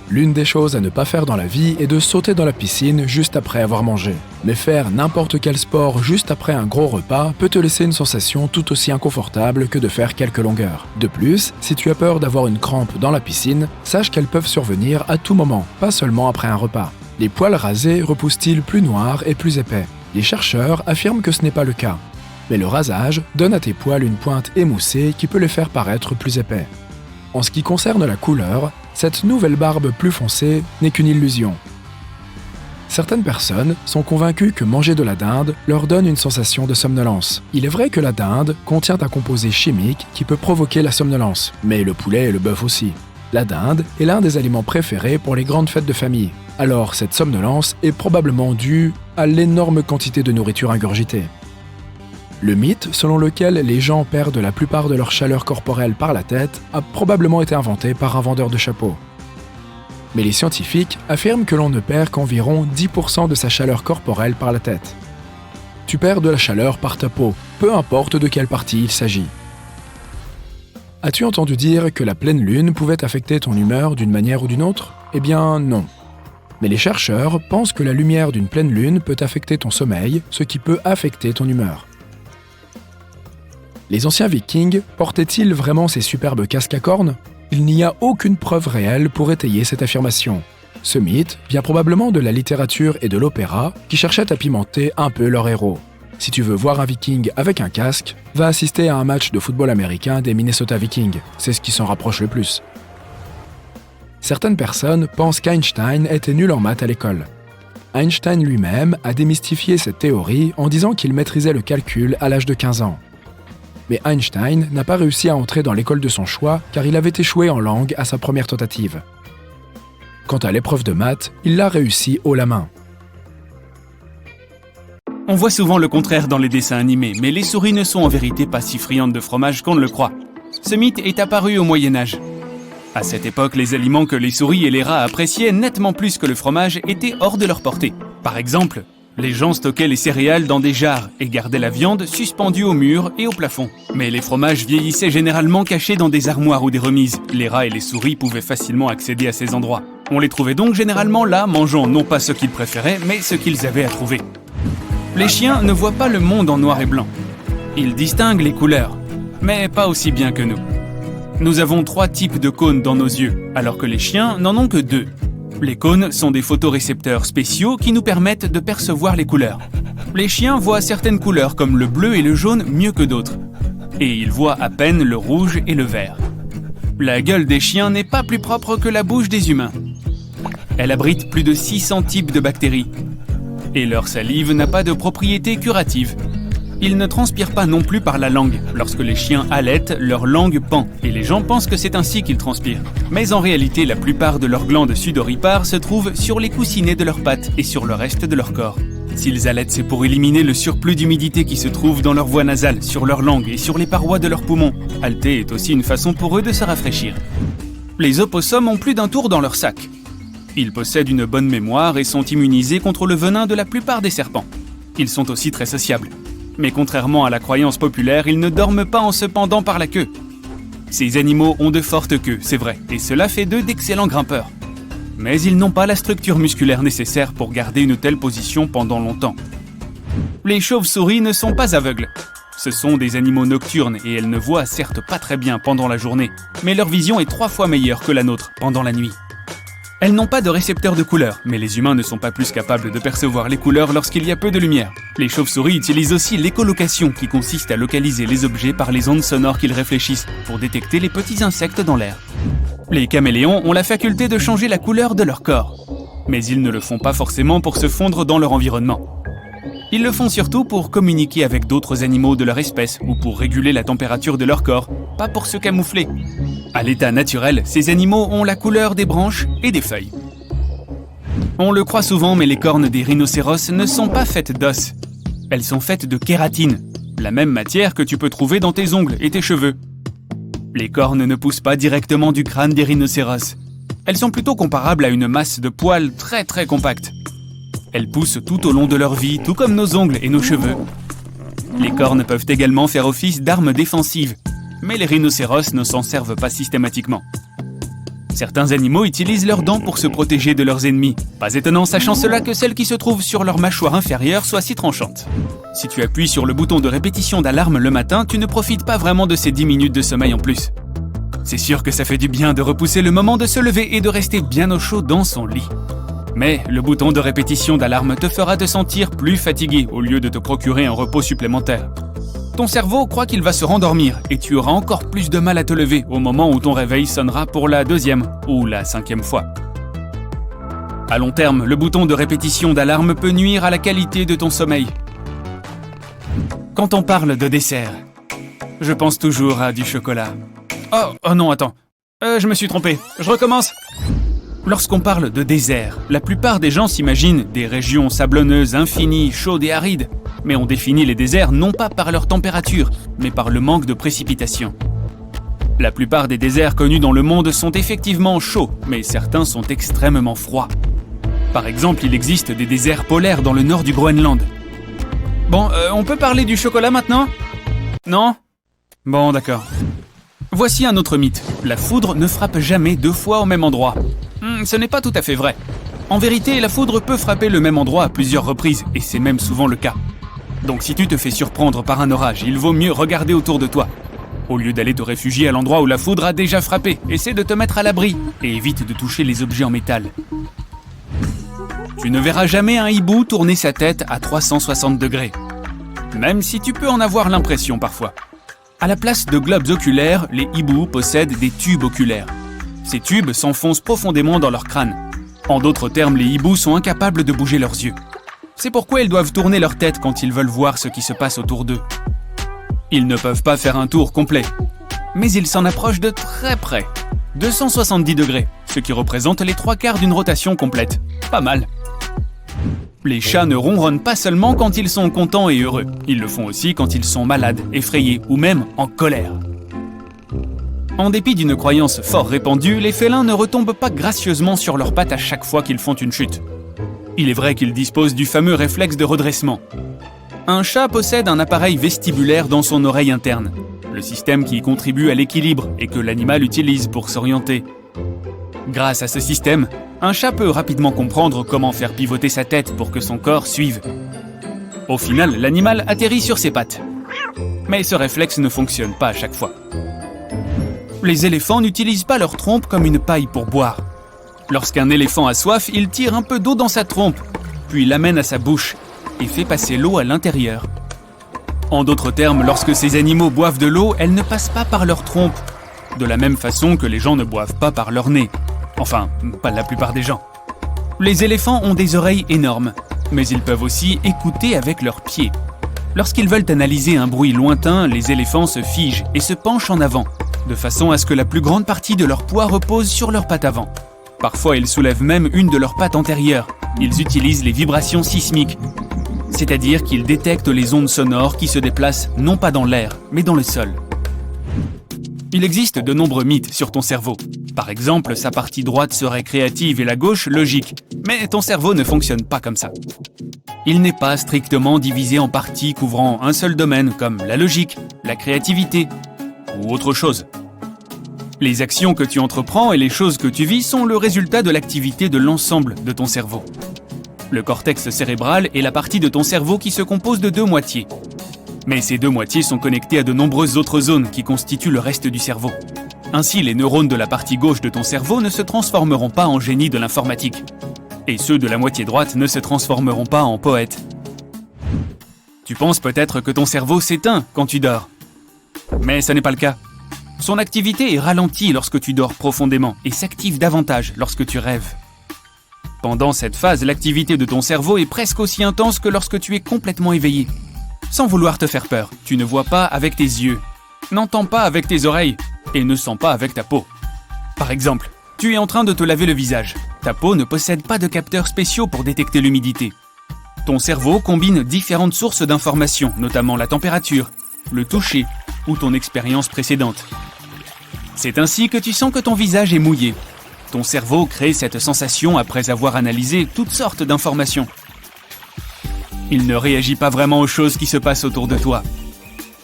L'une des choses à ne pas faire dans la vie est de sauter dans la piscine juste après avoir mangé. Mais faire n'importe quel sport juste après un gros repas peut te laisser une sensation tout aussi inconfortable que de faire quelques longueurs. De plus, si tu as peur d'avoir une crampe dans la piscine, sache qu'elles peuvent survenir à tout moment, pas seulement après un repas. Les poils rasés repoussent-ils plus noirs et plus épais ? Les chercheurs affirment que ce n'est pas le cas. Mais le rasage donne à tes poils une pointe émoussée qui peut les faire paraître plus épais. En ce qui concerne la couleur, cette nouvelle barbe plus foncée n'est qu'une illusion. Certaines personnes sont convaincues que manger de la dinde leur donne une sensation de somnolence. Il est vrai que la dinde contient un composé chimique qui peut provoquer la somnolence, mais le poulet et le bœuf aussi. La dinde est l'un des aliments préférés pour les grandes fêtes de famille. Alors cette somnolence est probablement due à l'énorme quantité de nourriture ingurgitée. Le mythe selon lequel les gens perdent la plupart de leur chaleur corporelle par la tête a probablement été inventé par un vendeur de chapeaux. Mais les scientifiques affirment que l'on ne perd qu'environ 10% de sa chaleur corporelle par la tête. Tu perds de la chaleur par ta peau, peu importe de quelle partie il s'agit. As-tu entendu dire que la pleine lune pouvait affecter ton humeur d'une manière ou d'une autre ? Eh bien non. Mais les chercheurs pensent que la lumière d'une pleine lune peut affecter ton sommeil, ce qui peut affecter ton humeur. Les anciens Vikings portaient-ils vraiment ces superbes casques à cornes ? Il n'y a aucune preuve réelle pour étayer cette affirmation. Ce mythe vient probablement de la littérature et de l'opéra qui cherchaient à pimenter un peu leur héros. Si tu veux voir un Viking avec un casque, va assister à un match de football américain des Minnesota Vikings, c'est ce qui s'en rapproche le plus. Certaines personnes pensent qu'Einstein était nul en maths à l'école. Einstein lui-même a démystifié cette théorie en disant qu'il maîtrisait le calcul à l'âge de 15 ans. Mais Einstein n'a pas réussi à entrer dans l'école de son choix car il avait échoué en langue à sa première tentative. Quant à l'épreuve de maths, il l'a réussi haut la main. On voit souvent le contraire dans les dessins animés, mais les souris ne sont en vérité pas si friandes de fromage qu'on ne le croit. Ce mythe est apparu au Moyen-Âge. À cette époque, les aliments que les souris et les rats appréciaient nettement plus que le fromage étaient hors de leur portée. Par exemple, les gens stockaient les céréales dans des jarres et gardaient la viande suspendue au mur et au plafond. Mais les fromages vieillissaient généralement cachés dans des armoires ou des remises. Les rats et les souris pouvaient facilement accéder à ces endroits. On les trouvait donc généralement là, mangeant non pas ce qu'ils préféraient, mais ce qu'ils avaient à trouver. Les chiens ne voient pas le monde en noir et blanc. Ils distinguent les couleurs, mais pas aussi bien que nous. Nous avons 3 types de cônes dans nos yeux, alors que les chiens n'en ont que 2. Les cônes sont des photorécepteurs spéciaux qui nous permettent de percevoir les couleurs. Les chiens voient certaines couleurs comme le bleu et le jaune mieux que d'autres. Et ils voient à peine le rouge et le vert. La gueule des chiens n'est pas plus propre que la bouche des humains. Elle abrite plus de 600 types de bactéries. Et leur salive n'a pas de propriétés curatives. Ils ne transpirent pas non plus par la langue. Lorsque les chiens allaitent, leur langue pend, et les gens pensent que c'est ainsi qu'ils transpirent. Mais en réalité, la plupart de leurs glandes sudoripares se trouvent sur les coussinets de leurs pattes et sur le reste de leur corps. S'ils allaitent, c'est pour éliminer le surplus d'humidité qui se trouve dans leur voie nasale, sur leur langue et sur les parois de leurs poumons. Halter est aussi une façon pour eux de se rafraîchir. Les opossums ont plus d'un tour dans leur sac. Ils possèdent une bonne mémoire et sont immunisés contre le venin de la plupart des serpents. Ils sont aussi très sociables. Mais contrairement à la croyance populaire, ils ne dorment pas en se pendant par la queue. Ces animaux ont de fortes queues, c'est vrai, et cela fait d'eux d'excellents grimpeurs. Mais ils n'ont pas la structure musculaire nécessaire pour garder une telle position pendant longtemps. Les chauves-souris ne sont pas aveugles. Ce sont des animaux nocturnes et elles ne voient certes pas très bien pendant la journée, mais leur vision est 3 fois meilleure que la nôtre pendant la nuit. Elles n'ont pas de récepteurs de couleurs, mais les humains ne sont pas plus capables de percevoir les couleurs lorsqu'il y a peu de lumière. Les chauves-souris utilisent aussi l'écholocation, qui consiste à localiser les objets par les ondes sonores qu'ils réfléchissent, pour détecter les petits insectes dans l'air. Les caméléons ont la faculté de changer la couleur de leur corps, mais ils ne le font pas forcément pour se fondre dans leur environnement. Ils le font surtout pour communiquer avec d'autres animaux de leur espèce ou pour réguler la température de leur corps, pas pour se camoufler. À l'état naturel, ces animaux ont la couleur des branches et des feuilles. On le croit souvent, mais les cornes des rhinocéros ne sont pas faites d'os. Elles sont faites de kératine, la même matière que tu peux trouver dans tes ongles et tes cheveux. Les cornes ne poussent pas directement du crâne des rhinocéros. Elles sont plutôt comparables à une masse de poils très compacte. Elles poussent tout au long de leur vie, tout comme nos ongles et nos cheveux. Les cornes peuvent également faire office d'armes défensives, mais les rhinocéros ne s'en servent pas systématiquement. Certains animaux utilisent leurs dents pour se protéger de leurs ennemis. Pas étonnant, sachant cela, que celles qui se trouvent sur leur mâchoire inférieure soient si tranchantes. Si tu appuies sur le bouton de répétition d'alarme le matin, tu ne profites pas vraiment de ces 10 minutes de sommeil en plus. C'est sûr que ça fait du bien de repousser le moment de se lever et de rester bien au chaud dans son lit. Mais le bouton de répétition d'alarme te fera te sentir plus fatigué au lieu de te procurer un repos supplémentaire. Ton cerveau croit qu'il va se rendormir et tu auras encore plus de mal à te lever au moment où ton réveil sonnera pour la 2e ou la 5e fois. À long terme, le bouton de répétition d'alarme peut nuire à la qualité de ton sommeil. Quand on parle de dessert, je pense toujours à du chocolat. Oh non, attends. Je me suis trompé. Je recommence. Lorsqu'on parle de désert, la plupart des gens s'imaginent des régions sablonneuses infinies, chaudes et arides. Mais on définit les déserts non pas par leur température, mais par le manque de précipitations. La plupart des déserts connus dans le monde sont effectivement chauds, mais certains sont extrêmement froids. Par exemple, il existe des déserts polaires dans le nord du Groenland. Bon, on peut parler du chocolat maintenant ? Non ? Bon, d'accord. Voici un autre mythe. La foudre ne frappe jamais 2 fois au même endroit. Ce n'est pas tout à fait vrai. En vérité, la foudre peut frapper le même endroit à plusieurs reprises, et c'est même souvent le cas. Donc si tu te fais surprendre par un orage, il vaut mieux regarder autour de toi. Au lieu d'aller te réfugier à l'endroit où la foudre a déjà frappé, essaie de te mettre à l'abri, et évite de toucher les objets en métal. Tu ne verras jamais un hibou tourner sa tête à 360 degrés. Même si tu peux en avoir l'impression parfois. À la place de globes oculaires, les hiboux possèdent des tubes oculaires. Ces tubes s'enfoncent profondément dans leur crâne. En d'autres termes, les hiboux sont incapables de bouger leurs yeux. C'est pourquoi ils doivent tourner leur tête quand ils veulent voir ce qui se passe autour d'eux. Ils ne peuvent pas faire un tour complet, mais ils s'en approchent de très près. 270 degrés, ce qui représente les 3/4 d'une rotation complète. Pas mal. Les chats ne ronronnent pas seulement quand ils sont contents et heureux. Ils le font aussi quand ils sont malades, effrayés ou même en colère. En dépit d'une croyance fort répandue, les félins ne retombent pas gracieusement sur leurs pattes à chaque fois qu'ils font une chute. Il est vrai qu'ils disposent du fameux réflexe de redressement. Un chat possède un appareil vestibulaire dans son oreille interne, le système qui contribue à l'équilibre et que l'animal utilise pour s'orienter. Grâce à ce système, un chat peut rapidement comprendre comment faire pivoter sa tête pour que son corps suive. Au final, l'animal atterrit sur ses pattes. Mais ce réflexe ne fonctionne pas à chaque fois. Les éléphants n'utilisent pas leur trompe comme une paille pour boire. Lorsqu'un éléphant a soif, il tire un peu d'eau dans sa trompe, puis l'amène à sa bouche et fait passer l'eau à l'intérieur. En d'autres termes, lorsque ces animaux boivent de l'eau, elle ne passe pas par leur trompe, de la même façon que les gens ne boivent pas par leur nez. Enfin, pas la plupart des gens. Les éléphants ont des oreilles énormes, mais ils peuvent aussi écouter avec leurs pieds. Lorsqu'ils veulent analyser un bruit lointain, les éléphants se figent et se penchent en avant, de façon à ce que la plus grande partie de leur poids repose sur leurs pattes avant. Parfois, ils soulèvent même une de leurs pattes antérieures. Ils utilisent les vibrations sismiques, c'est-à-dire qu'ils détectent les ondes sonores qui se déplacent non pas dans l'air, mais dans le sol. Il existe de nombreux mythes sur ton cerveau. Par exemple, sa partie droite serait créative et la gauche logique. Mais ton cerveau ne fonctionne pas comme ça. Il n'est pas strictement divisé en parties couvrant un seul domaine, comme la logique, la créativité ou autre chose. Les actions que tu entreprends et les choses que tu vis sont le résultat de l'activité de l'ensemble de ton cerveau. Le cortex cérébral est la partie de ton cerveau qui se compose de 2 moitiés. Mais ces 2 moitiés sont connectées à de nombreuses autres zones qui constituent le reste du cerveau. Ainsi, les neurones de la partie gauche de ton cerveau ne se transformeront pas en génie de l'informatique. Et ceux de la moitié droite ne se transformeront pas en poètes. Tu penses peut-être que ton cerveau s'éteint quand tu dors. Mais ce n'est pas le cas. Son activité est ralentie lorsque tu dors profondément et s'active davantage lorsque tu rêves. Pendant cette phase, l'activité de ton cerveau est presque aussi intense que lorsque tu es complètement éveillé. Sans vouloir te faire peur, tu ne vois pas avec tes yeux, n'entends pas avec tes oreilles et ne sens pas avec ta peau. Par exemple, tu es en train de te laver le visage. Ta peau ne possède pas de capteurs spéciaux pour détecter l'humidité. Ton cerveau combine différentes sources d'informations, notamment la température, le toucher ou ton expérience précédente. C'est ainsi que tu sens que ton visage est mouillé. Ton cerveau crée cette sensation après avoir analysé toutes sortes d'informations. Il ne réagit pas vraiment aux choses qui se passent autour de toi.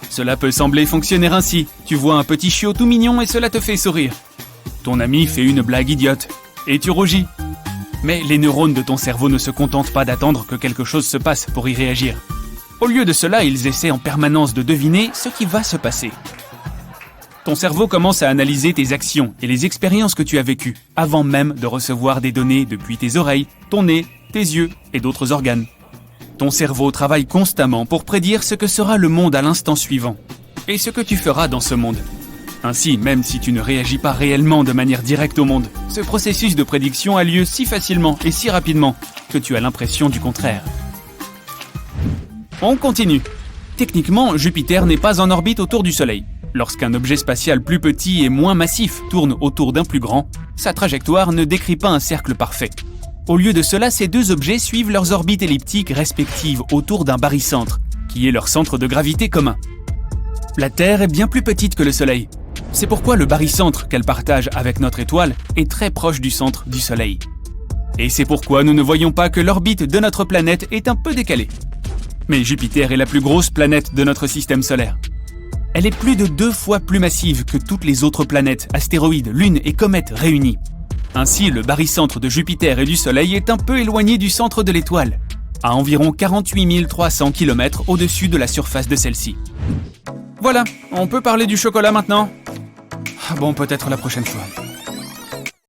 Cela peut sembler fonctionner ainsi. Tu vois un petit chiot tout mignon et cela te fait sourire. Ton ami fait une blague idiote et tu rougis. Mais les neurones de ton cerveau ne se contentent pas d'attendre que quelque chose se passe pour y réagir. Au lieu de cela, ils essaient en permanence de deviner ce qui va se passer. Ton cerveau commence à analyser tes actions et les expériences que tu as vécues, avant même de recevoir des données depuis tes oreilles, ton nez, tes yeux et d'autres organes. Ton cerveau travaille constamment pour prédire ce que sera le monde à l'instant suivant, et ce que tu feras dans ce monde. Ainsi, même si tu ne réagis pas réellement de manière directe au monde, ce processus de prédiction a lieu si facilement et si rapidement que tu as l'impression du contraire. On continue. Techniquement, Jupiter n'est pas en orbite autour du Soleil. Lorsqu'un objet spatial plus petit et moins massif tourne autour d'un plus grand, sa trajectoire ne décrit pas un cercle parfait. Au lieu de cela, ces deux objets suivent leurs orbites elliptiques respectives autour d'un barycentre, qui est leur centre de gravité commun. La Terre est bien plus petite que le Soleil. C'est pourquoi le barycentre qu'elle partage avec notre étoile est très proche du centre du Soleil. Et c'est pourquoi nous ne voyons pas que l'orbite de notre planète est un peu décalée. Mais Jupiter est la plus grosse planète de notre système solaire. Elle est plus de 2 fois plus massive que toutes les autres planètes, astéroïdes, lunes et comètes réunies. Ainsi, le barycentre de Jupiter et du Soleil est un peu éloigné du centre de l'étoile, à environ 48 300 km au-dessus de la surface de celle-ci. Voilà, on peut parler du chocolat maintenant ? Bon, peut-être la prochaine fois.